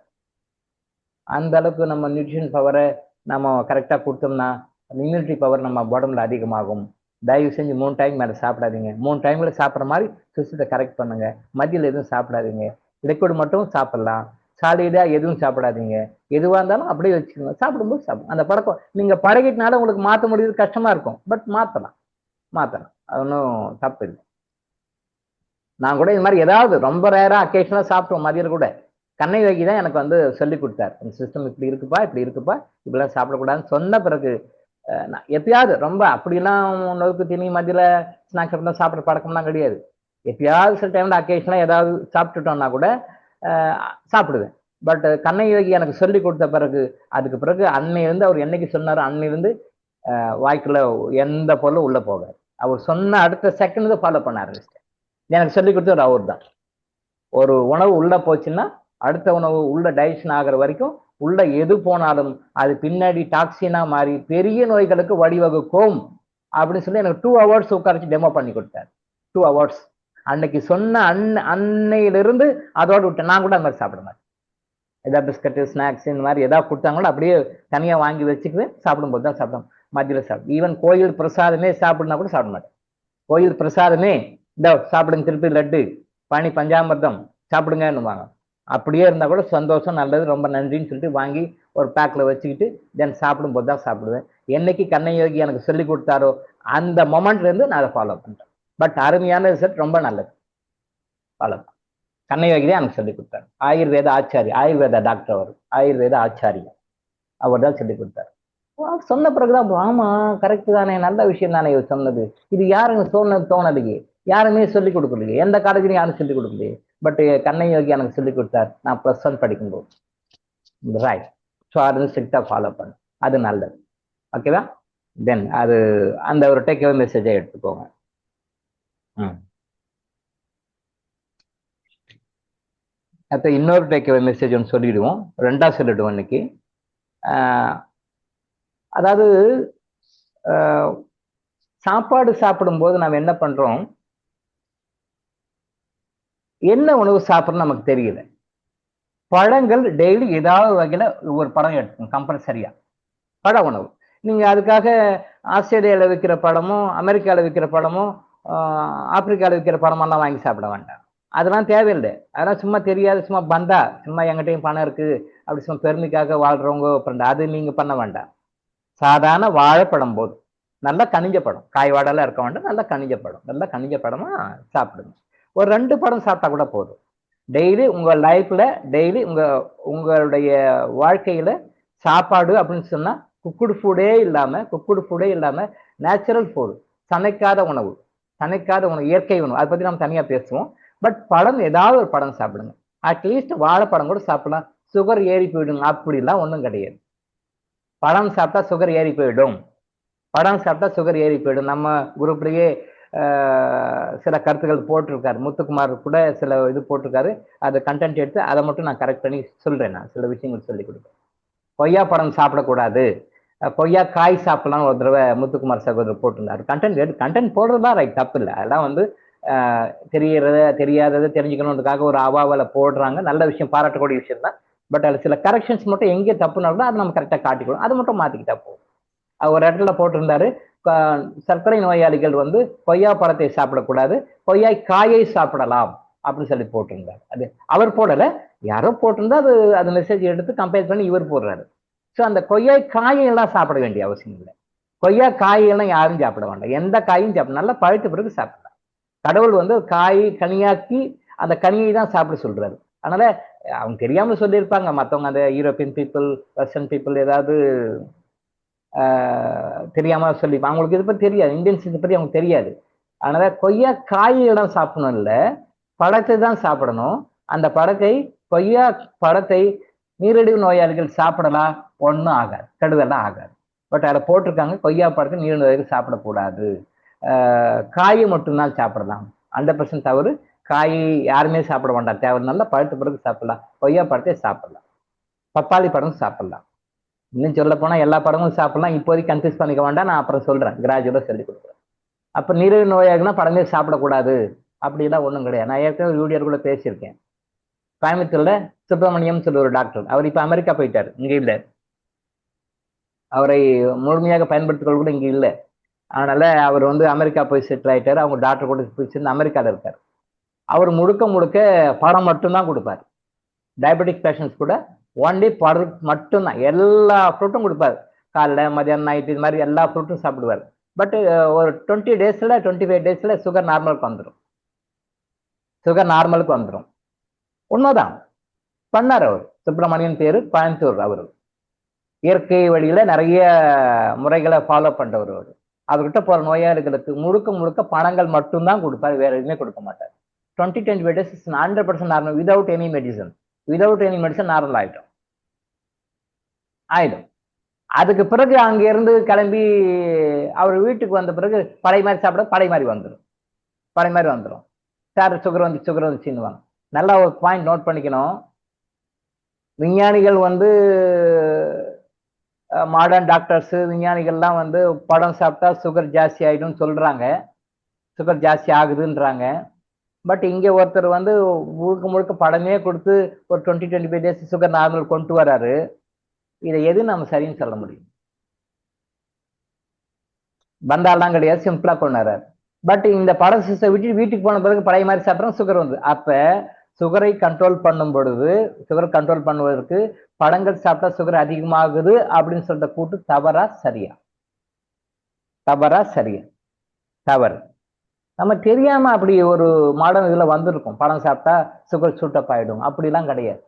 அந்த அளவுக்கு நம்ம நியூட்ரிஷன் பவரை நம்ம கரெக்டா கொடுத்தோம்னா இம்யூனிட்டி பவர் நம்ம உடம்புல அதிகமாகும். தயவு செஞ்சு 3 டைம் மேலே சாப்பிடாதீங்க. 3 டைம்ல சாப்பிட்ற மாதிரி சிஸ்டத்தை கரெக்ட் பண்ணுங்க. மதியில் எதுவும் சாப்பிடாதீங்க. லிக்விட் மட்டும் சாப்பிடலாம், சாலிடா எதுவும் சாப்பிடாதீங்க. எதுவாக இருந்தாலும் அப்படியே வச்சுக்கோங்க. சாப்பிடும்போது சாப்பிடும். அந்த பழக்கம் நீங்க பழகிட்டனால உங்களுக்கு மாற்ற முடியுது, கஷ்டமா இருக்கும். பட் மாற்றலாம், அது ஒன்றும் தப்பு இல்லை. நான் கூட இது மாதிரி ஏதாவது ரொம்ப ரேராக அக்கேஷனாக சாப்பிட்டோம் மதியம் கூட. கண்ணை வைக்கி தான் எனக்கு வந்து சொல்லி கொடுத்தாரு, இந்த சிஸ்டம் இப்படி இருக்குப்பா இப்படிலாம் சாப்பிடக்கூடாதுன்னு சொன்ன பிறகு நான் எப்பயாவது ரொம்ப அப்படிலாம் உணவுக்கு திணி மதியில் ஸ்நாக்ஸ் அப்படிலாம் சாப்பிட்ற பழக்கம்லாம் கிடையாது. எப்பயாவது சில டைம்ல அக்கேஷனாக ஏதாவது சாப்பிட்டுட்டோம்னா கூட சாப்பிடுவேன். பட் கண்ணை யோகி எனக்கு சொல்லி கொடுத்த பிறகு அதுக்கு பிறகு அன்னையிலிருந்து அவர் என்னைக்கு சொன்னாரோ அன்னையிலிருந்து வாய்க்குள்ள எந்த பொருளும் உள்ள போகாது. அவர் சொன்ன அடுத்த செகண்ட் ஃபாலோ பண்ண ஆரம்பிச்சிட்டேன். எனக்கு சொல்லி கொடுத்தவர் அவர் தான். ஒரு உணவு உள்ள போச்சுன்னா அடுத்த உணவு உள்ள டைஜஷன் ஆகிற வரைக்கும் உள்ள எது போனாலும் அது பின்னாடி டாக்ஸினா மாறி பெரிய நோய்களுக்கு வழிவகுக்கும் அப்படின்னு சொல்லி எனக்கு 2 hours உட்காரிச்சு டெமோ பண்ணி கொடுத்தாரு. 2 hours அன்னைக்கு சொன்ன அன்னையிலிருந்து அதோடு விட்டேன். நான் கூட அந்த மாதிரி சாப்பிட மாட்டேன். ஏதாவது பிஸ்கட்டு ஸ்நாக்ஸ் இந்த மாதிரி ஏதாவது கொடுத்தாங்களோ அப்படியே தனியாக வாங்கி வச்சுக்கிட்டு சாப்பிடும்போது தான் சாப்பிடும். மத்தியில் சாப்பிடும். ஈவன் கோயில் பிரசாதமே சாப்பிடுனா கூட சாப்பிட மாட்டேன். கோயில் பிரசாதமே இந்த சாப்பிடுங்க, திருப்பி லட்டு பழனி பஞ்சாமிர்தம் சாப்பிடுங்கன்னுவாங்க. அப்படியே இருந்தால் கூட சந்தோஷம், நல்லது, ரொம்ப நன்றின்னு சொல்லிட்டு வாங்கி ஒரு பேக்கில் வச்சுக்கிட்டு தென் சாப்பிடும்போது தான் சாப்பிடுவேன். என்னைக்கு கண்ணை யோகி எனக்கு சொல்லி கொடுத்தாரோ அந்த மொமெண்ட்லேருந்து நான் அதை ஃபாலோ பண்ணுறேன். பட் அருமையான ரிசல்ட், ரொம்ப நல்லது. ஃபாலோ கண்ணை யோகி தான் எனக்கு சொல்லி கொடுத்தாரு. ஆயுர்வேத ஆச்சாரி, ஆயுர்வேத டாக்டர் அவர், ஆயுர்வேத ஆச்சாரியம் அவர் தான் சொல்லி கொடுத்தாரு. சொன்ன பிறகுதான் ஆமா கரெக்டு தானே, நல்ல விஷயம் தானே இவர் சொன்னது. இது யாருங்க தோணலையே, யாருமே சொல்லிக் கொடுக்கலையே, எந்த காலேஜ்லையும் யாரும் சொல்லிக் கொடுக்கலையே. பட் கண்ணை யோகி எனக்கு சொல்லிக் கொடுத்தார் நான் +1 படிக்கும்போது. ரைட். ஸோ அது ஸ்ட்ரிக்டாக ஃபாலோ பண்ணு, அது நல்லது. ஓகேவா? தென் அது அந்த ஒரு டேக்அவே மெசேஜை எடுத்துக்கோங்க. அப்போ இன்னொரு டேக்அவே மெசேஜ் ஒன்று சொல்லிடுவோம், 2ஆக சொல்லிடுவோம் இன்னைக்கு. அதாவது சாப்பாடு சாப்பிடும்போது நாம் என்ன பண்றோம், என்ன உணவு சாப்பிட்றோம் நமக்கு தெரியல. பழங்கள் டெய்லி ஏதாவது வகையில ஒரு பழம் எடுத்துக்கணும் கம்பல்சரியா. பழ உணவு நீங்க அதுக்காக ஆஸ்திரேலியாவில் விற்கிற பழமும் அமெரிக்காவில் விற்கிற பழமும் ஆப்பிரிக்காவில் விற்கிற பழமெல்லாம் வாங்கி சாப்பிட வேண்டாம். அதெல்லாம் தேவையில்லை. அதெல்லாம் சும்மா தெரியாது, சும்மா பந்தா, சும்மா எங்கிட்டையும் பணம் இருக்கு அப்படி சும்மா பெருமைக்காக வாழ்றவங்க அது நீங்க பண்ண வேண்டாம். சாதாரண வாழைப்பழம் போது நல்லா கனிஞ்ச பழம், காய் வாடெல்லாம் இருக்க வேண்டாம், நல்லா கனிஞ்ச பழம், நல்லா கனிஞ்ச பழமா சாப்பிடுங்க. ஒரு 2 பழம் சாப்பிட்டா கூட போதும். டெய்லி உங்க லைஃப்ல டெய்லி உங்களுடைய வாழ்க்கையில சாப்பாடு அப்படின்னு சொன்னா குக்குடு ஃபுட்டே இல்லாம நேச்சுரல் ஃபுட், சமைக்காத உணவு, இயற்கை உணவு, அதை பத்தி நம்ம தனியா பேசுவோம். பட் பழம் ஏதாவது ஒரு பழம் சாப்பிடுங்க. அட்லீஸ்ட் வாழைப்பழம் கூட சாப்பிடலாம். சுகர் ஏறி போயிடுங்க அப்படிலாம் ஒன்றும் கிடையாது. பழம் சாப்பிட்டா சுகர் ஏறி போயிடும். நம்ம குரூப்லயே சில கருத்துக்கள் போட்டிருக்காரு, முத்துக்குமார் கூட சில இது போட்டிருக்காரு. அது கண்டென்ட் எடுத்து அதை மட்டும் நான் கரெக்ட் பண்ணி சொல்றேன். நான் சில விஷயங்கள் சொல்லி கொடுப்பேன். கொய்யா பழம் சாப்பிடக்கூடாது, கொய்யா காய் சாப்பிடலாம் ஒரு தடவை முத்துக்குமார் சகோதரர் போட்டிருந்தாரு. கண்டென்ட் போடுறதா ரைட், தப்பு இல்லை. அதெல்லாம் வந்து தெரியாததை தெரிஞ்சுக்கணுன்றதுக்காக ஒரு அவாவல போடுறாங்க. நல்ல விஷயம், பாராட்டக்கூடிய விஷயம் தான். பட் அதில் சில கரெக்ஷன்ஸ் மட்டும் எங்கே தப்புனாலும் அதை நம்ம கரெக்டாக காட்டிக்கணும். அது மட்டும் மாற்றிக்கிட்டா போகும். ஒரு இடத்துல போட்டிருந்தாரு, சர்க்கரை நோயாளிகள் வந்து கொய்யா பழத்தை சாப்பிடக்கூடாது, கொய்யா காயை சாப்பிடலாம் அப்படின்னு சொல்லி போட்டிருந்தாரு. அது அவர் போடலை, யாரோ போட்டிருந்தா அது மெசேஜ் எடுத்து கம்பேர் பண்ணி இவர் போடுறாரு. ஸோ அந்த கொய்யா காயெல்லாம் சாப்பிட வேண்டிய அவசியம் இல்லை. கொய்யா காயெல்லாம் யாரும் சாப்பிட வேண்டாம். எந்த காயும் சாப்பிட, நல்லா பழுத்த பிறகு சாப்பிடலாம். கடவுள் வந்து காய் கனியாக்கி அந்த கனியை தான் சாப்பிட சொல்றாரு. அதனால அவங்க தெரியாம சொல்லியிருப்பாங்க மற்றவங்க, அந்த யூரோப்பியன் பீப்புள், வெஸ்டர்ன் பீப்புள் ஏதாவது தெரியாம சொல்லி, அவங்களுக்கு இதை பற்றி தெரியாது, இந்தியன்ஸ் இதை பற்றி அவங்களுக்கு தெரியாது. அதனால கொய்யா காயெல்லாம் சாப்பிடணும் இல்லை, பழத்தை தான் சாப்பிடணும். அந்த கொய்யா பழத்தை நீரிழிவு நோயாளிகள் சாப்பிடலாம், ஒன்றும் ஆகாது, கெடுதெல்லாம் ஆகாது. பட் அதில் போட்டிருக்காங்க கொய்யா பழத்தை நீரிழிவு நோயாளிகள் சாப்பிடக்கூடாது, காயை மட்டும்தான் சாப்பிடலாம். 100% தவறு. காய் யாருமே சாப்பிட வேண்டாம், தேவை நல்லா பழுத்த பிறகு சாப்பிடலாம். கொய்யா பழத்தை சாப்பிடலாம், பப்பாளி பழம் சாப்பிடலாம். இன்னும் சொல்ல போனா எல்லா படமும் சாப்பிடலாம். இப்போதைக்கு கன்ஃபியூஸ் பண்ணிக்க வேண்டாம், நான் அப்புறம் சொல்றேன், கிராஜுவலா சொல்லி கொடுக்குறேன். அப்ப நீரிழிவு நோயாளினா படமே சாப்பிடக்கூடாது அப்படிலாம் ஒன்றும் கிடையாது. நான் ஏற்கனவே ஒரு வீடியோ கூட பேசியிருக்கேன். கோயம்புத்தூர்ல சுப்பிரமணியம் சொல்லி ஒரு டாக்டர், அவர் இப்ப அமெரிக்கா போயிட்டாரு, இங்க இல்லை. அவரை முழுமையாக பயன்படுத்திக்கொள்ள கூட இங்க இல்லை. அதனால அவர் வந்து அமெரிக்கா போய் செட்டில் ஆயிட்டாரு. அவங்க டாக்டர் கூட போய் சேர்ந்து அமெரிக்கால இருக்காரு. அவர் முழுக்க பழம் மட்டும்தான் கொடுப்பாரு. டயபெட்டிக் பேஷண்ட்ஸ் கூட ஒன் டே பழம் மட்டும்தான், எல்லா ஃப்ரூட்டும் கொடுப்பாரு. காலைல மதியானம் நைட்டு இது மாதிரி எல்லா ஃப்ரூட்டும் சாப்பிடுவார். பட் ஒரு 20 டேஸ்ல 25 டேஸ்ல சுகர் நார்மலுக்கு வந்துடும். சுகர் நார்மலுக்கு வந்துடும். உண்மைதான், பண்ணார் அவர். சுப்பிரமணியன் பேரு, கோயம்புத்தூர். அவர் இயற்கை வழியில நிறைய முறைகளை ஃபாலோ பண்றவர். அவர் அவர்கிட்ட போற நோயாளிகளுக்கு முழுக்க முழுக்க பணங்கள் மட்டும்தான் கொடுப்பாரு, வேற எதுவுமே கொடுக்க மாட்டார். 20-20 days 100% normal, without any medicine. Without any medicine normal ஆயிடும். அதுக்கு பிறகு அங்க இருந்து கிளம்பி அவர் வீட்டுக்கு வந்த பிறகு பழைய மாதிரி சாப்பிட பழைய மாதிரி வந்துடும். சார் சுகர் வந்துச்சுன்னு. நல்லா ஒரு பாயிண்ட் நோட் பண்ணிக்கணும். விஞ்ஞானிகள் மாடர்ன் டாக்டர்ஸ் விஞ்ஞானிகள்லாம் பழம் சாப்பிட்டா சுகர் ஜாஸ்தி ஆயிடும் சொல்றாங்க, சுகர் ஜாஸ்தி ஆகுதுன்றாங்க. பட் இங்க ஒருத்தர் முழுக்க முழுக்க பழமே கொடுத்து ஒரு 20-25 days சுகர் நார்மல் கொண்டு வராரு. இதை எது நம்ம சரின்னு சொல்ல முடியும்? வந்தாலாம் கிடையாது, சிம்பிளா கொண்டாரு. பட் இந்த பழ சிஸ்டை விட்டு வீட்டுக்கு போன பிறகு பழைய மாதிரி சாப்பிட்றோம், சுகர் வந்து. அப்ப சுகரை கண்ட்ரோல் பண்ணும் பொழுது, சுகர் கண்ட்ரோல் பண்ணுவதற்கு பழங்கள் சாப்பிட்டா சுகர் அதிகமாகுது அப்படின்னு சொல்ற கூட்டு தவறா சரியா? தவறு. நம்ம தெரியாம அப்படி ஒரு மாடர்ன் இதுல வந்திருக்கும், பழம் சாப்பிட்டா சுகர் சூட்டப் ஆயிடும். அப்படிலாம் கிடையாது.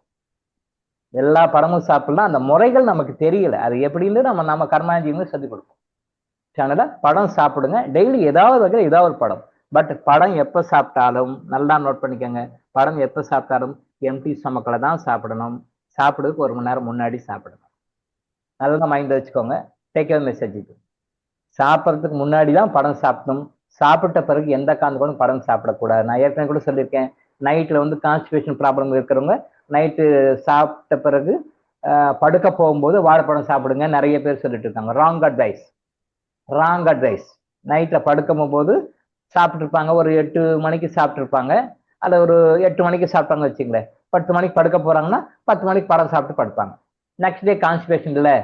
எல்லா பழமும் சாப்பிடலாம், அந்த முறைகள் நமக்கு தெரியல, அது எப்படின்னு நம்ம கர்மாஞ்சியங்களும் சொல்லி கொடுப்போம். அதனால பழம் சாப்பிடுங்க, டெய்லி ஏதாவது வகையில் ஏதாவது ஒரு பழம். பட் பழம் எப்போ சாப்பிட்டாலும் நல்லா நோட் பண்ணிக்கோங்க, பழம் எப்போ சாப்பிட்டாலும் எம்டி ஸ்டமக்கில் தான் சாப்பிடணும். சாப்பிடுறதுக்கு 1 மணி நேரம் முன்னாடி சாப்பிடணும். நல்லா மைண்டில் வச்சுக்கோங்க. Take care message. இது சாப்பிட்றதுக்கு முன்னாடி தான் பழம் சாப்பிடணும். சாப்பிட்ட பிறகு எந்த காரணம் பழம் சாப்பிடக்கூடாது. நான் ஏற்கனவே கூட சொல்லியிருக்கேன், நைட்டில் கான்ஸ்டிபேஷன் ப்ராப்ளம் இருக்கிறவங்க நைட்டு சாப்பிட்ட பிறகு படுக்க போகும்போது வாழைப்பழம் சாப்பிடுங்க நிறைய பேர் சொல்லிட்டு இருக்காங்க. Wrong advice. நைட்டில் படுக்கும் போது சாப்பிட்டு இருப்பாங்க, ஒரு 8 மணிக்கு சாப்பிட்டு இருப்பாங்க, அல்ல ஒரு 8 மணிக்கு சாப்பிட்டாங்க வச்சுங்களேன். 10 மணிக்கு படுக்க போறாங்கன்னா 10 மணிக்கு பழம் சாப்பிட்டு படுப்பாங்க. நெக்ஸ்ட் டே கான்ஸ்டிபேஷன் இல்லை,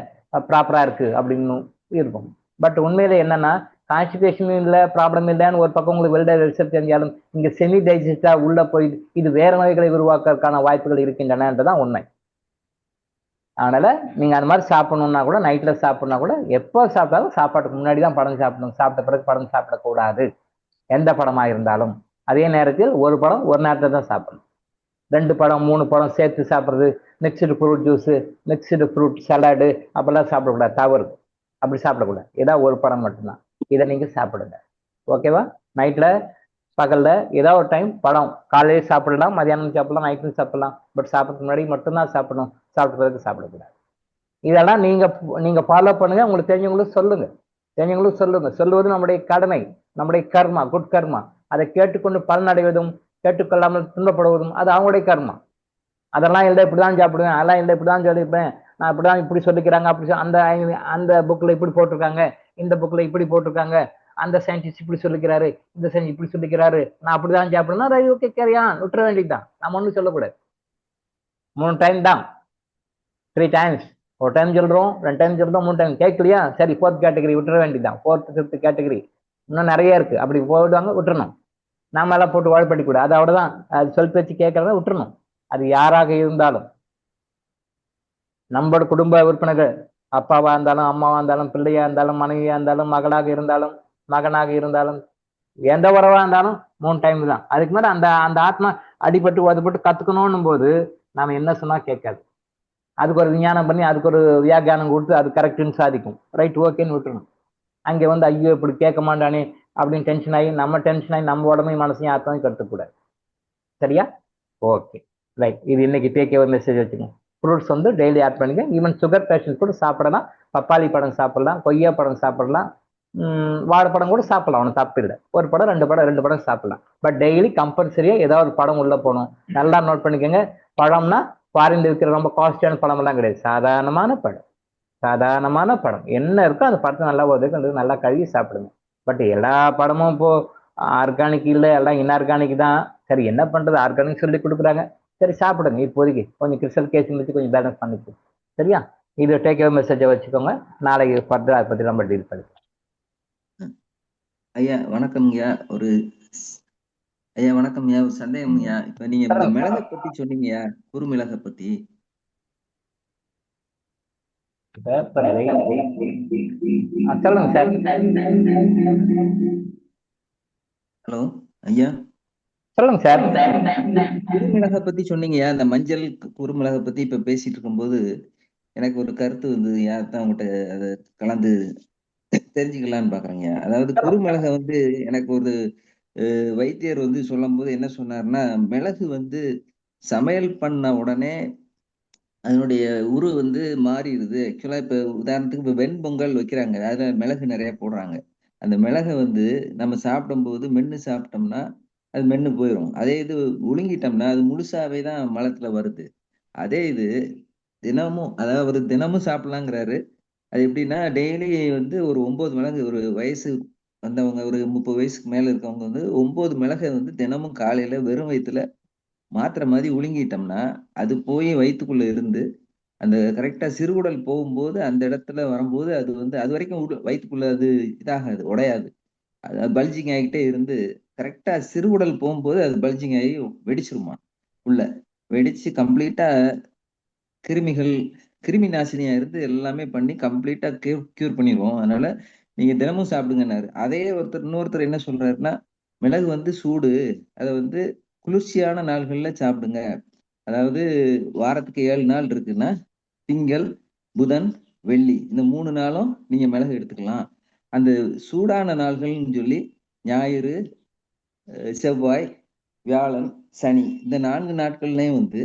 ப்ராப்பரா இருக்கு அப்படின்னு இருக்கும். பட் உண்மையில என்னன்னா, கான்ஸ்டிபேஷன் இல்லை, ப்ராப்ளம் இல்லைன்னு ஒரு பக்கம் உங்களுக்கு வெல்டர் ரிசர்ச் தெரிஞ்சாலும் இங்க செமி டைஜஸ்டா உள்ள போய் இது வேற நோய்களை உருவாக்குறதுக்கான வாய்ப்புகள் இருக்கின்றனன்றதான் உண்மை. அதனால நீங்க அந்த மாதிரி சாப்பிடணும்னா கூட நைட்ல சாப்பிடணும்னா கூட எப்போ சாப்பிட்டாலும் சாப்பாட்டுக்கு முன்னாடி தான் பழம் சாப்பிடணும். சாப்பிட்ட பிறகு பழம் சாப்பிடக்கூடாது, எந்த பழமா இருந்தாலும். அதே நேரத்தில் ஒரு பழம் ஒரு நேரத்தில் தான் சாப்பிடணும். 2 பழம் 3 பழம் சேர்த்து சாப்பிட்றது, mixed fruit juice, mixed fruit salad அப்படிலாம் சாப்பிடக்கூடாது, தவறு. அப்படி சாப்பிடக்கூடாது, ஏதாவது ஒரு பழம் மட்டும்தான். இதை நீங்க சாப்பிடுங்க, ஓகேவா? நைட்ல பகல்ல ஏதாவது ஒரு டைம் பழம், காலையில சாப்பிடலாம், மதியானம் சாப்பிடலாம், நைட்டும் சாப்பிடலாம். பட் சாப்பிட்றதுக்கு முன்னாடி மட்டும்தான் சாப்பிடணும், சாப்பிட்ட பிறகு சாப்பிடக்கூடாது. இதெல்லாம் நீங்க ஃபாலோ பண்ணுங்க, உங்களுக்கு தெரிஞ்சவங்களுக்கு சொல்லுங்க. சொல்லுவது நம்முடைய கடமை, நம்முடைய கர்மா, குட் கர்மா. அதை கேட்டுக்கொண்டு பலனடைவதும் கேட்டுக்கொள்ளாமல் துன்பப்படுவதும் அது அவங்களுடைய கர்மா. அதெல்லாம் இல்லை இப்படிதான் சாப்பிடுவேன், அதெல்லாம் இல்லை இப்படிதான் சொல்லியிருப்பேன், நான் இப்படிதான் இப்படி சொல்லிக்கிறாங்க, அப்படி அந்த புக்ல இப்படி போட்டிருக்காங்க, இந்த புக்ல இப்படி போட்டிருக்காங்க, அந்த சயின்டிஸ்ட் இப்படி சொல்லிக்கிறாரு, இந்த சயின்ஸ் இப்படி சொல்லிக்கிறாரு, நான் அப்படிதான் சாப்பிடணும், ரைட் ஓகே கேரியான் விட்டுற வேண்டியதுதான். நம்ம ஒன்றும் சொல்லக்கூடாது. 3 டைம் தான், 3 times. ஒரு டைம் சொல்றோம், 2 டைம் சொல்றோம், 3 டைம் கேட்கலையா, சரி 4th கேட்டகரி விட்டுற வேண்டியதுதான். 4th 5th கேட்டகரி இன்னும் நிறைய இருக்கு, அப்படி போயிடுவாங்க, விட்டுறணும். நாம எல்லாம் போட்டு வாழ்படி கூட, அது அவ்வளவுதான். அது சொல் பேச்சு கேட்கறத விட்டுறணும். அது யாராக இருந்தாலும், நம்மளோட குடும்ப உறுப்பினர்கள், அப்பாவா இருந்தாலும், அம்மாவா இருந்தாலும், பிள்ளையா இருந்தாலும், மனைவியா இருந்தாலும், மகளாக இருந்தாலும், மகனாக இருந்தாலும், எந்த உறவா இருந்தாலும் 3 டைம் தான். அதுக்கு மேல அந்த ஆத்மா அடிபட்டு உதப்பட்டு கத்துக்கணும் போது நாம என்ன சொன்னா கேட்காது. அதுக்கு ஒரு விஞ்ஞானம் பண்ணி அதுக்கு ஒரு வியாக்கியானம் கொடுத்து அது கரெக்டுன்னு சாதிக்கும், ரைட் ஓகேன்னு விட்டுறணும். அங்கே ஐயோ இப்படி கேட்க மாட்டானே அப்படின்னு டென்ஷன் ஆகி நம்ம உடம்பையும் மனசையும் ஆத்மாவையும் கற்றுக்கூடாது. சரியா? Okay right. இது இன்னைக்கு டேக் ஒரு மெசேஜ் வச்சுக்கோங்க. ஃப்ரூட்ஸ் டெய்லி ஆட் பண்ணுங்க. ஈவன் சுகர் பேஷண்ட் கூட சாப்பிடலாம். பப்பாளி பழம் சாப்பிடலாம், கொய்யா பழம் சாப்பிடலாம், வாழைப்பழம் கூட சாப்பிடலாம், ஒன்றும் தப்பு இல்லை. ஒரு படம் 2 படம் சாப்பிடலாம். பட் டெய்லி கம்பல்சரியா ஏதாவது ஒரு படம் உள்ள போகணும். நல்லா நோட் பண்ணிக்கோங்க. பழம்னா ஃபாரின்ல இருக்கிற ரொம்ப காஸ்ட்லியான பழம் எல்லாம் கிடையாது, சாதாரணமான பழம் என்ன இருக்கோ அந்த பழத்தை நல்லா ஒதுக்கு நல்லா கழுவி சாப்பிடுங்க. பட் எல்லா பழமும் இப்போ ஆர்கானிக் இல்லை, எல்லாம் இன்ஆர்கானிக் தான். சரி என்ன பண்றது, ஆர்கானிக் சொல்லி கொடுக்குறாங்க, சரி சாப்பிடுங்க. இப்போதைக்கு கொஞ்சம் கிறிஸ்டல் கேஸ் வச்சு கொஞ்சம் பேலன்ஸ் பண்ணிட்டு, சரியா? இது டேக் கேர் மெசேஜை வச்சுக்கோங்க. நாளைக்கு ஃபர்தர் அதை பற்றி நம்ம டீல் பண்ணிக்கலாம். ஐயா வணக்கம்யா. ஐயா வணக்கம்யா, ஒரு சந்தேகம்யா. இப்ப நீங்க இந்த மிளகை பத்தி சொன்னீங்கயா, குறுமிளகை பத்தி. சொல்லுங்க சார். ஹலோ ஐயா. சொல்லுங்க சார். குறுமிளகை பத்தி சொன்னீங்கயா, அந்த மஞ்சள் குறுமிளகை பத்தி இப்ப பேசிட்டு இருக்கும்போது எனக்கு ஒரு கருத்து வந்து யார்தான் உங்கள்கிட்ட அதை கலந்து தெரிஞ்சுக்கலான்னு பாக்குறேங்க. அதாவது குறுமிளகை வந்து எனக்கு ஒரு வைத்தியர் வந்து சொல்லும் போது என்ன சொன்னாருன்னா, மிளகு வந்து சமையல் பண்ண உடனே அதனுடைய உரு வந்து மாறிடுது. ஆக்சுவலா இப்ப உதாரணத்துக்கு இப்ப வெண்பொங்கல் வைக்கிறாங்க, அதுல மிளகு நிறைய போடுறாங்க. அந்த மிளகை வந்து நம்ம சாப்பிடும்போது மென்னு சாப்பிட்டோம்னா அது மென்னு போயிடும். அதே இது உழுங்கிட்டோம்னா அது முழுசாவே தான் மலத்துல வருது. அதே இது தினமும், அதாவது அவர் தினமும் சாப்பிடலாங்கிறாரு. அது எப்படின்னா டெய்லி வந்து ஒரு 9 மிளகு, ஒரு வயசு வந்தவங்க, ஒரு 30 வயசுக்கு மேல இருக்கவங்க வந்து 9 மிளகை வந்து தினமும் காலையில வெறும் வயிற்றுல மாத்திரை மாதிரி உழுங்கிட்டோம்னா அது போய் வயிற்றுக்குள்ள இருந்து அந்த கரெக்டா சிறுகுடல் போகும்போது அந்த இடத்துல வரும்போது அது வந்து அது வரைக்கும் வயிற்றுக்குள்ள அது இதாகாது, உடையாது. அது பல்ஜிங் ஆகிட்டே இருந்து கரெக்டா சிறுகுடல் போகும்போது அது பல்ஜிங் ஆகி வெடிச்சிருமா. உள்ள வெடிச்சு கம்ப்ளீட்டா கிருமிகள், கிருமி நாசினியா இருந்து எல்லாமே பண்ணி கம்ப்ளீட்டா கியூர் பண்ணிடுவோம். அதனால நீங்க தினமும் சாப்பிடுங்கன்னாரு. அதே இன்னொருத்தர் என்ன சொல்றாருன்னா, மிளகு வந்து சூடு, அதை வந்து குளிர்ச்சியான நாள்கள்ல சாப்பிடுங்க. அதாவது வாரத்துக்கு 7 நாள் இருக்குன்னா திங்கள், புதன், வெள்ளி இந்த 3 நாளும் நீங்க மிளகு எடுத்துக்கலாம். அந்த சூடான நாள்கள்னு சொல்லி ஞாயிறு, செவ்வாய், வியாழன், சனி இந்த 4 நாட்கள்லயும் வந்து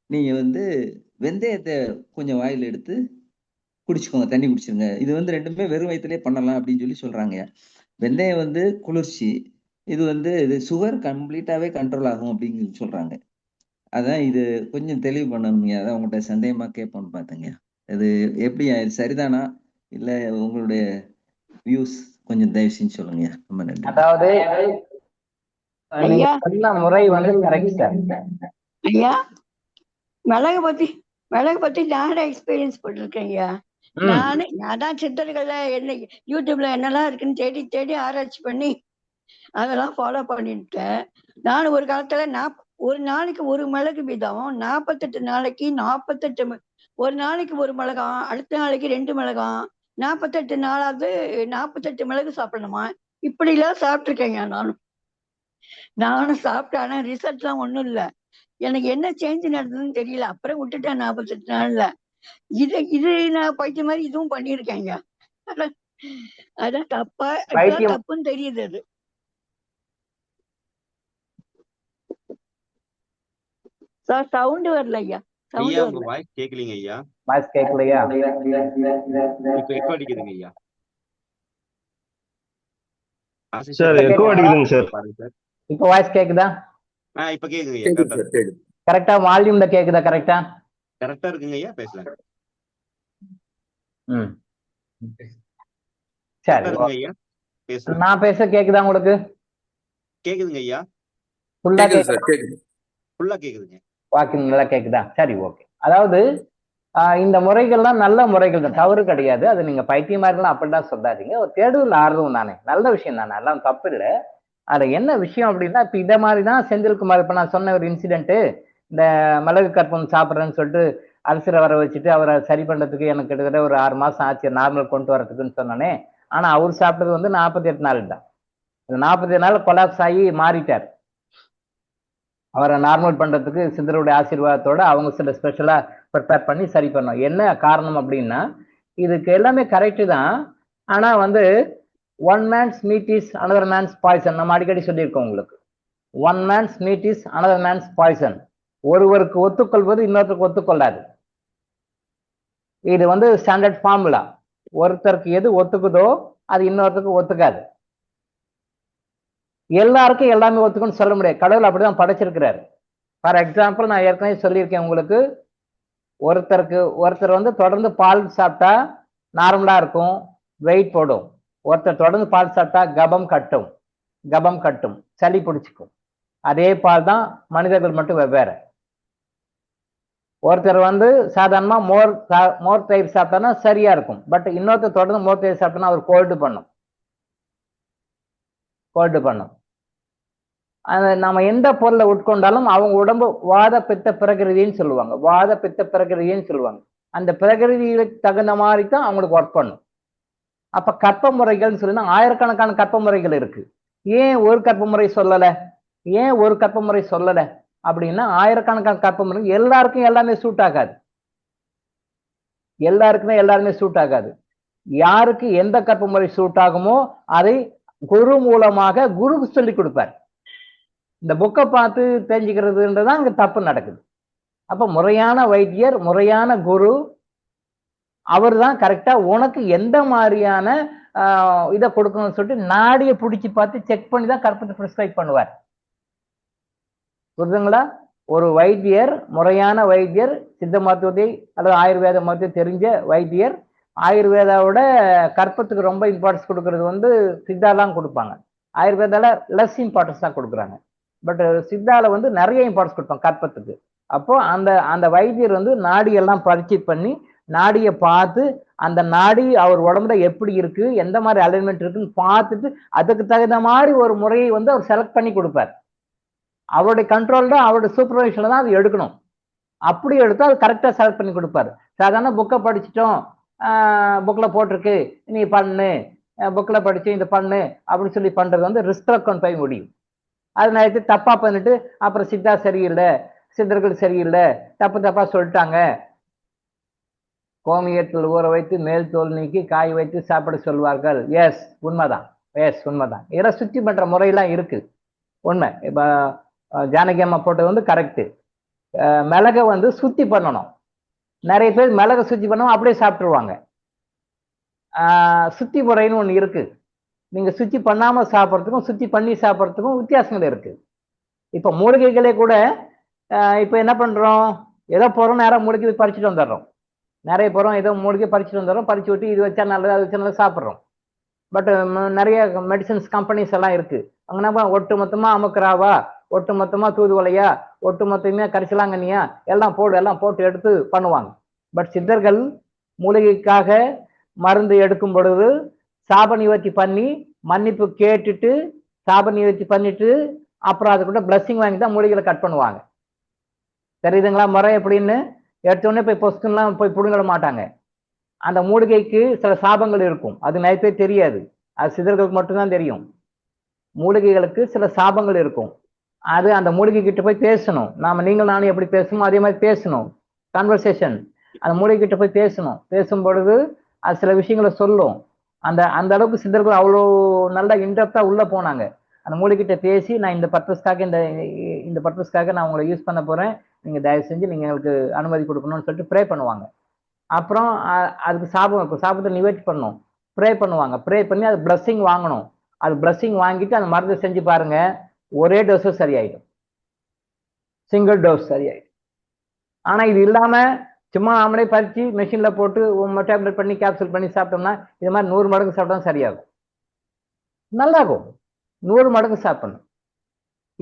நீங்க வந்து வெந்தயத்தை கொஞ்சம் வாயில் எடுத்து குடிச்சுக்கோங்க, தண்ணி குடிச்சிருங்க. இது வந்து ரெண்டுமே வெறும் வயிற்றுலேயே பண்ணலாம் அப்படின்னு சொல்லி சொல்றாங்க. வெந்தயம் வந்து குளிர்ச்சி, இது வந்து இது சுகர் கம்ப்ளீட்டாவே கண்ட்ரோல் ஆகும் அப்படின்னு சொல்றாங்க. அதான் இது கொஞ்சம் தெளிவு பண்ணணுங்க. அதான் உங்கள்கிட்ட சந்தேகமா கேட்போம்னு பார்த்தேங்க. அது எப்படி சரிதானா இல்ல உங்களுடைய வியூஸ் கொஞ்சம் தயவு செஞ்சு சொல்லுங்க. ரொம்ப நன்றி. அதாவது நீங்க ஐயா சொன்ன முறை வந்து கரெக்ட் சார். ஐயா மிளகு பத்தி நானே எக்ஸ்பீரியன்ஸ் பண்ணிருக்கேன் ஐயா. நான் தான் சித்தர்கள்ல என்ன யூடியூப்ல என்னெல்லாம் இருக்குன்னு தேடி தேடி ஆராய்ச்சி பண்ணி அதெல்லாம் ஃபாலோ பண்ணிட்டேன். நான் ஒரு காலத்துல ஒரு நாளைக்கு ஒரு மிளகு வீதம் 48 நாளைக்கு 48 ஒரு நாளைக்கு ஒரு மிளகாம், அடுத்த நாளைக்கு 2 மிளகாம், 48 நாளாவது 48 மிளகு சாப்பிடணுமா. இப்படி எல்லாம் சாப்பிட்டுருக்கேங்க. நானும் சாப்பிட்டேன். ஆனா ரிசல்ட்லாம் ஒண்ணும் இல்லை. எனக்கு என்ன சேஞ்ச் நடந்ததுன்னு தெரியல. அப்புறம் விட்டுட்டேன் 48 நாள்ல. இது நான் பைத்திய மாதிரி இதுவும் பண்ணியிருக்கேங்க. அதான் தப்புன்னு தெரியுது. அது சார் சவுண்ட் வரல ஐயா. ஐயா உங்க வாய்ஸ் கேட்கலீங்க ஐயா. வாய்ஸ் கேட்கலையா? இப்ப எக்கோ அடிக்குதுங்க ஐயா. சார் எக்கோ அடிக்குதுங்க சார். இப்ப வாய்ஸ் கேக்குதா? இப்ப கேக்குது ஐயா. கரெக்டா வால்யூம்ல கேக்குதா? கரெக்டா இருக்குங்க ஐயா, பேசலாம். சரி ஐயா, பேசலாம். நான் பேச கேக்குதா உங்களுக்கு? கேக்குதுங்க ஐயா. ஃபுல்லா கேக்குதுங்க. வாக்கிங் நல்லா கேக்குதா? சரி, ஓகே. அதாவது இந்த முறைகள்லாம் நல்ல முறைகள் தான், தவறு கிடையாது. அது நீங்க பைத்தியமா இருக்கலாம் அப்படிலாம் சொல்லாதீங்க. ஒரு தேடுதல் ஆர்வம் தானே, நல்ல விஷயம் தானே, எல்லாம் தப்பு இல்லை. அது என்ன விஷயம் அப்படின்னா, இப்ப இதை மாதிரிதான் செந்தில்குமார் இப்ப நான் சொன்ன ஒரு இன்சிடென்ட், இந்த மிளகு கற்பம் சாப்பிட்றேன்னு சொல்லிட்டு அல்சரை வர வச்சுட்டு அவரை சரி பண்றதுக்கு எனக்கு கிட்டத்தட்ட ஒரு 6 மாசம் ஆச்சு நார்மல் கொண்டு வரதுக்குன்னு சொன்னோன்னே. ஆனா அவர் சாப்பிட்டது வந்து 48 நாள் தான். 48 நாள் கொலாப்ஸ் ஆகி மாறிட்டார். அவரை நார்மல் பண்றதுக்கு சித்தருடைய ஆசீர்வாதத்தோட அவங்க சில ஸ்பெஷலா ப்ரிப்பேர் பண்ணி சரி பண்ணோம். என்ன காரணம் அப்படின்னா, இதுக்கு எல்லாமே கரெக்டு தான். ஆனா வந்து one man's meat is another man's poison. நம்ம அடிக்கடி சொல்லியிருக்கோம் உங்களுக்கு. One man's meat is another man's poison. ஒருவருக்கு ஒத்துக்கொள்வது இன்னொருத்தருக்கு ஒத்துக்கொள்ளாது. இது வந்து ஸ்டாண்டர்ட் ஃபார்முலா. ஒருத்தருக்கு எது ஒத்துக்குதோ அது இன்னொருத்தருக்கு ஒத்துக்காது. எல்லாருக்கும் எல்லாமே ஒத்துக்குன்னு சொல்ல முடியாது. கடவுள் அப்படிதான் படைச்சிருக்கிறாரு. ஃபார் எக்ஸாம்பிள், நான் ஏற்கனவே சொல்லியிருக்கேன் உங்களுக்கு, ஒருத்தர் வந்து தொடர்ந்து பால் சாப்பிட்டா நார்மலா இருக்கும், வெயிட் போடும். ஒருத்தர் தொடர்ந்து பால் சாப்பிட்டா கபம் கட்டும், சளி பிடிச்சிக்கும். அதே பால் தான், மனிதர்கள் மட்டும் வெவ்வேறு. ஒருத்தர் வந்து சாதாரணமா மோர் தயிர் சாப்பிட்டானா சரியா இருக்கும். பட் இன்னொருத்தர் தொடர்ந்து மோர் தயிர் சாப்பிட்டா அவர் கோல்டு பண்ணும். நம்ம எந்த பொருளை உட்கொண்டாலும் அவங்க உடம்பு வாத பித்த பிரகிருதின்னு சொல்லுவாங்க. அந்த பிரகிருதிக்கு தகுந்த மாதிரி தான் அவங்களுக்கு ஒர்க் பண்ணும். அப்ப கற்ப முறைகள்னு சொல்லினா ஆயிரக்கணக்கான கற்ப முறைகள் இருக்கு. ஏன் ஒரு கற்ப முறை சொல்லல? ஏன் ஒரு கற்ப முறை சொல்லலை அப்படின்னா, ஆயிரக்கணக்கான கற்ப முறை எல்லாருக்கும் எல்லாமே சூட் ஆகாது. எல்லாருமே சூட் ஆகாது. யாருக்கு எந்த கற்ப முறை சூட் ஆகுமோ அதை குரு மூலமாக குருக்கு சொல்லி கொடுப்பார். இந்த புக்கை பார்த்து தெரிஞ்சுக்கிறதுன்றதான் அங்க தப்பு நடக்குது. அப்ப முறையான வைத்தியர், முறையான குரு, அவர் தான் கரெக்டா உனக்கு எந்த மாதிரியான இதை கொடுக்கணும்னு சொல்லிட்டு நாடியை பிடிச்சி பார்த்து செக் பண்ணி தான் கற்பத்தை ப்ரிஸ்கிரைப் பண்ணுவார். புரியுதுங்களா? ஒரு வைத்தியர், முறையான வைத்தியர், சித்த மருத்துவத்தை அல்லது ஆயுர்வேத மருத்துவத்தை தெரிஞ்ச வைத்தியர், ஆயுர்வேதாவோட கற்பத்துக்கு ரொம்ப இம்பார்ட்டன்ஸ் கொடுக்கறது வந்து சித்தாலாம் கொடுப்பாங்க. ஆயுர்வேதால லெஸ் இம்பார்ட்டன்ஸ் தான் கொடுக்குறாங்க. பட் சித்தால வந்து நிறைய இம்பார்ட்டன்ஸ் கொடுப்பாங்க கற்பத்துக்கு. அப்போ அந்த வைத்தியர் வந்து நாடியெல்லாம் பரிச்சை பண்ணி நாடியை பார்த்து அந்த நாடி அவர் உடம்புல எப்படி இருக்கு, எந்த மாதிரி அலைன்மெண்ட் இருக்குன்னு பார்த்துட்டு அதுக்கு தகுந்த மாதிரி ஒரு முறையை வந்து அவர் செலக்ட் பண்ணி கொடுப்பார். அவருடைய கண்ட்ரோல் தான், அவருடைய சூப்பர்வைஷன்ல தான் அது எடுக்கணும். அப்படி எடுத்தா அது கரெக்டாக செலக்ட் பண்ணி கொடுப்பாரு. சாதாரண புக்கை படிச்சிட்டோம், புக்கில் போட்டிருக்கு நீ பண்ணு, புக்கில் படிச்சு இந்த பண்ணு அப்படின்னு சொல்லி பண்றது வந்து ரிஸ்க் கொண்டு போய் முடியும். அது நேரத்தை தப்பா பண்ணிட்டு அப்புறம் சித்தா சரியில்லை, சித்தர்கள் சரியில்லை, தப்பா சொல்லிட்டாங்க. கோமியத்தில் ஊற வைத்து மேல் தோல் நீக்கி காய் வைத்து சாப்பிட சொல்வார்கள். எஸ் உண்மைதான், உண்மைதான். இதெல்லாம் சுத்தி பண்ற முறையெல்லாம் இருக்கு, உண்மை. இப்போ ஜானகி அம்மா போட்டது வந்து கரெக்டு. மிளகை வந்து சுத்தி பண்ணணும். நிறைய பேர் மிளகை சுத்தி பண்ணணும் அப்படியே சாப்பிட்டுருவாங்க. சுத்தி முறைன்னு ஒன்று இருக்கு. நீங்க சுத்தி பண்ணாம சாப்பிட்றதுக்கும் சுத்தி பண்ணி சாப்பிட்றதுக்கும் வித்தியாசங்கள் இருக்கு. இப்போ மூலிகைகளே கூட இப்போ என்ன பண்றோம், ஏதோ போறோம் நேரம் மூலிகை பறிச்சுட்டு வந்துடுறோம். நிறைய போறோம் ஏதோ மூலிகை பறிச்சுட்டு வந்துடுறோம், பறிச்சு விட்டு இது வச்சா நல்லது அது வச்சா நல்லது சாப்பிட்றோம். பட் நிறைய மெடிசன்ஸ் கம்பெனிஸ் எல்லாம் இருக்கு. அங்கன்னா ஒட்டு மொத்தமா அமுக்குறாவா, ஒட்டு மொத்தமா தூதுவளையா, ஒட்டு மொத்தமே கரிசலாங்கண்ணியா எல்லாம் போட்டு எடுத்து பண்ணுவாங்க. பட் சித்தர்கள் மூலிகைக்காக மருந்து எடுக்கும் பொழுது சாப நிவர்த்தி பண்ணி மன்னிப்பு கேட்டுட்டு சாப நிவர்த்தி பண்ணிட்டு அப்புறம் அது கூட பிளஸ்ஸிங் வாங்கி தான் மூலிகைகளை கட் பண்ணுவாங்க. தெரியுதுங்களா முறை எப்படின்னு? எடுத்தோடனே போய் பொஸ்கெல்லாம் போய் பிடுங்கிட மாட்டாங்க. அந்த மூலிகைக்கு சில சாபங்கள் இருக்கும், அது நிறைய பேர் தெரியாது, அது சித்தர்களுக்கு மட்டும்தான் தெரியும். மூலிகைகளுக்கு சில சாபங்கள் இருக்கும், அது அந்த மூலிகை கிட்ட போய் பேசணும். நானும் எப்படி பேசணும் அதே மாதிரி பேசணும், கான்வர்சேஷன். அந்த மூலிகை கிட்ட போய் பேசணும். பேசும் பொழுது அது சில விஷயங்களை சொல்லும். அந்த அளவுக்கு சித்தர்கள் அவ்வளோ நல்லா இன்டெப்தா உள்ள போனாங்க. அந்த மூலிகிட்ட பேசி நான் இந்த பர்பஸ்க்காக இந்த பர்பஸ்க்காக நான் உங்களை யூஸ் பண்ண போறேன், நீங்க தயவு செஞ்சு நீங்க எங்களுக்கு அனுமதி கொடுக்கணும்னு சொல்லிட்டு ப்ரே பண்ணுவாங்க. அப்புறம் அதுக்கு சாபத்தை நிவர்த்தி பண்ணணும், ப்ரே பண்ணுவாங்க. ப்ரே பண்ணி அது பிளஸ்ஸிங் வாங்கணும். அது பிளஸ்ஸிங் வாங்கிட்டு அந்த மருந்து செஞ்சு பாருங்க, ஒரே டோஸும் சரியாயிடும், சிங்கிள் டோஸ் சரியாயிடும். ஆனா இது இல்லாம சும்மா நாமளே பறிச்சு மெஷின்ல போட்டு டேப்லெட் பண்ணி கேப்சூல் பண்ணி சாப்பிட்டோம்னா இது மாதிரி 100 மடங்கு சாப்பிட்டா சரியாகும், நல்லாகும். 100 மடங்கு சாப்பிடணும்.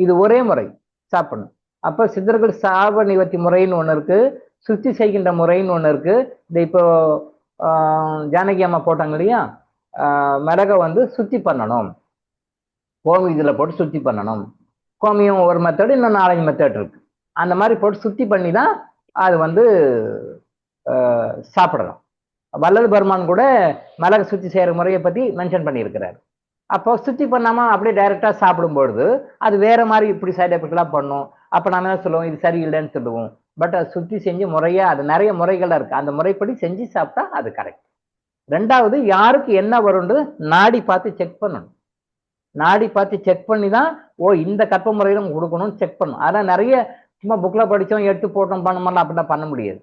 இது ஒரே முறை சாப்பிடணும். அப்ப சித்தர்கள் சாப நிவர்த்தி முறைன்னு ஒண்ணு இருக்கு, சுத்தி செய்கின்ற முறைன்னு ஒண்ணு இருக்கு. இந்த இப்போ ஜானகி அம்மா போட்டாங்க இல்லையா, மிளகை வந்து சுத்தி பண்ணணும், கோமி இதுல போட்டு சுத்தி பண்ணணும். கோமியம் ஒரு மெத்தட், இன்னும் 4-5 மெத்தட் இருக்கு. அந்த மாதிரி போட்டு சுத்தி பண்ணி தான் அது வந்து சாப்பிடலாம். வள்ளல் பெருமான் கூட மிளகை சுத்தி செய்யற முறையை பத்தி மென்ஷன் பண்ணியிருக்கிறாரு. அப்போ சுத்தி பண்ணாம அப்படியே டைரக்டா சாப்பிடும்பொழுது அது வேற மாதிரி இப்படி சைட் எஃபெக்ட் எல்லாம் பண்ணும். அப்ப நாம என்ன சொல்லுவோம், இது சரியில்லைன்னு சொல்லுவோம். பட் அது சுத்தி செஞ்சு முறையா, அது நிறைய முறைகள் இருக்கு, அந்த முறைப்படி செஞ்சு சாப்பிட்டா அது கரெக்ட். ரெண்டாவது, யாருக்கு என்ன வரும்ன்றது நாடி பார்த்து செக் பண்ணணும். நாடி பார்த்து செக் பண்ணி தான் இந்த கற்ப முறையில கொடுக்கணும்னு செக் பண்ணணும். அதெல்லாம் நிறைய சும்மா புக்ல படிச்சோம் எடுத்து போட்டோம் பண்ணோம்னா அப்படின்னா பண்ண முடியாது.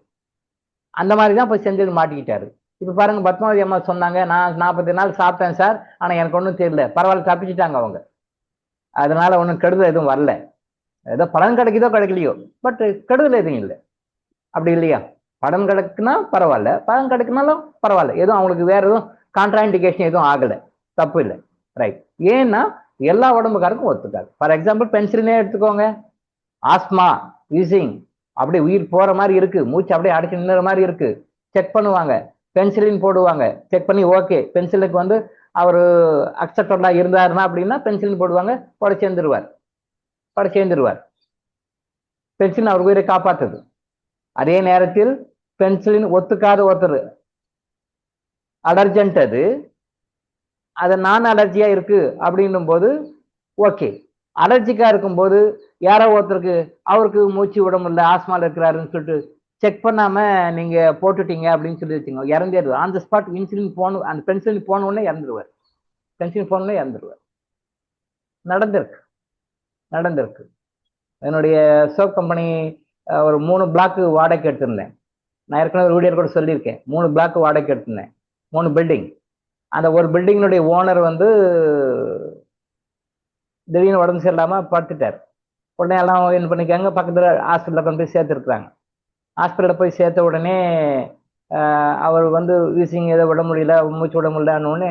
அந்த மாதிரி தான் போய் செஞ்சது மாட்டிக்கிட்டாரு. இப்ப பாருங்க, பத்மாவதி அம்மா சொன்னாங்க, நான் 40 நாள் சாப்பிட்டேன் சார், ஆனா எனக்கு ஒன்றும் தெரியல. பரவாயில்ல, தப்பிச்சுட்டாங்க அவங்க. அதனால ஒன்றும் கெடுதல் எதுவும் வரல. ஏதோ பலன் கிடைக்குதோ கிடைக்கலையோ, பட் கெடுதல் எதுவும் இல்லை. அப்படி இல்லையா? பலன் கிடைக்குன்னா பரவாயில்ல, பலன் கிடைக்குனாலும் பரவாயில்ல, எதுவும் அவங்களுக்கு வேற எதுவும் கான்ட்ராண்டிகேஷன் எதுவும் ஆகலை, தப்பு இல்லை. ரைட். ஏன்னா எல்லா உடம்புக்காருக்கும் ஒத்துக்காது. ஃபார் எக்ஸாம்பிள் பென்சிலினே எடுத்துக்கோங்க. ஆஸ்மா, வீசிங், அப்படியே உயிர் போற மாதிரி இருக்கு, மூச்சு அப்படியே அடைச்சு நின்னுற மாதிரி இருக்கு, செக் பண்ணுவாங்க, பென்சிலின் போடுவாங்க. செக் பண்ணி ஓகே, பென்சிலுக்கு வந்து அவர் அக்செப்டபிளா இருந்தாருன்னா அப்படின்னா பென்சிலின் போடுவாங்க, சேர்ந்துருவார். பென்சிலின் அவர் உயிரை காப்பாத்துது. அதே நேரத்தில் பென்சிலின் ஒத்துக்காத ஒருத்தர் அலர்ஜென்ட், அது நான் அலர்ஜியா இருக்கு அப்படின்னும் போது ஓகே, அலர்ஜிக்கா இருக்கும்போது யாரோ ஒருத்தருக்கு அவருக்கு மூச்சு விட முடியல, ஆஸ்மால இருக்கிறாருன்னு சொல்லிட்டு செக் பண்ணாம நீங்க போட்டுட்டீங்க அப்படின்னு சொல்லி வச்சுங்க, இறந்துடுவார். ஆன் த ஸ்பாட் இன்சுலின் போன அந்த பென்சிலின் போன உடனே இறந்துருவார். பென்சிலின் போன உடனே இறந்துருவார். நடந்திருக்கு நடந்திருக்கு. என்னுடைய சோப் கம்பெனி ஒரு 3 பிளாக் வாடகைக்கு எடுத்திருந்தேன். நான் ஏற்கனவே ஒரு வீடியோ கூட சொல்லியிருக்கேன். 3 பிளாக் வாடகைக்கு எடுத்திருந்தேன், 3 பில்டிங். அந்த ஒரு பில்டிங்கினுடைய ஓனர் வந்து திடீர்னு உடம்பு சரியில்லாம படுத்துட்டார். உடனே எல்லாம் என்ன பண்ணிக்காங்க, பக்கத்துல ஹாஸ்பிட்டலில் கொண்டு போய் சேர்த்துருக்குறாங்க. ஹாஸ்பிட்டலில் போய் சேர்த்த உடனே அவர் வந்து வீசிங் எதை விட முடியல, மூச்சு விட முடியலன்னு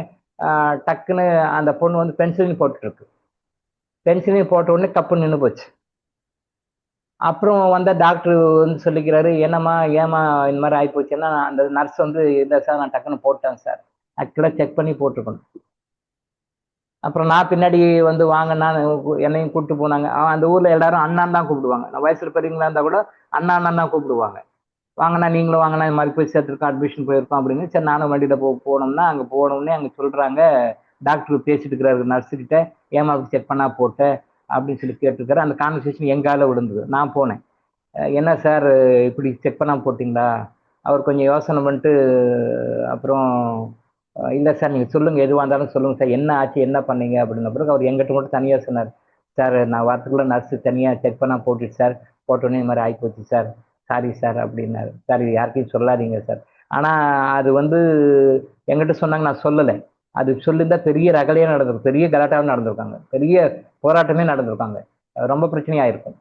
டக்குன்னு அந்த பொண்ணு வந்து பென்சிலின் போட்டுருக்கு. பென்சிலின் போட்ட உடனே கப்பு நின்று போச்சு. அப்புறம் வந்த டாக்டர் வந்து சொல்லிக்கிறாரு, என்னம்மா ஏமா இந்த மாதிரி ஆகிப்போச்சுன்னா, அந்த நர்ஸ் வந்து இல்லை சார் நான் டக்குன்னு போட்டேன் சார், ஆக்சுவலாக செக் பண்ணி போட்டிருக்கணும். அப்புறம் நான் பின்னாடி வந்து வாங்கன்னா என்னையும் கூப்பிட்டு போனாங்க. அந்த ஊர்ல எல்லாரும் அண்ணான் தான் கூப்பிடுவாங்க. நான் வயசுல பெரியவங்களா இருந்தா கூட அண்ணா அண்ணன் தான் கூப்பிடுவாங்க. வாங்கினா நீங்களும் வாங்கினா இந்த மாதிரி போய் சேர்த்துருக்கோம், அட்மிஷன் போயிருக்கோம் அப்படின்னு. சரி நானும் வண்டியில போனோம்னா அங்கே போனோம்னே அங்கே சொல்றாங்க, டாக்டர் பேசிட்டு இருக்கிறாரு நர்ஸுக்கிட்ட, ஏமா அப்படி செக் பண்ணா போட்ட அப்படின்னு சொல்லி கேட்டிருக்காரு. அந்த கான்வர்சேஷன் எங்கால விழுந்தது. நான் போனேன், என்ன சார் இப்படி செக் பண்ணாம போட்டிங்களா? அவர் கொஞ்சம் யோசனை பண்ணிட்டு அப்புறம் இல்லை சார் நீங்கள் சொல்லுங்கள், எதுவாக இருந்தாலும் சொல்லுங்கள் சார், என்ன ஆச்சு என்ன பண்ணீங்க அப்படின்ன பிறகு அவர் எங்கிட்ட மட்டும் தனியாக சொன்னார், சார் நான் வரத்துக்குள்ள நர்ஸு தனியாக செக் பண்ணால் போட்டுட்டு சார், போட்டோன்னே இந்த மாதிரி ஆகிப்போச்சு சார், சாரி சார் அப்படின்னாரு. சார் இது யாருக்கையும் சொல்லாதீங்க சார். ஆனால் அது வந்து எங்கிட்ட சொன்னாங்க, நான் சொல்லலை. அது சொல்லியிருந்தா பெரிய ரகலையாக நடந்திருக்கும், பெரிய கலாட்டாவும் நடந்திருக்காங்க, பெரிய போராட்டமே நடந்திருக்காங்க, ரொம்ப பிரச்சனையாக இருக்கும்.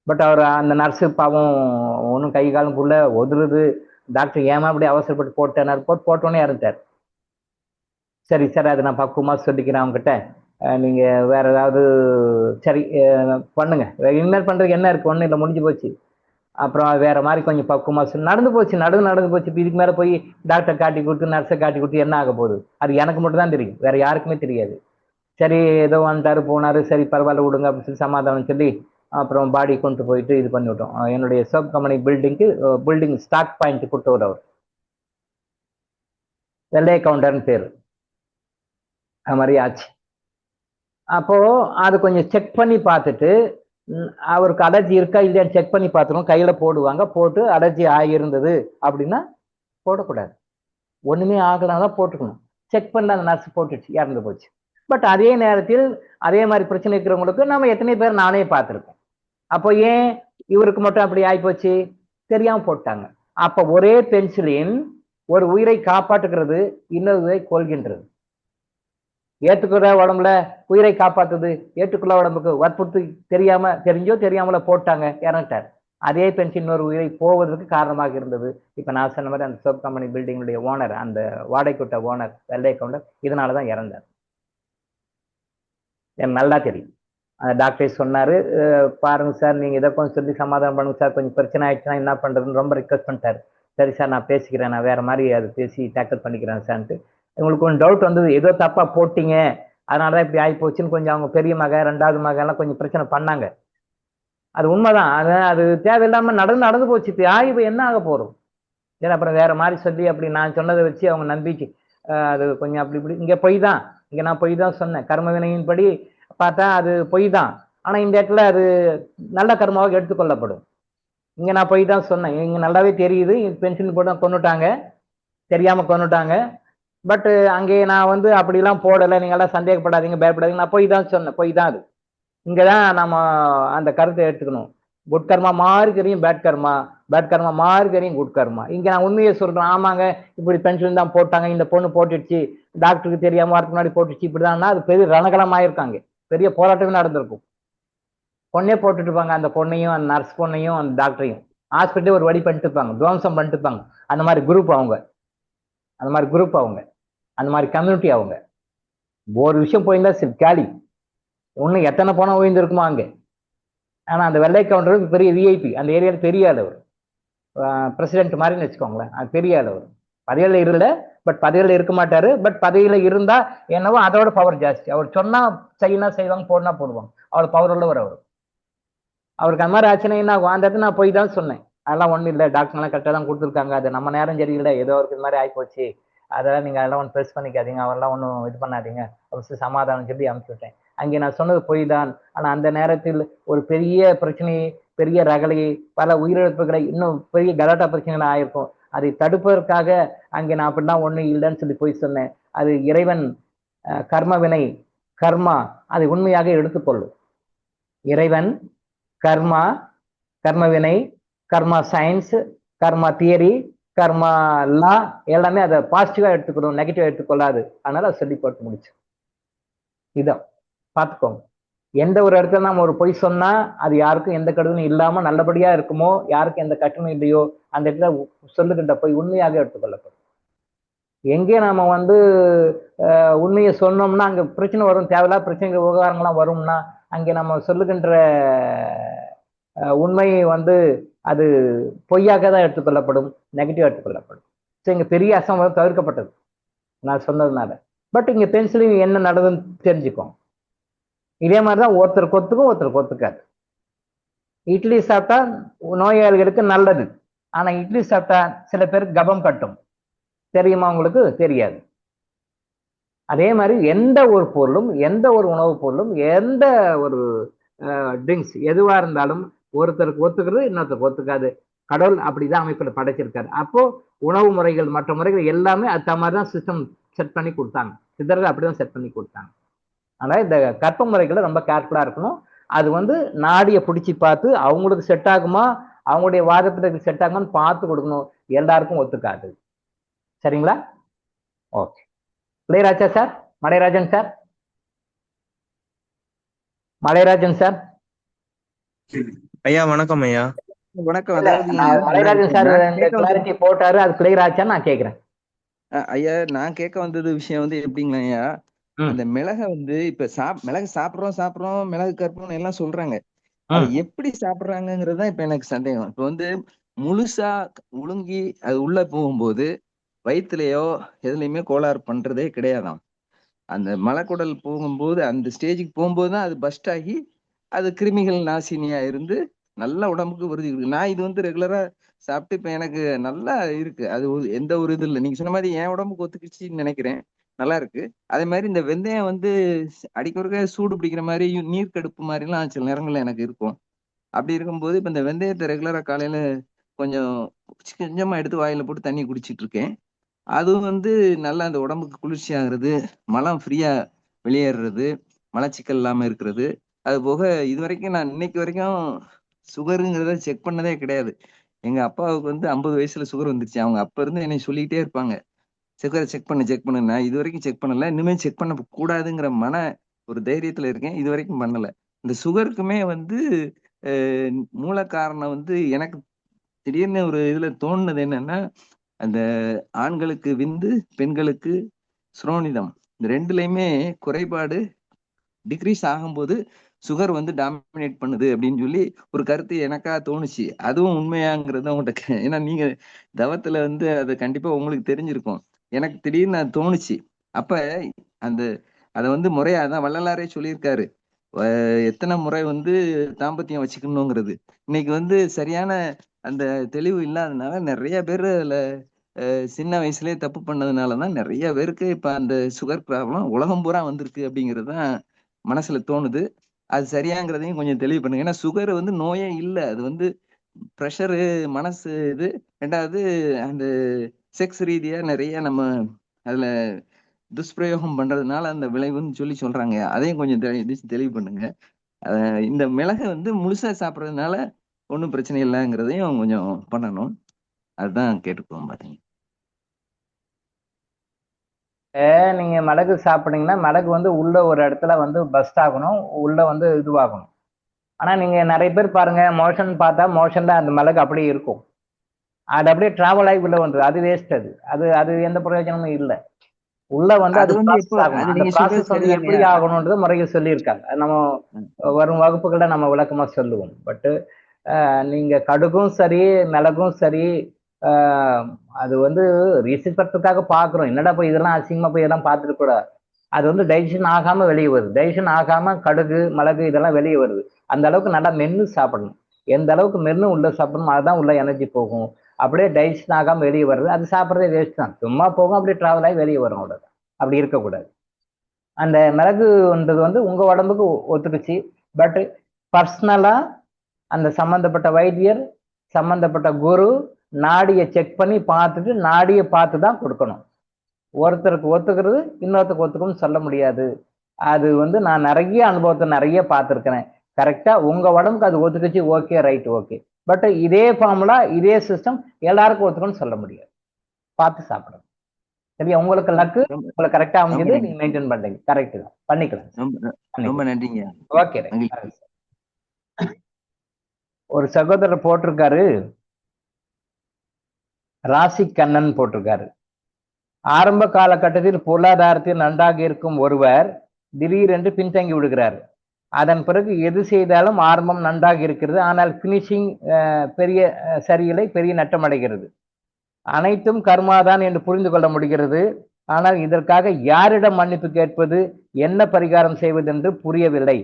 பட் அவர் அந்த நர்ஸு பாவம் ஒன்றும் கை காலம்குள்ளே ஒதுருது, டாக்டர் ஏமா அப்படி அவசரப்பட்டு போட்டேன், போட்டோன்னே இறந்துட்டார். சரி சார் அதை நான் பக்குவமாக சொல்லிக்கிறேன் அவங்ககிட்ட, நீங்கள் வேற ஏதாவது சரி பண்ணுங்க, இனிமேல் பண்ணுறதுக்கு என்ன இருக்குது, ஒன்றும் இல்லை முடிஞ்சு போச்சு. அப்புறம் வேற மாதிரி கொஞ்சம் பக்குவமாக சொல்லி நடந்து போச்சு. நடந்து போச்சு. இப்போ இதுக்கு மேலே போய் டாக்டர் காட்டி கொடுத்து நர்ஸை காட்டி கொடுத்து என்ன ஆக போகுது? அது எனக்கு மட்டும் தான் தெரியும், வேற யாருக்குமே தெரியாது. சரி ஏதோ வந்துட்டாரு போனாரு, சரி பரவாயில்ல விடுங்க அப்படின்னு சொல்லி சமாதானம் சொல்லி அப்புறம் பாடி கொண்டு போயிட்டு இது பண்ணிவிட்டோம். என்னுடைய soap company building stock point கொடுத்தவர் அவர், வெள்ளை கவுண்டர்னு பேர். அது மாதிரி ஆச்சு. அப்போ அது கொஞ்சம் செக் பண்ணி பார்த்துட்டு அவருக்கு அலர்ஜி இருக்கா இல்லையான்னு செக் பண்ணி பார்த்துருவோம். கையில போடுவாங்க, போட்டு அலர்ஜி ஆகியிருந்தது அப்படின்னா போடக்கூடாது, ஒண்ணுமே ஆகலாம் போட்டுக்கணும். செக் பண்ண அந்த நர்ஸ் போட்டுச்சு, இறந்து போச்சு. பட் அதே நேரத்தில் அதே மாதிரி பிரச்சனை இருக்கிறவங்களுக்கு நம்ம எத்தனை பேர் நானே பார்த்துருக்கேன். அப்போ ஏன் இவருக்கு மட்டும் அப்படி ஆயிப்போச்சு? தெரியாம போட்டாங்க. அப்ப ஒரே பென்சிலின் ஒரு உயிரை காப்பாற்றுகிறது, இன்னொரு உயிரை கொள்கின்றது. ஏற்றுக்கிற உடம்புல உயிரை காப்பாத்துது, ஏற்றுக்குள்ள உடம்புக்கு வற்புறுத்தி தெரிஞ்சோ தெரியாமல போட்டாங்க, இறந்துட்டார். அதே பென்சில் இன்னொரு உயிரை போவதற்கு காரணமாக இருந்தது. இப்ப நான் சொன்ன மாதிரி அந்த சோப் கம்பெனி பில்டிங்குடைய ஓனர், அந்த வாடகைக்குட்ட ஓனர் வெள்ளை கவுண்டர், இதனாலதான் இறந்தார். எனக்கு நல்லா தெரியும். அந்த டாக்டர் சொன்னாரு, பாருங்க சார் நீங்க இதை கொஞ்சம் சொல்லி சமாதானம் பண்ணுங்க சார், கொஞ்சம் பிரச்சனை ஆயிடுச்சுன்னா என்ன பண்றதுன்னு ரொம்ப ரிக்வஸ்ட் பண்ணிட்டாரு. சரி சார் நான் பேசிக்கிறேன், நான் வேற மாதிரி அது பேசி டேக்கிள் பண்ணிக்கிறேன் சார்ன்ட்டு. உங்களுக்கு கொஞ்சம் டவுட் வந்தது, ஏதோ தப்பா போட்டீங்க அதனாலதான் இப்படி ஆகி போச்சுன்னு கொஞ்சம் அவங்க பெரிய மக 2வது மக எல்லாம் கொஞ்சம் பிரச்சனை பண்ணாங்க. அது உண்மைதான், அது தேவையில்லாம நடந்து போச்சு. இப்ப ஆகி என்ன ஆக போறோம்? சரி அப்புறம் வேற மாதிரி சொல்லி அப்படி நான் சொன்னதை வச்சு அவங்க நம்பிக்கை அது கொஞ்சம் அப்படி இப்படி. இங்க பொய் தான், இங்க நான் பொய் தான் சொன்னேன். கர்ம வினையின் படி பார்த்தா அது பொய் தான், ஆனா இந்த இடத்துல அது நல்ல கர்மாவாக எடுத்துக்கொள்ளப்படும். இங்க நான் பொய் தான் சொன்னேன், இங்க நல்லாவே தெரியுது பென்ஷன் போட்டு கொண்டுட்டாங்க, தெரியாம கொண்டுட்டாங்க. பட் அங்கே நான் வந்து அப்படிலாம் போடலை, நீங்க எல்லாம் சந்தேகப்படாதீங்க பயப்படாதீங்க, நான் பொய் தான் சொன்னேன், பொய் தான் அது. இங்கதான் நம்ம அந்த கருத்தை எடுத்துக்கணும். குட் கர்மா மாறி தெரியும் பேட் கர்மா, பேட் கர்மா மாறி தெரியும் குட் கர்மா. இங்க நான் உண்மையை சொல்றேன், ஆமாங்க இப்படி பென்ஷன் தான் போட்டாங்க, இந்த பொண்ணு போட்டுடுச்சு, டாக்டருக்கு தெரியாம வரதுக்கு முன்னாடி போட்டுச்சு, இப்படிதான். அது பெரிய ரணகலம் ஆயிருக்காங்க, பெரிய போராட்டமே நடந்திருக்கும். பொண்ணே போட்டுட்டு இருப்பாங்க, அந்த பொண்ணையும் அந்த நர்ஸ் பொண்ணையும் அந்த டாக்டரையும் ஹாஸ்பிட்டலே ஒரு வழி பண்ணிட்டு இருப்பாங்க, துவம்சம் பண்ணிட்டு இருப்பாங்க. அந்த மாதிரி குரூப் அவங்க, அந்த மாதிரி குரூப் அவங்க, அந்த மாதிரி கம்யூனிட்டி அவங்க. ஒரு விஷயம் போயிருந்தா சரி கேலி, இன்னும் எத்தனை பணம் ஓய்ந்திருக்குமா அங்கே. ஆனா அந்த வெள்ளை கவுண்டருக்கு பெரிய விஐபி, அந்த ஏரியாவில் பெரிய அளவர், பிரசிடென்ட் மாதிரின்னு வச்சுக்கோங்களேன். அது பெரிய அளவர், பதவியில இருந்த, பட் பதவியில இருக்க மாட்டாரு. பட் பதவியில இருந்தா என்னவோ அதோட பவர் ஜாஸ்தி. அவர் சொன்னா செய்வாங்க, போடனா போடுவாங்க, அவ்வளவு பவர் உள்ளவர் அவர். அவருக்கு அந்த மாதிரி ஆச்சுன்னா என்ன ஆகும்? அந்த இடத்துல நான் போய் தான் சொன்னேன், அதெல்லாம் ஒன்றும் இல்லை, டாக்டர்லாம் கரெக்டாக தான் கொடுத்துருக்காங்க, அது நம்ம நேரம் சரியில்லை, ஏதோ அவருக்கு இது மாதிரி ஆகிப்போச்சு, அதெல்லாம் நீங்கள் அதெல்லாம் ஒன்றும் ப்ரெஸ் பண்ணிக்காதீங்க, அவரெல்லாம் ஒன்றும் இது பண்ணாதீங்க அப்படின்னு சமாதானம் சொல்லி அனுப்பிச்சுட்டேன். அங்கே நான் சொன்னது பொய் தான். ஆனா அந்த நேரத்தில் ஒரு பெரிய பிரச்சனையை, பெரிய ரகளையை, பல உயிரிழப்புகளை, இன்னும் பெரிய கலாட்டா பிரச்சனைகள் ஆயிருக்கும். அதை தடுப்பதற்காக அங்கே நான் அப்படிலாம் ஒண்ணும் இல்லைன்னு சொல்லி போய் சொன்னேன். அது இறைவன் கர்ம வினை, கர்மா அதை உண்மையாக எடுத்துக்கொள்ளும். இறைவன் கர்மா, கர்ம வினை, கர்மா சயின்ஸ், கர்மா தியரி, கர்மா லா எல்லாமே அதை பாசிட்டிவா எடுத்துக்கணும், நெகட்டிவா எடுத்துக்கொள்ளாது. அதனால அதை சொல்லி போட்டு முடிச்சு. இதான் பார்த்துக்கோங்க. எந்த ஒரு இடத்துல நம்ம ஒரு பொய் சொன்னா அது யாருக்கும் எந்த கடுதலும் இல்லாம நல்லபடியா இருக்குமோ, யாருக்கும் எந்த கட்டமும் இல்லையோ, அந்த இடத்துல சொல்லுகின்ற பொய் உண்மையாக எடுத்துக்கொள்ளப்படும். எங்கே நாம உண்மையை சொன்னோம்னா அங்க பிரச்சனை வரும், தேவையில்லாத பிரச்சனைகள் விவகாரங்கள்லாம் வரும்னா அங்கே நம்ம சொல்லுகின்ற உண்மை அது பொய்யாக தான் எடுத்துக்கொள்ளப்படும், நெகட்டிவா எடுத்துக்கொள்ளப்படும். ஸோ இங்க பெரிய அசம்பவம் தவிர்க்கப்பட்டது நான் சொன்னதுனால. பட் இங்க பென்சிலிங் என்ன நடந்ததுன்னு தெரிஞ்சுக்கோங்க. இதே மாதிரிதான் ஒருத்தருக்கு ஒத்துக்கும், ஒருத்தருக்கு ஒத்துக்காது. இட்லி சாப்பிட்டா நோயாளிகளுக்கு நல்லது, ஆனா இட்லி சாப்பிட்டா சில பேருக்கு கபம் கட்டும். தெரியுமா உங்களுக்கு? தெரியாது. அதே மாதிரி எந்த ஒரு பொருளும், எந்த ஒரு உணவுப் பொருளும், எந்த ஒரு ட்ரிங்க்ஸ் எதுவா இருந்தாலும் ஒருத்தருக்கு ஒத்துக்கிறது, இன்னொருத்தருக்கு ஒத்துக்காது. கடவுள் அப்படிதான் அமைப்பில் படைச்சிருக்காரு. அப்போ உணவு முறைகள், மற்ற முறைகள் எல்லாமே அது மாதிரிதான் சிஸ்டம் செட் பண்ணி கொடுத்தாங்க. சித்தர்கள் அப்படிதான் செட் பண்ணி கொடுத்தாங்க. அதனால இந்த கற்ப முறைகளை ரொம்ப கேர்ஃபுல்லா இருக்கணும். அது நாடியை பிடிச்சி பார்த்து அவங்களுக்கு செட் ஆகுமா, அவங்களுடைய வாதத்துக்கு செட் ஆகுமான்னு பார்த்து கொடுக்கணும். எல்லாருக்கும் ஒத்துக்காது. சரிங்களா? ஓகே. கிளியர் ஆச்சா sir? Malairajan sir, Malairajan sir. ஐயா வணக்கம் ஐயா. வணக்கம். அதாவது மலைராஜன் சார் கிளாரிட்டி போட்டாரு, அது கிளியர் ஆச்சான்னு நான் கேக்குறேன். ஐயா நான் கேட்க வந்தது விஷயம் எப்படிங்களா ஐயா, அந்த மிளகை இப்ப மிளகு சாப்பிடுறோம் மிளகு கற்போம் எல்லாம் சொல்றாங்க. அது எப்படி சாப்பிடுறாங்கிறது இப்ப எனக்கு சந்தேகம். இப்ப முழுசா உளுங்கி அது உள்ள போகும்போது வயிற்றுலயோ எதுலையுமே கோளாறு பண்றதே கிடையாதாம். அந்த மலைக்குடல் போகும்போது, அந்த ஸ்டேஜுக்கு போகும்போதுதான் அது பஸ்ட் ஆகி அது கிருமிகள் நாசினியா இருந்து நல்ல உடம்புக்கு உறுதி இருக்கு. நான் இது ரெகுலரா சாப்பிட்டு இப்ப எனக்கு நல்லா இருக்கு. அது எந்த ஒரு இது இல்லை. நீங்க சொன்ன மாதிரி என் உடம்புக்கு ஒத்துக்கிச்சுன்னு நினைக்கிறேன். நல்லா இருக்கு. அதே மாதிரி இந்த வெந்தயம் அடிக்கொருக்க சூடு பிடிக்கிற மாதிரி, நீர் கடுப்பு மாதிரி எல்லாம் சில நேரங்கள்ல எனக்கு இருக்கும். அப்படி இருக்கும்போது இப்ப இந்த வெந்தயத்தை ரெகுலரா காலையில கொஞ்சம் கொஞ்சமா எடுத்து வாயில போட்டு தண்ணி குடிச்சிட்டு இருக்கேன். அதுவும் நல்லா அந்த உடம்புக்கு குளிர்ச்சி ஆகுறது, மலம் ஃப்ரீயா வெளியேறது, மலச்சிக்கல் இல்லாம இருக்கிறது. அது போக இது வரைக்கும் நான் இன்னைக்கு வரைக்கும் சுகருங்கிறத செக் பண்ணதே கிடையாது. எங்க அப்பாவுக்கு 50 வயசுல சுகர் வந்துருச்சு. அவங்க அப்ப இருந்து என்னை சொல்லிக்கிட்டே இருப்பாங்க, சுகரை செக் பண்ணு. நான் இது வரைக்கும் செக் பண்ணல, இனிமே செக் பண்ண கூடாதுங்கிற ஒரு தைரியத்துல இருக்கேன். இது வரைக்கும் பண்ணல. இந்த சுகருக்குமே மூல காரணம் எனக்கு திடீர்னு ஒரு இதுல தோணுனது என்னன்னா, அந்த ஆண்களுக்கு விந்து, பெண்களுக்கு சுரோனிதம், இந்த ரெண்டுலையுமே குறைபாடு டிக்ரீஸ் ஆகும்போது சுகர் டாமினேட் பண்ணுது அப்படின்னு சொல்லி ஒரு கருத்து எனக்கா தோணுச்சு. அதுவும் உண்மையாங்கிறது உங்கள்கிட்ட, ஏன்னா நீங்க தவத்துல அது கண்டிப்பா உங்களுக்கு தெரிஞ்சிருக்கும். எனக்கு திடீர்னு அது தோணுச்சு. அப்ப அதை முறையா தான் வள்ளலாரே சொல்லியிருக்காரு, எத்தனை முறை தாம்பத்தியம் வச்சுக்கணுங்கிறது. இன்னைக்கு சரியான அந்த தெளிவு இல்லாதனால நிறைய பேர் அதுல சின்ன வயசுலயே தப்பு பண்ணதுனாலதான் நிறைய பேருக்கு இப்ப அந்த சுகர் ப்ராப்ளம் உலகம் பூரா வந்திருக்கு அப்படிங்கிறது தான் மனசுல தோணுது. அது சரியாங்கிறதையும் கொஞ்சம் தெளிவு பண்ணுங்க. ஏன்னா சுகர் நோயே இல்லை, அது ப்ரெஷரு, மனசு இது. ரெண்டாவது அந்த செக்ஸ் ரீதியா நிறைய நம்ம அதுல துஷ்பிரயோகம் பண்றதுனால அந்த விளைவுன்னு சொல்றாங்க. அதையும் கொஞ்சம் தெளிவு பண்ணுங்க. இந்த மிளகை முழுசா சாப்பிட்றதுனால ஒன்றும் பிரச்சனை இல்லைங்கிறதையும் கொஞ்சம் பண்ணணும். அதுதான் கேட்டுக்குவோம் பாத்தீங்க. நீங்க மிளகு சாப்பிட்டீங்கன்னா மிளகு உள்ள ஒரு இடத்துல பஸ்ட் ஆகணும், உள்ள இதுவாகணும். ஆனா நீங்க நிறைய பேர் பாருங்க, மோஷன் பார்த்தா மோஷன்ல அந்த மிளகு அப்படியே இருக்கும், அது அப்படியே டிராவல் ஆகி உள்ள வந்துடும். அது வேஸ்ட். அது எந்த பிரயோஜனமும் இல்லை. உள்ள அது ப்ராசஸ் எப்படி ஆகணும்ன்றது முறையை சொல்லியிருக்காங்க. நம்ம வரும் வகுப்புகளை நம்ம விளக்கமா சொல்லுவோம். பட் நீங்க கடுகும் சரி, மிளகும் சரி, அது ரீசெட் பண்றதுக்காக பாக்குறோம். என்னடா போய் இதெல்லாம் அசிங்கமா போய் இதெல்லாம் பார்த்துட்டு கூட, அது டைஜஷன் ஆகாம வெளியே வருது. டைஜஷன் ஆகாம கடுகு, மிளகு இதெல்லாம் வெளியே வருது. அந்த அளவுக்கு நல்லா மென்னு சாப்பிடணும். எந்த அளவுக்கு மென்னு உள்ள சாப்பிடணும், அதுதான் உள்ள எனர்ஜி போகும். அப்படியே டைஜஷன் ஆகாம வெளியே வருது, அது சாப்பிட்றதே வேஸ்ட் தான். சும்மா போகும், அப்படியே டிராவல் ஆகி வெளியே வரும். அவ்வளவுதான். அப்படி இருக்கக்கூடாது. அந்த மிளகுன்றது வந்து உங்க உடம்புக்கு ஒத்துக்குச்சு. பட் பர்சனலா அந்த சம்பந்தப்பட்ட வைத்தியர், சம்பந்தப்பட்ட குரு நாடியை செக் பண்ணி பார்த்துட்டு நாடியை பார்த்து தான் கொடுக்கணும். ஒருத்தருக்கு ஒத்துக்கிறது இன்னொருத்தருக்கு ஒத்துக்கும்னு சொல்ல முடியாது. அது வந்து நான் நிறைய அனுபவத்தை நிறைய பார்த்துருக்கிறேன். கரெக்டா உங்க உடம்புக்கு அது ஒத்துக்குச்சு, ஓகே, ரைட், ஓகே. பட் இதே ஃபார்முலா இதே சிஸ்டம் எல்லாருக்கும் ஒத்துக்கும்னு சொல்ல முடியாது. பார்த்து சாப்பிடணும். சரியா? உங்களுக்கு லக்கு உங்களுக்கு கரெக்டா அமைஞ்சது, நீங்க மெயின்டைன் பண்றீங்க. கரெக்ட் தான், பண்ணிக்கலாம். ரொம்ப நன்றிங்க. ஓகே. ஒரு சகோதரர் போட்டிருக்காரு, ராசி கண்ணன் போட்டிருக்காரு. ஆரம்ப காலகட்டத்தில் பொருளாதாரத்தில் நன்றாக இருக்கும் ஒருவர் திடீரென்று பின்தங்கி விடுகிறார். அதன் பிறகு எது செய்தாலும் ஆரம்பம் நன்றாக இருக்கிறது, ஆனால் பினிஷிங் பெரிய சரியில்லை, பெரிய நட்டம் அடைகிறது. அனைத்தும் கர்மாதான் என்று புரிந்து கொள்ள முடிகிறது. ஆனால் இதற்காக யாரிடம் மன்னிப்பு கேட்பது, என்ன பரிகாரம் செய்வது என்று புரியவில்லை.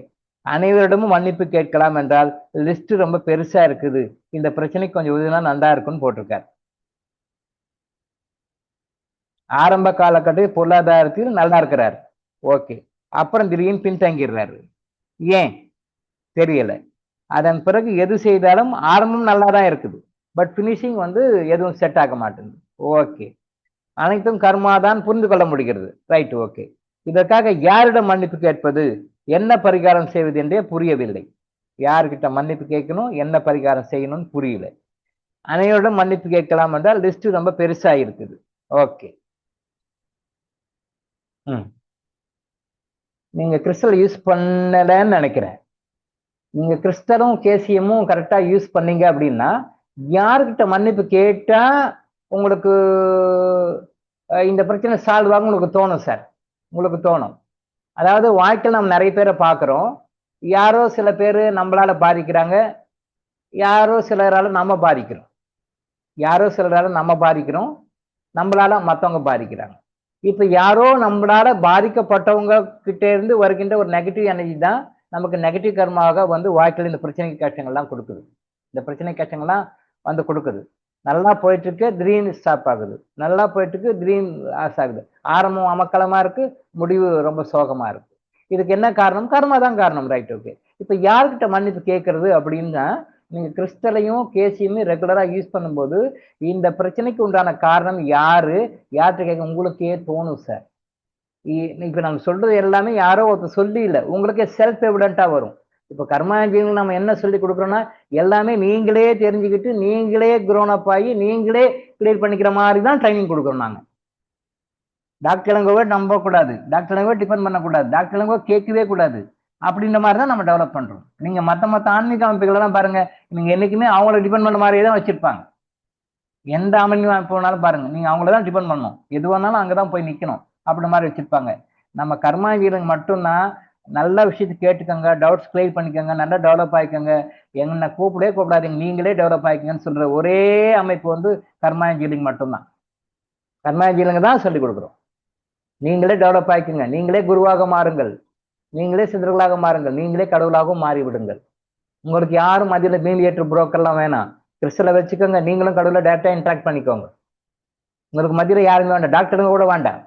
அனைவரிடமும் மன்னிப்பு கேட்கலாம் என்றால் லிஸ்ட் ரொம்ப பெருசா இருக்குது, இந்த பிரச்சனைக்கு கொஞ்சம் உதவினா நல்லா இருக்குன்னு போட்டிருக்காரு. ஆரம்ப காலகட்டத்தில் பொருளாதாரத்தில் நல்லா இருக்கிறார், ஓகே. அப்புறம் திடீர்னு பின்தங்கிடுறாரு, ஏன் தெரியல. அதன் பிறகு எது செய்தாலும் ஆரம்பம் நல்லா தான் இருக்குது, பட் பினிஷிங் வந்து எதுவும் செட் ஆக மாட்டேங்குது, ஓகே. அனைத்தும் கர்மாதான் புரிந்து கொள்ள முடிகிறது, ரைட், ஓகே. இதற்காக யாரிடம் மன்னிப்பு கேட்பது, என்ன பரிகாரம் செய்வது என்றே புரியவில்லை. யார்கிட்ட மன்னிப்பு கேட்கணும், என்ன பரிகாரம் செய்யணும்னு புரியல. அனைவரிடம் மன்னிப்பு கேட்கலாம் என்றால் லிஸ்ட் ரொம்ப பெருசா இருக்குது, ஓகே. நீங்க கிறிஸ்டல் யூஸ் பண்ணலன்னு நினைக்கிறேன். நீங்க கிறிஸ்டலும் கேசியமும் கரெக்டா யூஸ் பண்ணீங்க அப்படின்னா யாருக்கிட்ட மன்னிப்பு கேட்டா உங்களுக்கு இந்த பிரச்சனை சால்வ் ஆகும் உங்களுக்கு தோணும் சார், உங்களுக்கு தோணும். அதாவது வாழ்க்கையில் நம்ம நிறைய பேரை பார்க்குறோம், யாரோ சில பேர் நம்மளால பாதிக்கிறாங்க, யாரோ சிலரால நம்ம பாதிக்கிறோம், யாரோ சிலரால நம்ம பாதிக்கிறோம், நம்மளால மற்றவங்க பாதிக்கிறாங்க. இப்ப யாரோ நம்மளால பாதிக்கப்பட்டவங்க கிட்ட இருந்து வருகின்ற ஒரு நெகட்டிவ் எனர்ஜி தான் நமக்கு நெகட்டிவ் கர்மாவாக வந்து வாழ்க்கையில் இந்த பிரச்சனை கஷ்டங்கள்லாம் கொடுக்குது. இந்த பிரச்சனை கஷ்டங்கள்லாம் வந்து கொடுக்குது. நல்லா போயிட்டு இருக்கு, திடீர்னு ஸ்டாப் ஆகுது, நல்லா போயிட்டு இருக்கு, திடீர்னு லாஸ் ஆகுது. ஆரம்பம் அமக்கலமா இருக்கு, முடிவு ரொம்ப சோகமா இருக்கு. இதுக்கு என்ன காரணம்? கர்மா தான் காரணம், ரைட், ஓகே. இப்ப யார்கிட்ட மன்னிப்பு கேட்கறது அப்படின்னா, நீங்க கிறிஸ்டலையும் கேசியுமே ரெகுலரா யூஸ் பண்ணும்போது இந்த பிரச்சனைக்கு உண்டான காரணம் யாரு, யார்கிட்ட கேட்க உங்களுக்கே தோணும் சார். இப்ப நம்ம சொல்றது எல்லாமே யாரோ ஒருத்தர் சொல்லி இல்லை, உங்களுக்கே செல்ஃப் எவிடென்ட்டா வரும். இப்ப கர்மாஜீவனுக்கு நம்ம என்ன சொல்லி கொடுக்குறோம்னா எல்லாமே நீங்களே தெரிஞ்சுக்கிட்டு நீங்களே க்ரோன் அப் ஆகி நீங்களே கிளியர் பண்ணிக்கிற மாதிரி தான் ட்ரைனிங் கொடுக்குறோம் நாங்க. டாக்டர் இளங்கோவை நம்ப கூடாது, டாக்டர் இளங்கோவை டிபெண்ட் பண்ணக்கூடாது, டாக்டர் இளங்கோவை கேட்கவே கூடாது, அப்படின்ற மாதிரி தான் நம்ம டெவலப் பண்றோம். நீங்க மற்ற ஆன்மீக அமைப்புகளெல்லாம் பாருங்க, நீங்க என்னைக்குமே அவங்கள டிபெண்ட் பண்ண மாதிரியே தான் வச்சிருப்பாங்க. எந்த ஆன்மீக அமைப்பு வேணாலும் பாருங்க, நீங்க அவங்கள தான் டிபெண்ட் பண்ணணும், எது வேணாலும் அங்கதான் போய் நிக்கணும், அப்படி மாதிரி வச்சிருப்பாங்க. நம்ம கர்மாஜீவனுக்கு மட்டும்தான் நல்ல விஷயத்தை கேட்டுக்கோங்க, டவுட்ஸ் கிளியர் பண்ணிக்கோங்க, நல்லா டெவலப் ஆகிக்கோங்க, என்ன கூப்பிடாதீங்க, நீங்களே டெவலப் ஆகிக்கங்கன்னு சொல்ற ஒரே அமைப்பு வந்து கர்மாஜீலிங் மட்டும்தான். கர்மாஜீலிங்க தான் சொல்லி கொடுக்குறோம். நீங்களே டெவலப் ஆகிக்கோங்க, நீங்களே குருவாக மாறுங்கள், நீங்களே சித்தர்களாக மாறுங்கள், நீங்களே கடவுளாகவும் மாறிவிடுங்கள். உங்களுக்கு யாரும் மதியில மீடியேட்டர் புரோக்கர்லாம் வேணாம், கிறிஸ்டலை வச்சுக்கோங்க, நீங்களும் கடவுளை டேரக்டா இன்ட்ராக்ட் பண்ணிக்கோங்க. உங்களுக்கு மதியில யாருமே வேண்டாம், டாக்டருங்க கூட வேண்டாம்.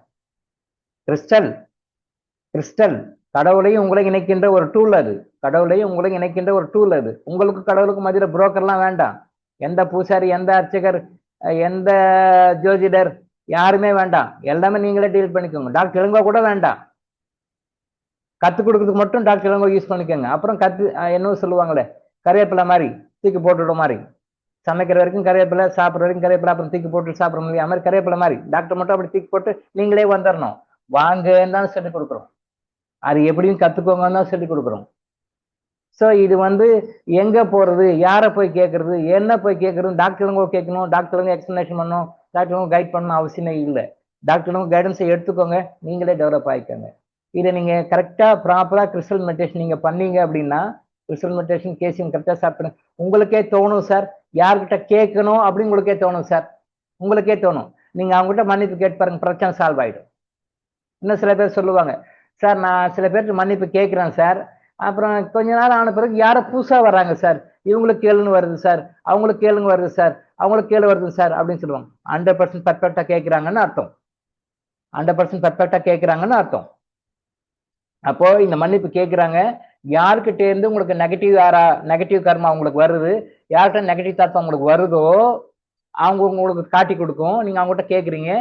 கிறிஸ்டல் கடவுளையும் உங்களை இணைக்கின்ற ஒரு டூல் அது, கடவுளையும் உங்களை இணைக்கின்ற ஒரு டூல் அது. உங்களுக்கு கடவுளுக்கு மதியில புரோக்கர்லாம் வேண்டாம், எந்த பூசாரி, எந்த அர்ச்சகர், எந்த ஜோதிடர் யாருமே வேண்டாம், எல்லாமே நீங்களே டீல் பண்ணிக்கோங்க. டாக்டர் இளங்கோ கூட வேண்டாம், கத்து கொடுக்கறதுக்கு மட்டும் டாக்டர் இளங்கோ யூஸ் பண்ணிக்கோங்க. அப்புறம் என்ன சொல்லுவாங்களே, கறிவேப்பிலை மாதிரி தூக்கி போட்டுவிட மாதிரி, சமைக்கிற வரைக்கும் கறிவேப்பிலை, சாப்பிட்ற வரைக்கும் கறிவேப்பிலை, அப்புறம் தூக்கி போட்டு சாப்பிட முடியும், அது மாதிரி கறிவேப்பிலை மாதிரி டாக்டர் மட்டும் அப்படி தூக்கி போட்டு நீங்களே வந்துடணும், வாங்கன்னு தான் சொல்லி கொடுக்குறோம். அது எப்படியும் கத்துக்கோங்கன்னு தான் சொல்லி கொடுக்குறோம். ஸோ இது வந்து எங்க போறது, யாரை போய் கேட்கறது, என்ன போய் கேட்கறது, டாக்டருங்க கேட்கணும், டாக்டருங்க எக்ஸ்பிளனேஷன் பண்ணணும், டாக்டருங்க கைட் பண்ணணும் அவசியமே இல்லை. டாக்டருங்க கைடன்ஸை எடுத்துக்கோங்க, நீங்களே டெவலப் ஆகிக்கோங்க. இதை நீங்க கரெக்டா ப்ராப்பரா கிறிஸ்டல் மெடிடேஷன் நீங்க பண்ணீங்க அப்படின்னா, கிறிஸ்டல் மெடிடேஷன் கேசியம் கரெக்டா சாப்பிடுங்க, உங்களுக்கே தோணும் சார், யார்கிட்ட கேட்கணும் அப்படின்னு உங்களுக்கே தோணும் சார், உங்களுக்கே தோணும். நீங்க அவங்ககிட்ட மன்னிப்பு கேட்டு பாருங்க, பிரச்சனை சால்வ் ஆயிடும். இன்னும் சில பேர் சொல்லுவாங்க, சார் நான் சில பேருக்கு மன்னிப்பு கேட்கிறேன் சார், அப்புறம் கொஞ்ச நாள் ஆன பிறகு யாரோ புதுசா வர்றாங்க சார், இவங்களுக்கு கேளுன்னு வருது சார், அவங்களுக்கு கேளுங்க வருது சார், அவங்களுக்கு கேளு வருது சார் அப்படின்னு சொல்லுவாங்க. 100% பர்ஃபெக்டா கேட்கிறாங்கன்னு அர்த்தம், 100% பர்ஃபெக்டா கேட்கிறாங்கன்னு அர்த்தம். அப்போ இந்த மன்னிப்பு கேட்குறாங்க. யாருக்கிட்ட இருந்து உங்களுக்கு நெகட்டிவ் கர்மா உங்களுக்கு வருது, யார்கிட்ட நெகட்டிவ் தாட்ஸ் உங்களுக்கு வருதோ அவங்க உங்களுக்கு காட்டி கொடுக்கும். நீங்க அவங்ககிட்ட கேட்குறீங்க,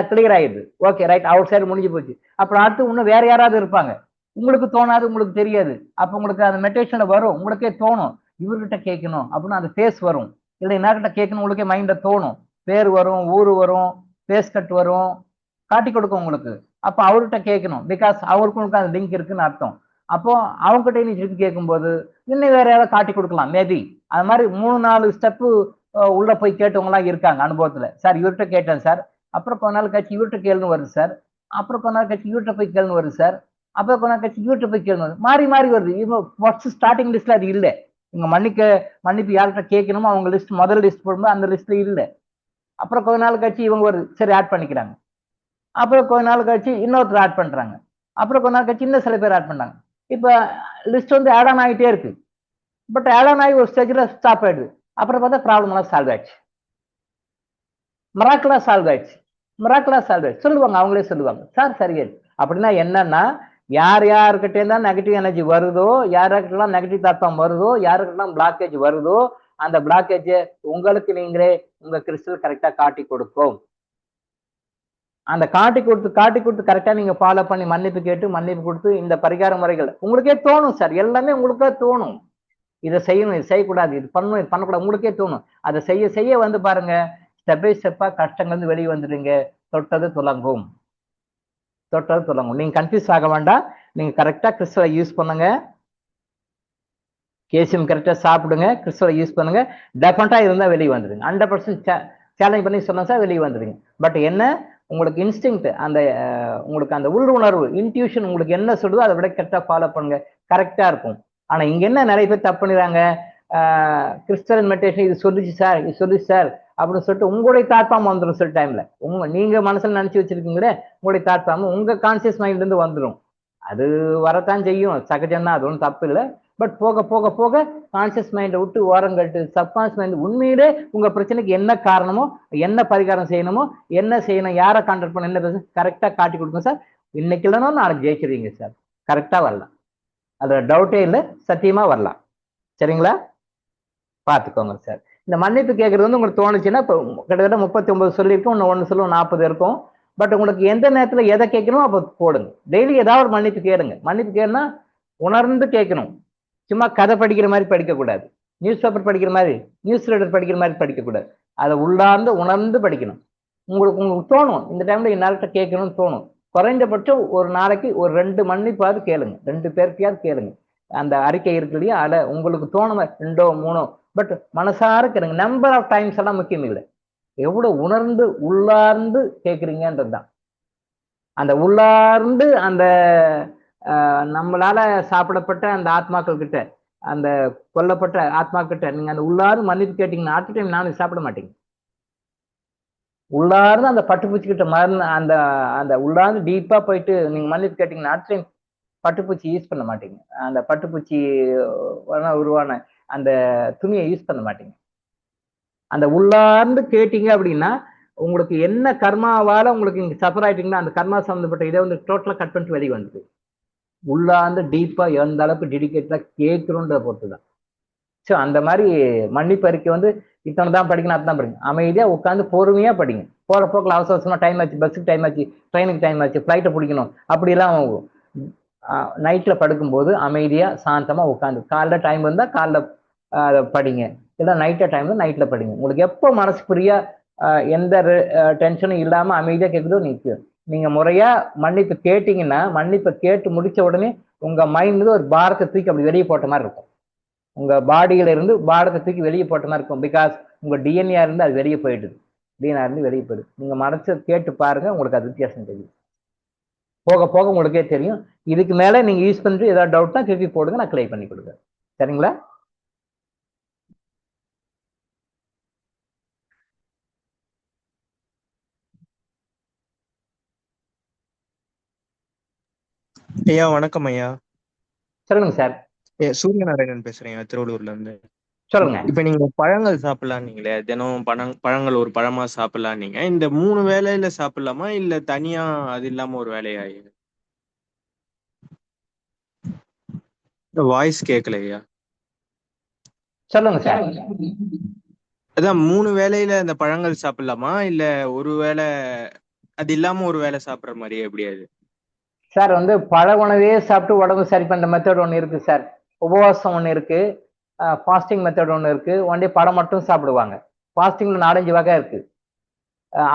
கிளியர் ஆயிடுது. ஓகே ரைட், அவுட் சைடு முடிஞ்சு போச்சு. அப்புறம் அடுத்து இன்னும் வேற யாராவது இருப்பாங்க, உங்களுக்கு தோணாது, உங்களுக்கு தெரியாது. அப்போ உங்களுக்கு அந்த மெடிடேஷன்ல வரும், உங்களுக்கே தோணும் இவர்கிட்ட கேட்கணும் அப்படின்னு அந்த ஃபேஸ் வரும். இல்லை இன்னார்கிட்ட கேட்கணும் உங்களுக்கே மைண்ட்ல தோணும். பேர் வரும், ஊர் வரும், ஃபேஸ் கட் வரும், காட்டி கொடுக்கும் உங்களுக்கு. அப்போ அவர்கிட்ட கேட்கணும், பிகாஸ் அவருக்கும் அந்த லிங்க் இருக்குன்னு அர்த்தம். அப்போ அவங்ககிட்ட நீ திருப்பி கேட்கும்போது இன்னும் வேற யாராவது காட்டி கொடுக்கலாம் மேபி. அது மாதிரி 3-4 ஸ்டெப்பு உள்ள போய் கேட்டவங்களாம் இருக்காங்க அனுபவத்துல. சார் இவர்கிட்ட கேட்டேன் சார், அப்புறம் கொஞ்ச நாள் கழிச்சு இவர்கிட்ட கேள்னு வருது சார், அப்புறம் கொஞ்ச நாள் கழிச்சு இவர்கிட்ட போய் கேள்னு வருது சார், அப்புறம் கொஞ்ச நாள் கழிச்சு இவர்கிட்ட போய் கேள்னு வருது, மாறி மாறி வருது. இவங்க ஃபர்ஸ்ட் ஸ்டார்டிங் லிஸ்ட்ல அது இல்லை. இவங்க மன்னிப்பு யார்கிட்ட கேட்கணுமோ அவங்க லிஸ்ட் முதல் லிஸ்ட் போடும்போது அந்த லிஸ்ட்ல இல்லை. அப்புறம் கொஞ்ச நாள் கழிச்சு இவங்க வருது, சரி ஆட் பண்ணிக்கிறாங்க. அப்புறம் கொஞ்ச நாள் கழிச்சு இன்னொருத்தர் ஆட் பண்றாங்க. அப்புறம் கொஞ்ச நாள் கழிச்சு இன்னும் சில பேர் ஆட் பண்றாங்க. இப்ப லிஸ்ட் வந்து ஆட் ஆன் ஆகிட்டே இருக்கு. பட் ஆட் ஆன் ஆகி ஒரு ஸ்டேஜ்ல ஸ்டாப் ஆயிடுது. அப்புறம் பார்த்தா ப்ராப்ளம் எல்லாம் சால்வ் ஆயிடுச்சு, மிராக்கிளா சால்வ் ஆயிடுச்சு சொல்லுவாங்க. அவங்களே சொல்லுவாங்க சார் சரியாயிடுச்சு. அப்படின்னா என்னன்னா, யார்கிட்ட இருந்தா நெகட்டிவ் எனர்ஜி வருதோ, யாருக்கெல்லாம் நெகட்டிவ் தாக்கம் வருதோ, யாருக்கெல்லாம் பிளாக்கேஜ் வருதோ, அந்த பிளாக்கேஜ் உங்களுக்கு நீங்களே உங்க கிறிஸ்டல் கரெக்டா காட்டி கொடுக்கும். அந்த காட்டி கொடுத்து கரெக்டா நீங்க ஃபாலோ பண்ணி மன்னிப்பு கேட்டு மன்னிப்பு கொடுத்து இந்த பரிகார முறைகள் உங்களுக்கே தோணும் சார். எல்லாமே உங்களுக்கே தோணும், இதை செய்யணும், இது செய்யக்கூடாது, இது பண்ணணும், இது பண்ணக்கூடாது, உங்களுக்கே தோணும். அதை செய்ய வந்து பாருங்க, ஸ்டெப் பை ஸ்டெப்பா கஷ்டங்கள் வந்து வெளியே வந்துடுங்க. தொட்டது துலங்கும். நீங்க கன்ஃபியூஸ் ஆக வேண்டாம். நீங்க கரெக்டா கிறிஸ்டலை யூஸ் பண்ணுங்க, கேசியம் கரெக்டா சாப்பிடுங்க, கிறிஸ்டலை யூஸ் பண்ணுங்க. டெஃபினட்டா இருந்தா வெளியே வந்துடுங்க. 100% சேலஞ்ச் பண்ணி சொன்னா சார் வெளியே வந்துடுங்க. பட் என்ன, உங்களுக்கு இன்ஸ்டிங், அந்த உங்களுக்கு அந்த உள்ளுணர்வு இன்ட்யூஷன் உங்களுக்கு என்ன சொல்லுதோ அதை விட கரெக்டா ஃபாலோ பண்ணுங்க, கரெக்டா இருக்கும். ஆனா இங்க என்ன நிறைய பேர் தப்பு பண்ணிடுறாங்க, கிறிஸ்டல் மெடிடேஷன் இது சொல்லிச்சு சார் அப்படின்னு சொல்லிட்டு உங்களுடைய தாட்பாம் வந்துடும். சில டைம்ல நீங்க மனசுல நினைச்சு வச்சிருக்கீங்களே, உங்களுடைய தாட்பாம் உங்க கான்சியஸ் மைண்ட்ல இருந்து வந்துடும். அது வரத்தான் செய்யும், சகஜம்தான், அது ஒன்றும் தப்பு இல்லை. பட் போக போக போக கான்சியஸ் மைண்டை விட்டு ஓரங்கட்டு சப்கான்சியஸ் மைண்ட் உண்மையிலே உங்க பிரச்சனைக்கு என்ன காரணமோ, என்ன பரிகாரம் செய்யணுமோ, என்ன செய்யணும், யாரை கான்டாக்ட் பண்ண, என்ன பேச கரெக்டா காட்டி கொடுங்க சார். இன்னைக்கு இல்லைன்னா நாளைக்கு ஜெயிச்சிருவீங்க சார். கரெக்டா வரலாம், அதுல டவுட்டே இல்லை, சத்தியமா வரலாம். சரிங்களா, பார்த்துக்கோங்க சார். இந்த மன்னிப்பு கேட்கறது வந்து உங்களுக்கு தோணுச்சுன்னா, இப்போ கிட்டத்தட்ட 39 சொல்லியிருக்கோம், இன்னும் 1 சொல்லுவோம், 40 இருக்கும். பட் உங்களுக்கு எந்த நேரத்தில் எதை கேட்கணும் அப்போ போடுங்க. டெய்லி ஏதாவது ஒரு மன்னிப்பு கேளுங்க. மன்னிப்பு கேளுன்னா உணர்ந்து கேட்கணும். சும்மா கதை படிக்கிற மாதிரி படிக்கக்கூடாது, நியூஸ் பேப்பர் படிக்கிற மாதிரி, நியூஸ் ரீடர் படிக்கிற மாதிரி படிக்கக்கூடாது. அதை உள்ளார்ந்து உணர்ந்து படிக்கணும். உங்களுக்கு தோணும் இந்த டைம்ல என்னால்கிட்ட கேட்கணும்னு தோணும். குறைந்தபட்சம் ஒரு நாளைக்கு ஒரு 2 மன்னிப்பாவது கேளுங்க, 2 பேருக்கையாவது கேளுங்க. அந்த அறிக்கை இருக்கு இல்லையா, அதில் உங்களுக்கு தோணும் 2 3, பட் மனசார கேளுங்க. நம்பர் ஆஃப் டைம்ஸ் எல்லாம் முக்கியம் இல்லை, எவ்வளவு உணர்ந்து உள்ளார்ந்து கேட்குறீங்கன்றது தான். அந்த உள்ளார்ந்து அந்த நம்மளால சாப்பிடப்பட்ட அந்த ஆத்மாக்கள் கிட்ட, அந்த கொல்லப்பட்ட ஆத்மா கிட்ட நீங்க அந்த உள்ளார்ந்து மன்னிப்பு கேட்டீங்கன்னா அடுத்த டைம் நானும் சாப்பிட மாட்டீங்க. உள்ளார்ந்து அந்த பட்டுப்பூச்சி கிட்ட மருந்து அந்த அந்த உள்ளார்ந்து டீப்பா போயிட்டு நீங்க மன்னிப்பு கேட்டீங்கன்னா அடுத்த டைம் பட்டுப்பூச்சி யூஸ் பண்ண மாட்டீங்க. அந்த பட்டுப்பூச்சி உருவான அந்த துணியை யூஸ் பண்ண மாட்டீங்க. அந்த உள்ளார்ந்து கேட்டீங்க அப்படின்னா உங்களுக்கு என்ன கர்மாவால உங்களுக்கு நீங்க சஃபர் ஆயிட்டீங்கன்னா அந்த கர்மா சம்பந்தப்பட்ட இதை வந்து டோட்டலா கட் பண்ணிட்டு வெளியே வந்துது. உள்ளார்ந்து டீப்பா எந்த அளவுக்கு டெடிகேட்டடா கேட்கிறோன்றத பொறுத்துதான். ஸோ அந்த மாதிரி மன்னிப்பு அறிக்கை வந்து இத்தனை தான் படிக்கணும், அதுதான் படிக்கணும். அமைதியா உட்காந்து பொறுமையா படிங்க. போற போக்கில் அவசரமா டைம் ஆச்சு, பஸ்ஸுக்கு டைம் ஆச்சு, ட்ரெயினுக்கு டைம் ஆச்சு, ஃப்ளைட்டை பிடிக்கணும் அப்படிலாம் நைட்ல படுக்கும்போது அமைதியா சாந்தமா உட்காந்து, காலைல டைம் இருந்தா காலைல படிங்க, இல்லை நைட்ல படிங்க. உங்களுக்கு எப்போ மனசு ஃப்ரீயா எந்த டென்ஷனும் இல்லாம அமைதியா கேட்குதோ நீங்க முறையா மன்னிப்பு கேட்டீங்கன்னா, மன்னிப்பை கேட்டு முடிச்ச உடனே உங்க மைண்ட்ல ஒரு பாரத்தை தூக்கி அப்படி வெளியே போட்ட மாதிரி இருக்கும். உங்க பாடியில இருந்து பாரத்தை தூக்கி வெளியே போட்ட மாதிரி இருக்கும். பிகாஸ் உங்க டிஎன்ஏ இருந்து அது வெளியே போயிடுது, டிஎன்ஏ இருந்து வெளியே போயிடுது. நீங்க மனசு கேட்டு பாருங்க, உங்களுக்கு அது வித்தியாசம் தெரியும். போக போக உங்களுக்கே தெரியும். இதுக்கு மேல நீங்க யூஸ் பண்ணிட்டு ஏதாவது டவுட்னா திருப்பி போடுங்க, நான் கிளியர் பண்ணி கொடுக்குறேன். சரிங்களா? ஐயா வணக்கம் ஐயா. சொல்லுங்க சார். சூரியநாராயணன் பேசுறேன் திருவள்ளூர்ல இருந்து. சொல்லுங்க. இப்ப நீங்க பழங்கள் சாப்பிடலாம், நீங்களே தினம் பழங்கள் ஒரு பழமா சாப்பிடலாம். நீங்க இந்த 3 வேளையில சாப்பிடலாமா இல்ல தனியா அது இல்லாம ஒரு வேலையா? வாய்ஸ் கேட்கல ஐயா. சொல்லுங்க சார். அதான் 3 வேளையில இந்த பழங்கள் சாப்பிடலாமா இல்ல ஒரு வேளை அது இல்லாம ஒரு வேளை சாப்பிடுற மாதிரி எப்படி அது? சார் வந்து பழ உணவே சாப்பிட்டு உடம்பு சரி பண்ற மெத்தட் ஒன்று இருக்கு சார். உபவாசம் ஒன்று இருக்கு, ஃபாஸ்டிங் மெத்தட் ஒன்று இருக்கு. ஒன் டே பழம் மட்டும் சாப்பிடுவாங்க. ஃபாஸ்டிங்ல 4-5 வகை இருக்கு.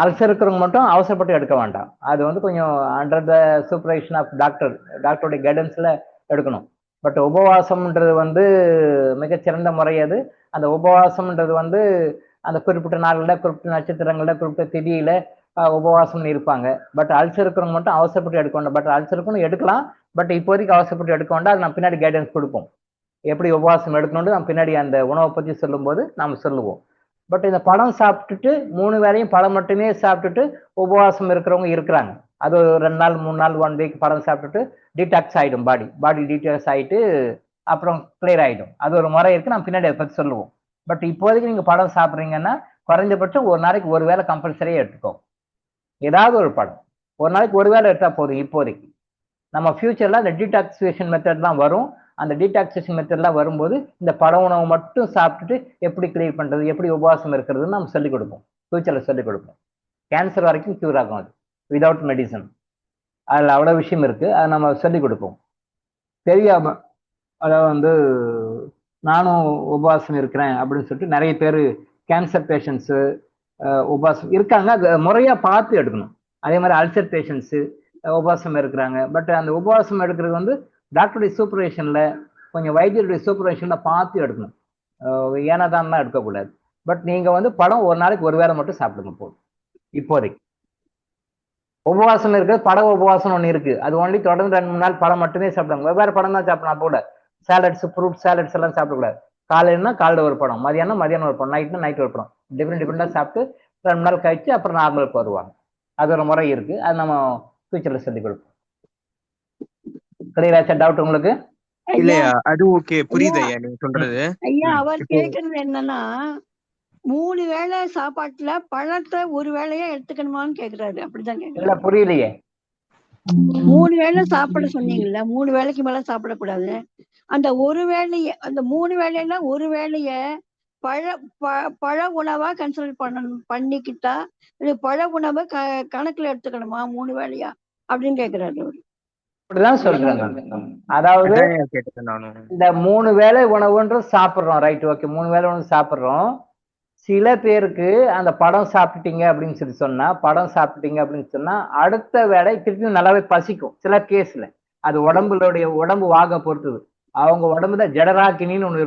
அல்சர் இருக்கிறவங்க மட்டும் அவசரப்பட்டு எடுக்க வேண்டாம். அது வந்து கொஞ்சம் அண்டர் த சூப்பர்வைஷன் ஆஃப் டாக்டருடைய கைடன்ஸ்ல எடுக்கணும். பட் உபவாசம்ன்றது வந்து மிகச்சிறந்த முறை அது. அந்த உபவாசம்ன்றது வந்து அந்த குறிப்பிட்ட நாளில், குறிப்பிட்ட நட்சத்திரங்களில், குறிப்பிட்ட திதியில உபவாசம் இருப்பாங்க. பட் அல்சர் இருக்கிறவங்க மட்டும் அவசரப்பட்டு எடுக்க வேண்டாம். பட் அல்சருக்குன்னு எடுக்கலாம், பட் இப்போதைக்கு அவசரப்பட்டு எடுக்க வேண்டாம். அது நான் பின்னாடி கைடன்ஸ் கொடுப்போம், எப்படி உபவாசம் எடுக்கணும்னு நான் பின்னாடி அந்த உணவை பற்றி சொல்லும்போது நாம் சொல்லுவோம். பட் இந்த பழம் சாப்பிட்டுட்டு 3 வேளையும் பழம் மட்டுமே சாப்பிட்டுட்டு உபவாசம் இருக்கிறவங்க இருக்கிறாங்க. அது ஒரு 2 நாள் 3 நாள் 1 வீக் பழம் சாப்பிட்டுட்டு டீடாக்ஸ் ஆகிடும், பாடி டீடாக்ஸ் ஆகிட்டு அப்புறம் கிளியர் ஆகிடும். அது ஒரு முறை இருக்கு, நான் பின்னாடி அதை பற்றி சொல்லுவோம். பட் இப்போதைக்கு நீங்கள் பழம் சாப்பிட்றீங்கன்னா குறைஞ்சபட்சம் ஒரு நாளைக்கு ஒரு வேளை கம்பல்சரியாக எடுத்துக்கோ. ஏதாவது ஒரு பழம் ஒரு நாளைக்கு ஒரு வேளை எடுத்தால் போதும். இப்போதைக்கு நம்ம ஃபியூச்சரில் அந்த டீடாக்சிவேஷன் மெத்தட்லாம் வரும். அந்த டீடாக்சிவேஷன் மெத்தட்லாம் வரும்போது இந்த பழ உணவு மட்டும் சாப்பிட்டுட்டு எப்படி கிளியர் பண்ணுறது, எப்படி உபவாசம் இருக்கிறதுன்னு நம்ம சொல்லிக் கொடுப்போம். ஃபியூச்சரில் சொல்லிக் கொடுப்போம். கேன்சர் வரைக்கும் க்யூர் ஆகும் அது விதவுட் மெடிசன். அதில் அவ்வளோ விஷயம் இருக்குது, அதை நம்ம சொல்லிக் கொடுப்போம். தெரியாமல் அதாவது வந்து நானும் உபவாசம் இருக்கிறேன் அப்படின்னு சொல்லிட்டு நிறைய பேர் கேன்சர் பேஷண்ட்ஸு உபவாசம் இருக்காங்க. அது முறையாக பார்த்து எடுக்கணும். அதே மாதிரி அல்சர் பேஷண்ட்ஸு உபவாசம் இருக்கிறாங்க. பட் அந்த உபவாசம் எடுக்கிறது வந்து டாக்டருடைய சூப்பர்வைஷனில், கொஞ்சம் வைத்தியருடைய சூப்பர்வைஷனில் பார்த்து எடுக்கணும். ஏனாதான் எடுக்கக்கூடாது. பட் நீங்கள் வந்து பழம் ஒரு நாளைக்கு ஒரு வேளை மட்டும் சாப்பிடுங்க போதும். இப்போதைக்கு உபவாசம் இருக்கிறது பழ உபவாசம் ஒன்று இருக்குது. அது ஒன்லி தொடர்ந்து 2-3 நாள் பழம் மட்டுமே சாப்பிடுவாங்க. வெவ்வேறு பழம் தான் சாப்பிடணும். கூட சாலட்ஸ், ஃப்ரூட் சாலட்ஸ் எல்லாம் சாப்பிடக்கூடாது. காலையிலனா காலையில் ஒரு பழம், மதியானம் ஒரு பழம், நைட் ஒரு பழம், டிஃப்ரெண்டாக சாப்பிட்டு 2 நாள் கழிச்சு அப்புறம் நார்மலுக்கு வருவாங்க. அது ஒரு முறை இருக்கு, அது நம்ம ஃபியூச்சரில் சொல்லிக் கொடுப்போம். கிளியராச்சா டவுட் உங்களுக்கு? இல்லையா, அது ஓகே, புரியுது ஐயா நீங்க சொல்றது. ஐயா அவர் கேக்குறது என்னன்னா 3 வேளை சாப்பாட்டுல பழத்தை ஒரு வேளையா எடுத்துக்கணுமான்னு கேக்குறாரு. அப்படிதான் கேக்குறாரு. புரியலையே. 3 வேளை சாப்பிட சொன்னீங்கல்ல, 3 வேளைக்கு மேல சாப்பிடக்கூடாது. அந்த ஒரு வேளைய, அந்த 3 வேளைன்னா ஒரு வேளைய பழ உணவா கன்சிடர் பண்ணிக்கிட்டா இது பழ உணவை கணக்குல எடுத்துக்கணுமா 3 வேளையா அப்படின்னு கேக்குறாரு அவரு. அப்படிதான் சொல்றாங்க. அதாவது இந்த 3 வேளை உணவுன்றது சாப்பிட்றோம், ரைட், ஓகே, 3 வேளை உணவு சாப்பிட்றோம். சில பேருக்கு அந்த படம் சாப்பிட்டீங்க அப்படின்னு சொல்லி சொன்னா அடுத்த வேளை திருப்பி நல்லாவே பசிக்கும். சில கேஸ்ல அது உடம்பு வாக பொறுத்தது. அவங்க உடம்புல ஜடராக்கினின்னு ஒண்ணு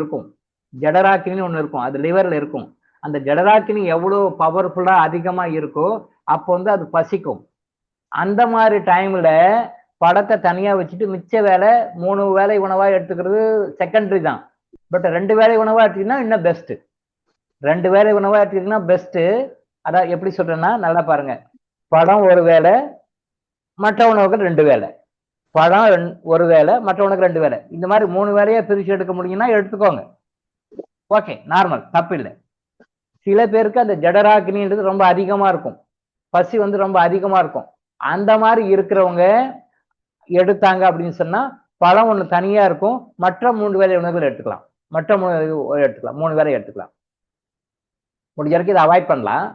இருக்கும், அது லிவர்ல இருக்கும். அந்த ஜடராக்கினி எவ்வளவு பவர்ஃபுல்லா அதிகமா இருக்கோ அப்போ வந்து அது பசிக்கும். அந்த மாதிரி டைம்ல படத்தை தனியா வச்சுட்டு மிச்ச வேலை 3 வேளை உணவா எடுத்துக்கிறது செகண்டரி தான். பட் 2 வேளை உணவா எடுத்தீங்கன்னா இன்னும் பெஸ்ட். 2 வேளை உணவா எடுத்தீங்கன்னா பெஸ்ட். அதான் எப்படி சொல்றேன்னா நல்லா பாருங்க, படம் ஒரு வேளை, மற்ற உணவுகள் 2 வேளை. பழம் ஒரு வேளை, மற்ற உணவுக்கு 2 வேளை. இந்த மாதிரி 3 வேளையா பிரிச்சு எடுக்க முடியும்னா எடுத்துக்கோங்க, ஓகே, நார்மல், தப்பு இல்லை. சில பேருக்கு அந்த ஜடராக்கினின்றது ரொம்ப அதிகமா இருக்கும், பசி வந்து ரொம்ப அதிகமா இருக்கும். அந்த மாதிரி இருக்கிறவங்க எடுத்தாங்க அப்படின்னு சொன்னா பழம் ஒண்ணு தனியா இருக்கும், மற்ற 3 வேளை உணவுகள் எடுத்துக்கலாம். 3 வேளை எடுத்துக்கலாம். முடிஞ்ச வரைக்கும் இதை அவாய்ட் பண்ணலாம்.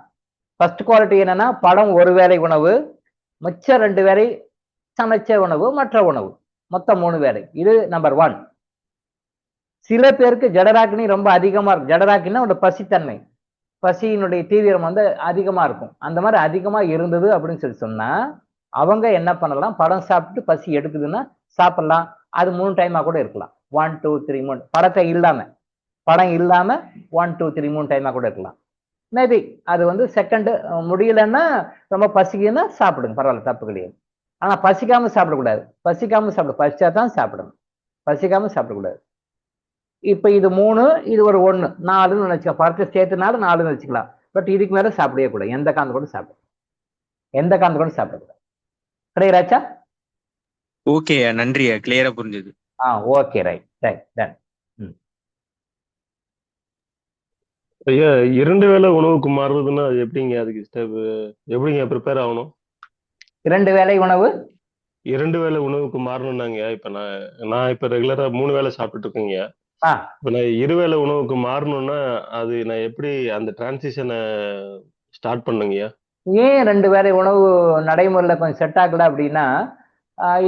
ஃபர்ஸ்ட் குவாலிட்டி என்னன்னா பழம் ஒரு வேளை உணவு, மிச்ச 2 வேளை சமைச்ச உணவு, மற்ற உணவு, மொத்தம் 3 வேளை. இது நம்பர் 1. சில பேருக்கு ஜடராக்கினி ரொம்ப அதிகமா இருக்கும். ஜடராக்கினா ஒரு பசித்தன்மை, பசியினுடைய தீவிரம் வந்து அதிகமா இருக்கும். அந்த மாதிரி அதிகமா இருந்தது அப்படின்னு சொன்னா அவங்க என்ன பண்ணலாம், படம் சாப்பிட்டு பசி எடுக்குதுன்னா சாப்பிடலாம். அது 3 டைமா கூட இருக்கலாம். 1 2 3 3 படம் இல்லாம 1 2 3 3 டைமா கூட இருக்கலாம். மேபி அது வந்து செகண்ட் முடியலன்னா ரொம்ப பசிக்குன்னா சாப்பிடுங்க, பரவாயில்ல, தப்பு கிடையாது. ஆனா பசிக்காம சாப்பிடக்கூடாது. பசிச்சா தான் சாப்பிடணும், பசிக்காம சாப்பிடக்கூடாது. இப்ப இது 3, இது ஒரு 1, 4ன்னு நினைச்சுக்கலாம். படத்தை சேர்த்துனாலும் 4ன்னு வச்சுக்கலாம். பட் இதுக்கு மேல சாப்பிடவே கூடாது. எந்த காந்த கூட சாப்பிடக்கூடாது. கிளியராச்சா? ஓகே, நன்றியா, கிளியரா புரிஞ்சது. Okay, right ton. ஐயா 2 வேளை உணவுக்கு மாறுறதுன்னா அது எப்படிங்க? அதுக்கு ஸ்டெப் எப்படிங்க ப்ரிப்பேர் ஆகணும்? 2 வேளை உணவு 2 வேளை உணவுக்கு மாறணும்னாங்க. இப்ப நான் இப்ப ரெகுலரா 3 வேளை சாப்பிட்டுட்டு இருக்கேங்க. ஆ இப்ப நான் 2 வேளை உணவுக்கு மாறணும்னா அது நான் எப்படி அந்த டிரான்சிஷனை ஸ்டார்ட் பண்ணுங்கய்யா? ஏன் 2 வேளை உணவு நடைமுறையில் கொஞ்சம் செட் ஆகல அப்படின்னா,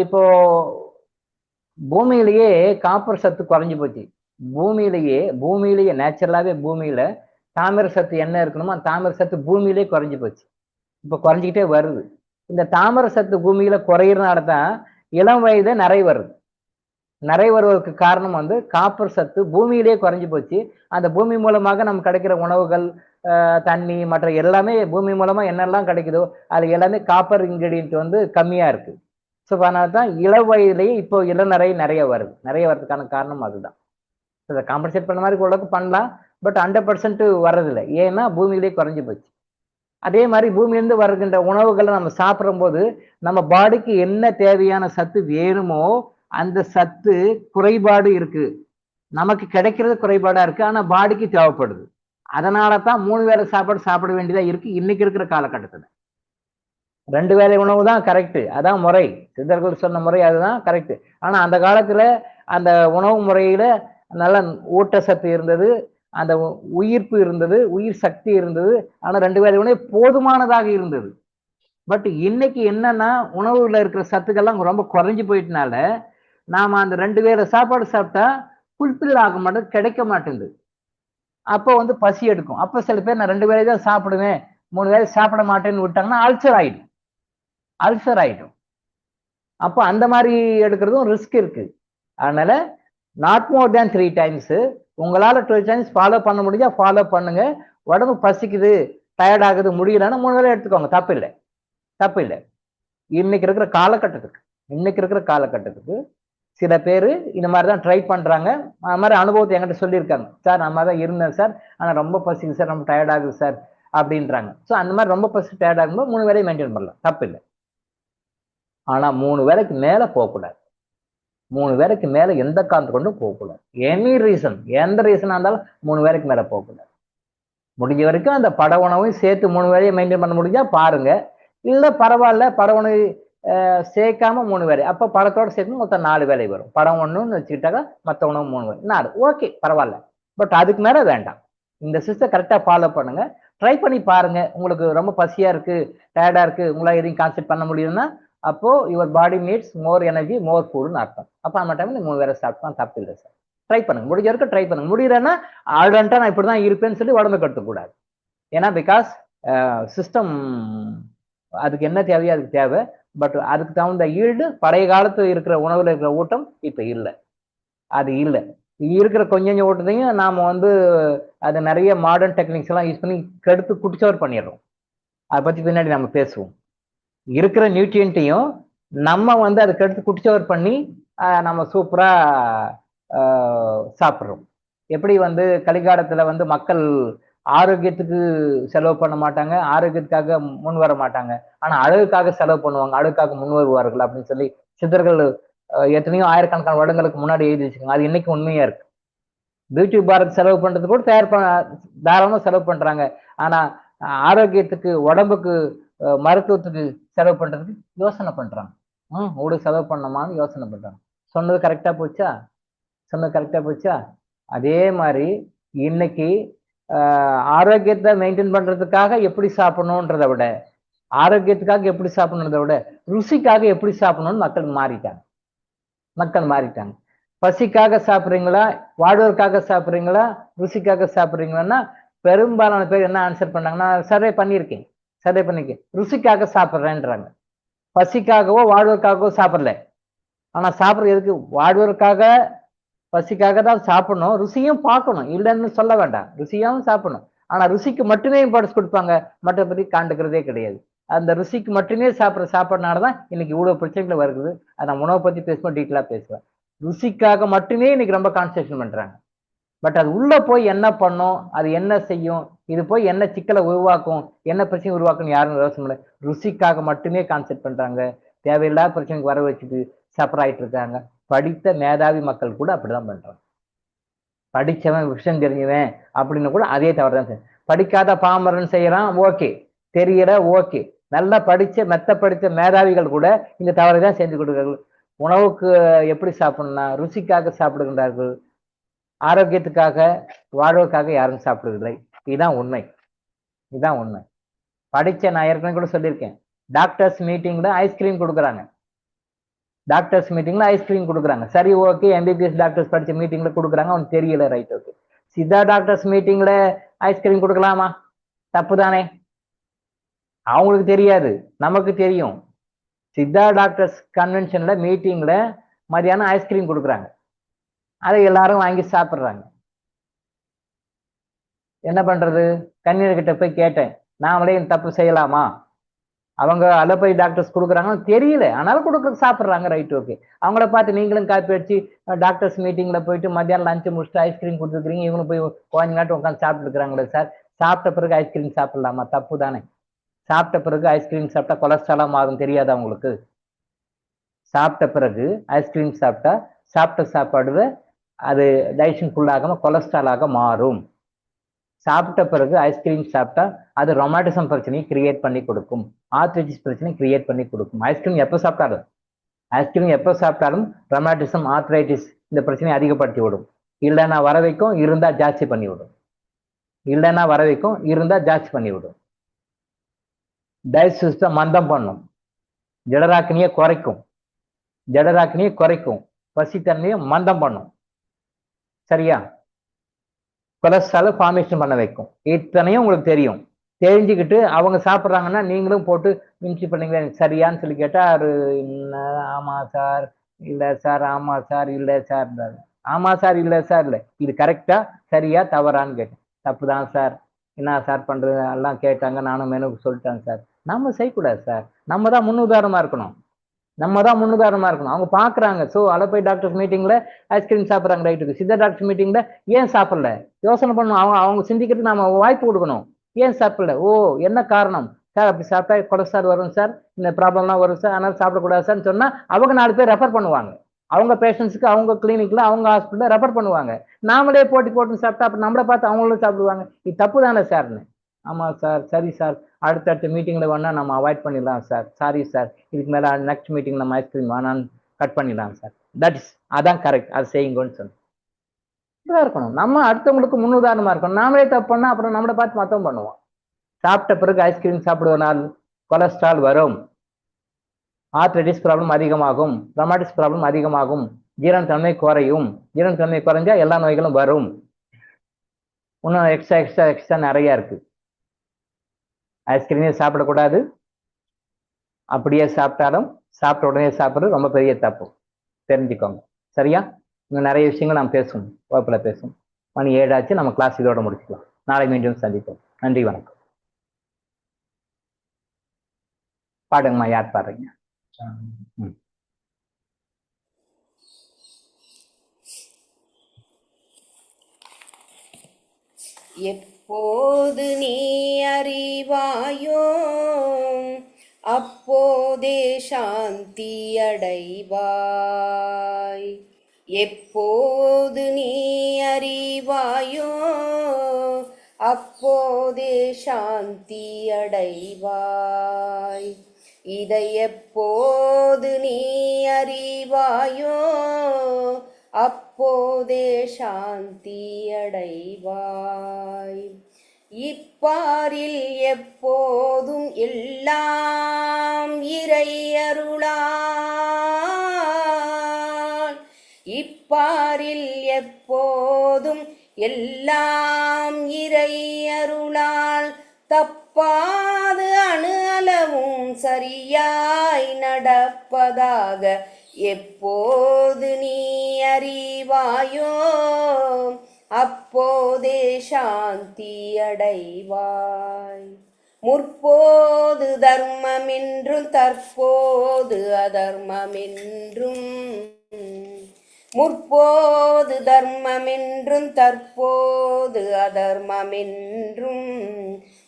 இப்போ பூமியிலேயே காப்பர் சத்து குறைஞ்சி போச்சு. பூமியிலேயே நேச்சுரலாகவே பூமியில தாமிர சத்து என்ன இருக்கணுமோ அந்த தாமிர சத்து பூமியிலே குறைஞ்சி போச்சு. இப்போ குறைஞ்சிக்கிட்டே வருது. இந்த தாமிர சத்து பூமியில குறையிறதுனால தான் இளம் வயது நிறைய வருது. நிறைய வருவதற்கு காரணம் வந்து காப்பர் சத்து பூமியிலே குறைஞ்சி போச்சு. அந்த பூமி மூலமாக நமக்கு கிடைக்கிற உணவுகள், தண்ணி, மற்ற எல்லாமே பூமி மூலமா என்னெல்லாம் கிடைக்குதோ அது எல்லாமே காப்பர் இன்கிரீடியன்ட் வந்து கம்மியா இருக்கு. ஸோ அதனால தான் இளம் வயதிலேயே இப்போ இளநரை நிறைய வர்றதுக்கான காரணம் அதுதான். இதை காம்பன்சேட் பண்ண மாதிரி ஓரளவுக்கு பண்ணலாம், பட் 100% வர்றதில்லை. ஏன்னா பூமியிலே குறைஞ்சி போச்சு. அதே மாதிரி பூமியிலேருந்து வருகின்ற உணவுகளை நம்ம சாப்பிடும் போது நம்ம பாடிக்கு என்ன தேவையான சத்து வேணுமோ அந்த சத்து குறைபாடு இருக்கு. நமக்கு கிடைக்கிறது குறைபாடா இருக்கு, ஆனா பாடிக்கு தேவைப்படுது. அதனால தான் 3 வேளை சாப்பாடு சாப்பிட வேண்டியதா இருக்கு இன்னைக்கு இருக்கிற காலகட்டத்தில். 2 வேளை உணவு தான் கரெக்ட், அதான் முறை. சித்தர்கள் சொன்ன முறை அதுதான் கரெக்ட். ஆனா அந்த காலத்துல அந்த உணவு முறையில நல்ல ஊட்டச்சத்து இருந்தது, அந்த உயிர்ப்பு இருந்தது, உயிர் சக்தி இருந்தது. ஆனா 2 வேளை உணவு போதுமானதாக இருந்தது. பட் இன்னைக்கு என்னன்னா உணவுல இருக்கிற சத்துக்கள்லாம் ரொம்ப குறைஞ்சு போயிட்டனால நாம அந்த 2 வேளை சாப்பாடு சாப்பிட்டா ஃபுல்ஃபில் ஆக மாட்டேங்குது, கிடைக்க மாட்டேங்குது. அப்போ வந்து பசி எடுக்கும். அப்போ சில பேர் நான் 2 வேளை தான் சாப்பிடுவேன் 3 வேளை சாப்பிட மாட்டேன்னு விட்டாங்கன்னா அல்சர் ஆயிடும். அப்போ அந்த மாதிரி எடுக்கிறதும் ரிஸ்க் இருக்கு. அதனால நாட் மோர் தேன் 3 டைம்ஸ். உங்களால 12 டைம்ஸ் ஃபாலோ பண்ண முடிஞ்சா ஃபாலோ பண்ணுங்க. உடம்பு பசிக்குது, டயர்ட் ஆகுது, முடியலன்னா 3 வேளை எடுத்துக்கோங்க, தப்பு இல்லை. இன்னைக்கு இருக்கிற காலகட்டத்துக்கு சில பேர் இந்த மாதிரி தான் ட்ரை பண்றாங்க. அது மாதிரி அனுபவத்தை என்கிட்ட சொல்லியிருக்காங்க. சார் நம்ம தான் இருந்தேன் சார், ஆனால் ரொம்ப பசிக்குது சார், ரொம்ப டயர்ட் ஆகுது சார் அப்படின்றாங்க. ஸோ அந்த மாதிரி ரொம்ப பசி டயர்ட் ஆகும்போது 3 வேளையை மெயின்டைன் பண்ணலாம், தப்பு இல்லை. ஆனால் 3 வேளைக்கு மேலே போகக்கூடாது. 3 வேளைக்கு மேலே எந்த காரணத்தை கொண்டும் போகக்கூடாது. எந்த ரீசனாக இருந்தாலும் 3 வேளைக்கு மேலே போகக்கூடாது. முடிஞ்ச வரைக்கும் அந்த பட உணவையும் சேர்த்து 3 வேளையை மெயின்டைன் பண்ண முடிஞ்சா பாருங்க. இல்லை பரவாயில்ல, பட உணவு சேர்க்காம 3 வேளை, அப்போ படத்தோட சேர்த்து மொத்தம் 4 வேளை வரும். படம் 1ன்னு வச்சுக்கிட்டாக்கா மற்ற உணவு 3 வேளை, 4, ஓகே பரவாயில்ல. பட் அதுக்கு மேலே வேண்டாம். இந்த சிஸ்டம் கரெக்டாக ஃபாலோ பண்ணுங்க, ட்ரை பண்ணி பாருங்க. உங்களுக்கு ரொம்ப பசியா இருக்கு, டயர்டா இருக்கு, உங்களால் எதையும் கான்சென்ட்ரேட் பண்ண முடியுதுன்னா அப்போ your body needs more energy, more ஃபுட்னு அர்த்தம். அப்போ அந்த டைம் 3 வேளை சாப்பிட்டா தப்பு இல்லை சார். ட்ரை பண்ணுங்க, முடிஞ்ச வரைக்கும் ட்ரை பண்ணுங்க. முடியலன்னா ஆல்ரெண்டா நான் இப்படி தான் இருப்பேன்னு சொல்லி உடம்பை கட்டக்கூடாது. ஏன்னா பிகாஸ் சிஸ்டம் அதுக்கு என்ன தேவையோ அதுக்கு தேவை. பட் அதுக்கு தகுந்த ஈல்டு பழைய காலத்து இருக்கிற உணவுல இருக்கிற ஊட்டம் இப்ப இல்லை, அது இல்லை. இருக்கிற கொஞ்சம் ஊட்டத்தையும் நாம வந்து அது நிறைய மாடர்ன் டெக்னிக்ஸ் எல்லாம் யூஸ் பண்ணி கெடுத்து குடிச்சவர் பண்ணிடுறோம். அதை பத்தி பின்னாடி நம்ம பேசுவோம். இருக்கிற நியூட்ரியன்ட்டையும் நம்ம வந்து அதை கெடுத்து குடிச்சவர் பண்ணி நம்ம சூப்பரா சாப்பிட்றோம். எப்படி வந்து கலிகாலத்துல வந்து மக்கள் ஆரோக்கியத்துக்கு செலவு பண்ண மாட்டாங்க, ஆரோக்கியத்துக்காக முன் வர மாட்டாங்க, ஆனா அழகுக்காக செலவு பண்ணுவாங்க, அழகுக்காக முன் வருவார்கள் அப்படின்னு சொல்லி சித்தர்கள் எத்தனையோ ஆயிரக்கணக்கான வருடங்களுக்கு முன்னாடி எழுதி வச்சுக்கோங்க. அது இன்னைக்கு உண்மையா இருக்கு. பியூட்டி பார்க்கு செலவு பண்றது கூட தாராளமா செலவு பண்றாங்க. ஆனா ஆரோக்கியத்துக்கு, உடம்புக்கு, மருத்துவத்துக்கு செலவு பண்றதுக்கு யோசனை பண்றாங்க. உடம்பு செலவு பண்ணமான்னு யோசனை பண்றாங்க. சொன்னது கரெக்டா போச்சா? அதே மாதிரி இன்னைக்கு ஆரோக்கியத்தை மெயின்டைன் பண்றதுக்காக எப்படி சாப்பிடணுன்றதை விட, ருசிக்காக எப்படி சாப்பிடணும்னு மக்கள் மாறிட்டாங்க. பசிக்காக சாப்பிட்றீங்களா, வாழ்வதற்காக சாப்பிட்றீங்களா, ருசிக்காக சாப்பிட்றீங்களான்னா பெரும்பாலான பேர் என்ன ஆன்சர் பண்ணாங்கன்னா, சர்வே பண்ணியிருக்கேன், ருசிக்காக சாப்பிட்றேன்றாங்க. பசிக்காகவோ வாழ்வதற்காகவோ சாப்பிடல. ஆனா சாப்பிட்றது எதுக்கு? வாழ்வதற்காக, பசிக்காக தான் சாப்பிடணும். ருசியும் பார்க்கணும், இல்லைன்னு சொல்ல வேண்டாம், ருசியாவும் சாப்பிடணும். ஆனா ருசிக்கு மட்டுமே இம்பார்ட்டன்ஸ் கொடுப்பாங்க, மற்றபடி காண்டுக்கிறதே கிடையாது. அந்த ருசிக்கு மட்டுமே சாப்பிட்ற சாப்பாடுனாலதான் இன்னைக்கு இவ்வளவு பிரச்சனைகள் வருது. அதை நான் உணவை பத்தி பேசும்போது டீட்டெயிலா பேசுவேன். ருசிக்காக மட்டுமே இன்னைக்கு ரொம்ப கான்சன்ட்ரேஷன் பண்றாங்க. பட் அது உள்ள போய் என்ன பண்ணும், அது என்ன செய்யும், இது போய் என்ன சிக்கலை உருவாக்கும், என்ன பிரச்சனை உருவாக்கும் யாரும் யோசனை இல்லை. ருசிக்காக மட்டுமே கான்சென்ட்ரேட் பண்றாங்க. தேவையில்லாத பிரச்சனைக்கு வர வச்சுட்டு சஃபர் ஆயிட்டு இருக்காங்க. படித்த மேதாவி மக்கள் கூட அப்படிதான் பண்றாங்க. படிச்சவன், விஷயம் தெரிஞ்சவன் அப்படின்னு கூட அதே தவறு தான் செய்யும். படிக்காத பாமரன் செய்யறான், ஓகே. தெரியல, ஓகே. நல்லா மெத்த படித்த மேதாவிகள் கூட இந்த தவறை தான் செஞ்சு கொடுக்கிறார்கள். உணவுக்கு எப்படி சாப்பிடணும்னா ருசிக்காக சாப்பிடுகின்றார்கள், ஆரோக்கியத்துக்காக வாழ்வுக்காக யாரும் சாப்பிடுவதில்லை. இதுதான் உண்மை. நான் ஏற்கனவே கூட சொல்லியிருக்கேன். டாக்டர்ஸ் மீட்டிங்ல ஐஸ்கிரீம் கொடுக்குறாங்க. சரி, ஓகே. எம்பிபிஎஸ் டாக்டர்ஸ் படிச்ச மீட்டிங்ல கொடுக்குறாங்க, அவனுக்கு தெரியல, ரைட், ஓகே. சித்தா டாக்டர்ஸ் மீட்டிங்ல ஐஸ்கிரீம் கொடுக்கலாமா? தப்பு தானே? அவங்களுக்கு தெரியாது, நமக்கு தெரியும். சித்தா டாக்டர்ஸ் கன்வென்ஷன்ல மீட்டிங்ல மதியானம் ஐஸ்கிரீம் கொடுக்குறாங்க, அதை எல்லாரும் வாங்கி சாப்பிட்றாங்க. என்ன பண்றது? கன்வீனர் கிட்ட போய் கேட்டேன், நாமளே இந்த தப்பு செய்யலாமா? அவங்க அலோபதி டாக்டர்ஸ் கொடுக்குறாங்க, தெரியல, ஆனாலும் கொடுக்க சாப்பிட்றாங்க, ரைட், ஓகே. அவங்கள பார்த்து நீங்களும் காப்பி அடிச்சு டாக்டர்ஸ் மீட்டிங்ல போயிட்டு மத்தியானம் லஞ்சு முடிச்சுட்டு ஐஸ்கிரீம் கொடுத்துருக்கீங்க, இவங்களும் போய் கொஞ்ச நேரம் உட்காந்து சாப்பிட்டு இருக்கிறாங்களே சார். சாப்பிட்ட பிறகு ஐஸ்கிரீம் சாப்பிடலாமா? தப்பு தானே? சாப்பிட்ட பிறகு ஐஸ்கிரீம் சாப்பிட்டா கொலஸ்ட்ராலாம் ஆகும், தெரியாதா உங்களுக்கு? சாப்பிட்ட பிறகு ஐஸ்கிரீம் சாப்பிட்டா சாப்பிட்ட சாப்பாடு அது டைஜஷன் ஃபுல்லாகாம கொலஸ்ட்ராலாக மாறும். சாப்பிட்ட பிறகு ஐஸ்கிரீம் சாப்பிட்டா அது ரொமாட்டிசம் பிரச்சனையை கிரியேட் பண்ணி கொடுக்கும், ஆர்த்ரைட்டிஸ் பிரச்சனையை கிரியேட் பண்ணி கொடுக்கும். ஐஸ்கிரீம் எப்போ சாப்பிட்டாலும் ரொமாட்டிசம், ஆர்த்ரைட்டிஸ் இந்த பிரச்சனையை அதிகப்படுத்தி விடும். இல்லைன்னா வர வைக்கும், இருந்தா ஜாஸ்தி பண்ணி விடும். டைஜஸ்ட் சிஸ்டம் மந்தம் பண்ணும், ஜடராக்கினியை குறைக்கும், பசித்தன்மையை மந்தம் பண்ணும். சரியா? கொலஸ்ட்ரால் ஃபார்மேஷன் பண்ண வைக்கும். இத்தனையும் உங்களுக்கு தெரியும். தெரிஞ்சுக்கிட்டு அவங்க சாப்பிட்றாங்கன்னா நீங்களும் போட்டு மின்சி பண்ணீங்க, சரியான்னு சொல்லி கேட்டா ஆமா சார், இல்லை சார், ஆமா சார், இல்லை சார், ஆமா சார், இல்லை சார், இல்லை, இது கரெக்டா சரியா தவறான்னு கேட்டேன். தப்பு தான் சார், என்ன சார் பண்றது, எல்லாம் கேட்டாங்க, நானும் மெனுக்கு சொல்லிட்டேன் சார். நம்ம செய்யக்கூடாது சார், நம்ம தான் முன்னுதாரணமா இருக்கணும். அவங்க பாக்குறாங்க. ஸோ அலோபதி டாக்டர்ஸ் மீட்டிங்ல ஐஸ்கிரீம் சாப்பிட்றாங்க, ரைட்டுக்கு. சித்தா டாக்டர்ஸ் மீட்டிங்ல ஏன் சாப்பிடல யோசனை பண்ணணும். அவங்க சிந்திக்கிறதுக்கு நாம வாய்ப்பு கொடுக்கணும். ஏன் சாப்பிடல? ஓ, என்ன காரணம் சார்? அப்படி சாப்பிட்டா கொலஸ்ட்ரால் வரும் சார், இந்த ப்ராப்ளம்லாம் வரும் சார், அதனால சாப்பிடக்கூடாது சார்ன்னு சொன்னா அவங்க 4 பேர் ரெஃபர் பண்ணுவாங்க. அவங்க பேஷண்ட்ஸுக்கு அவங்க கிளினிக்ல அவங்க ஹாஸ்பிட்டல்ல ரெஃபர் பண்ணுவாங்க. நாமளே போட்டு சாப்பிட்டா அப்புறம் நம்மளை பார்த்து அவங்களும் சாப்பிடுவாங்க. இது தப்பு தானே சார்னு. ஆமா சார், சரி சார், அடுத்தடுத்த மீட்டிங்ல வேணா நம்ம அவாய்ட் பண்ணிடலாம் சார், சாரி சார், இதுக்கு மேல நெக்ஸ்ட் மீட்டிங் நம்ம ஐஸ்கிரீம் வேணான்னு கட் பண்ணிடலாம் சார். அதான் கரெக்ட், அது செய்யுங்கன்னு சொன்னோம். இப்படிதான் இருக்கணும். நம்ம அடுத்தவங்களுக்கு முன்னுதாரணமா இருக்கணும். நாமளே தப்பு பண்ணா அப்புறம் நம்மளை பார்த்து மத்தவங்க பண்ணுவோம். சாப்பிட்ட பிறகு ஐஸ்கிரீம் சாப்பிடுவதனால் கொலஸ்ட்ரால் வரும், ஆர்த்ரைட்டிஸ் ப்ராப்ளம் அதிகமாகும், ரொமாட்டிஸ் ப்ராப்ளம் அதிகமாகும், ஜீரணத்தன்மை குறையும். ஜீரணத்தன்மை குறைஞ்சா எல்லா நோய்களும் வரும். இன்னும் எக்ஸ்ட்ரா நிறைய இருக்கு. ஐஸ்கிரீமே சாப்பிடக்கூடாது. அப்படியே சாப்பிட்டாலும் சாப்பிட்ட உடனே சாப்பிட்றது ரொம்ப பெரிய தப்பு, தெரிஞ்சுக்கோங்க. சரியா? இன்னும் நிறைய விஷயங்கள் நாம் பேசுவோம், வகுப்புல பேசுவோம். மணி 7 ஆச்சு, நம்ம கிளாஸ் இதோட முடிச்சுக்கலாம். நாளை மீண்டும் சந்திப்போம். நன்றி, வணக்கம். பாடுங்கம்மா, யார் பாடுறீங்க? எப்போது நீ அறிவாயோ அப்போதே சாந்தி அடைவாய். எப்போது நீ அறிவாயோ அப்போதே சாந்தி அடைவாய். இதை எப்போது நீ அறிவாயோ அப்போதே சாந்தி அடைவாய். இப்பாரில் எப்போதும் எல்லாம் இறை அருளால். இப்பாரில் எப்போதும் எல்லாம் இறை அருளால். தப்பாது அணு அளவும் சரியாய் நடப்பதாக எப்போது நீ அறிவாயோ அப்போதே சாந்தி அடைவாய். முற்போது தர்மமென்றும் தற்போது அதர்மமென்றும், முற்போது தர்மமென்றும் தற்போது அதர்மமென்றும்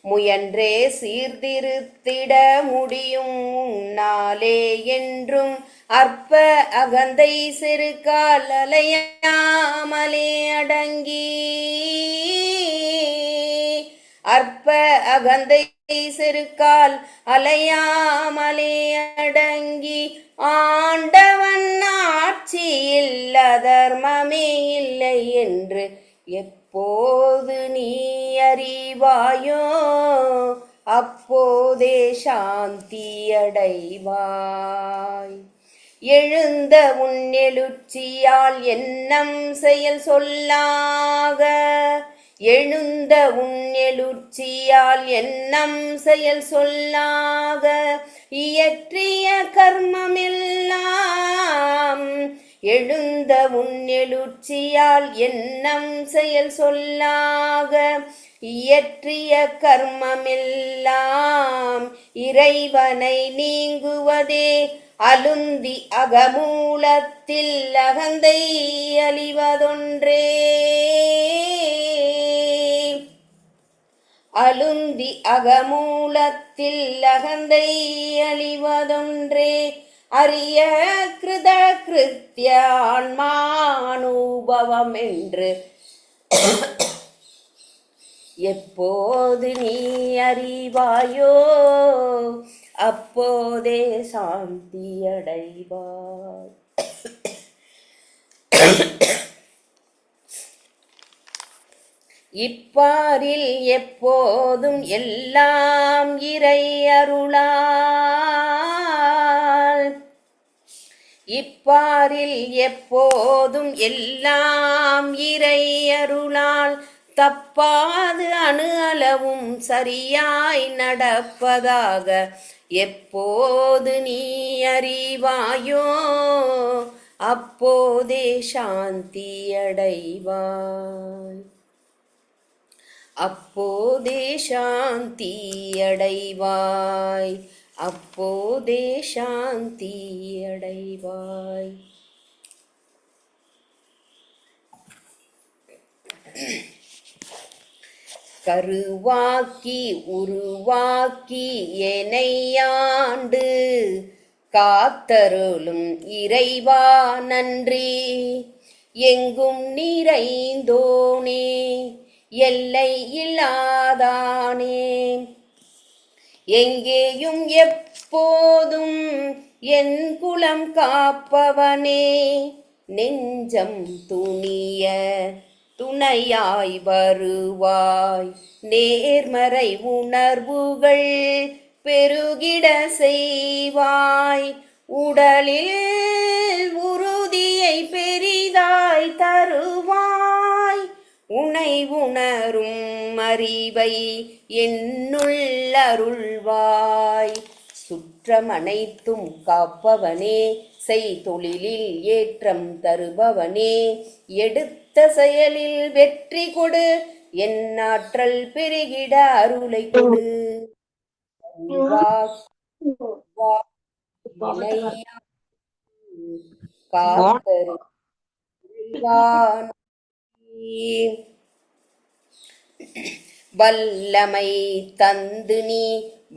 முயன்றே சீர்திருத்திட முடியும் உன்னாலே என்றும். அற்ப அகந்தை செருக்கால் அலையாமலே அடங்கி, அற்ப அகந்தை செருக்கால் அலையாமலே அடங்கி ஆண்டவன் ஆட்சியில் அதர்மமே இல்லை என்று எப்போது நீ அறிவாயோ அப்போதே சாந்தி அடைவாய். எழுந்த உன் எழுச்சியால் எண்ணம் செயல் சொல்லாக, எழுந்த உன் எழுச்சியால் எண்ணம் செயல் சொல்லாக, இயற்றிய கர்மமெல்லாம் எழுந்த உன் எழுச்சியால் எண்ணம் செயல் சொல்லாக, இயற்றிய கர்மமெல்லாம் இறைவனை நீங்குவதே. அலுந்தி அகமூலத்தில் அகந்தை அழிவதொன்றே, அலுந்தி அகமூலத்தில் அகந்தை அழிவதொன்றே. அரிய கிருத கிருத்திய ஆன்மானுபவம் என்று எப்போது நீ அறிவாயோ அப்போதே சாந்தி அடைவாய். இப்பாரில் எப்போதும் எல்லாம் இறை அருளால், இப்பாரில் எப்போதும் எல்லாம் இறை அருளால் தப்பாது அணு அளவும் சரியாய் நடப்பதாக எப்போது நீ அறிவாயோ அப்போதே சாந்தி அடைவாய். அப்போதே சாந்தி அடைவாய். அப்போதே சாந்தி அடைவாய். கருவாக்கி உருவாக்கி எனையாண்டு காத்தருளும் இறைவா நன்றி. எங்கும் நிறைந்தோனே எல்லை இல்லாதானே, எங்கேயும் எப்போதும் என் குலம் காப்பவனே. நெஞ்சம் துணிய துணையாய் வருவாய், நேர்மறை உணர்வுகள் பெருகிட செய்வாய். உடலில் உறுதியை பெரிதாய் தருவாய், உனை உணரும் அறிவை என்னுள் அருள்வாய். சுற்றமனைத்தும் காப்பவனே, செய்தொழிலில் ஏற்றம் தருபவனே. எடுத்த செயலில் வெற்றி கொடு, என் ஆற்றல் பெருகிட அருளை கொடு. காத்தரு வல்லமை தந்து நீ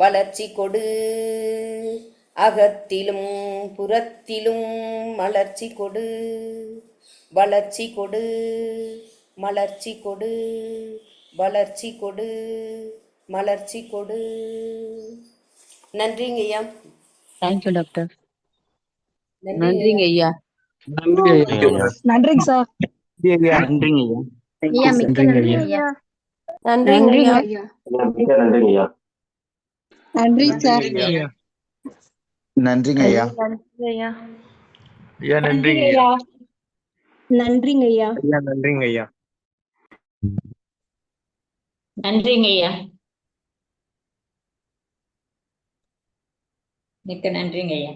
வளர்ச்சி கொடு, அகத்திலும் புறத்திலும் மலர்ச்சி கொடு. வளர்ச்சி கொடு, மலர்ச்சி கொடு, வளர்ச்சி கொடு, மலர்ச்சி கொடு. நன்றிங்க ஐயா. Thank you doctor. நன்றிங்க ஐயா. நன்றிங்க சார். நன்றிங்க ஐயா. ஐயா மிக்க நன்றி ஐயா. நன்றிங்க ஐயா. நன்றிங்க ஐயா. நன்றி சார். நன்றிங்க ஐயா. ஐயா நன்றிங்க ஐயா. நன்றிங்க ஐயா. ஐயா நன்றிங்க ஐயா. நன்றிங்க ஐயா. மிக்க நன்றிங்க ஐயா.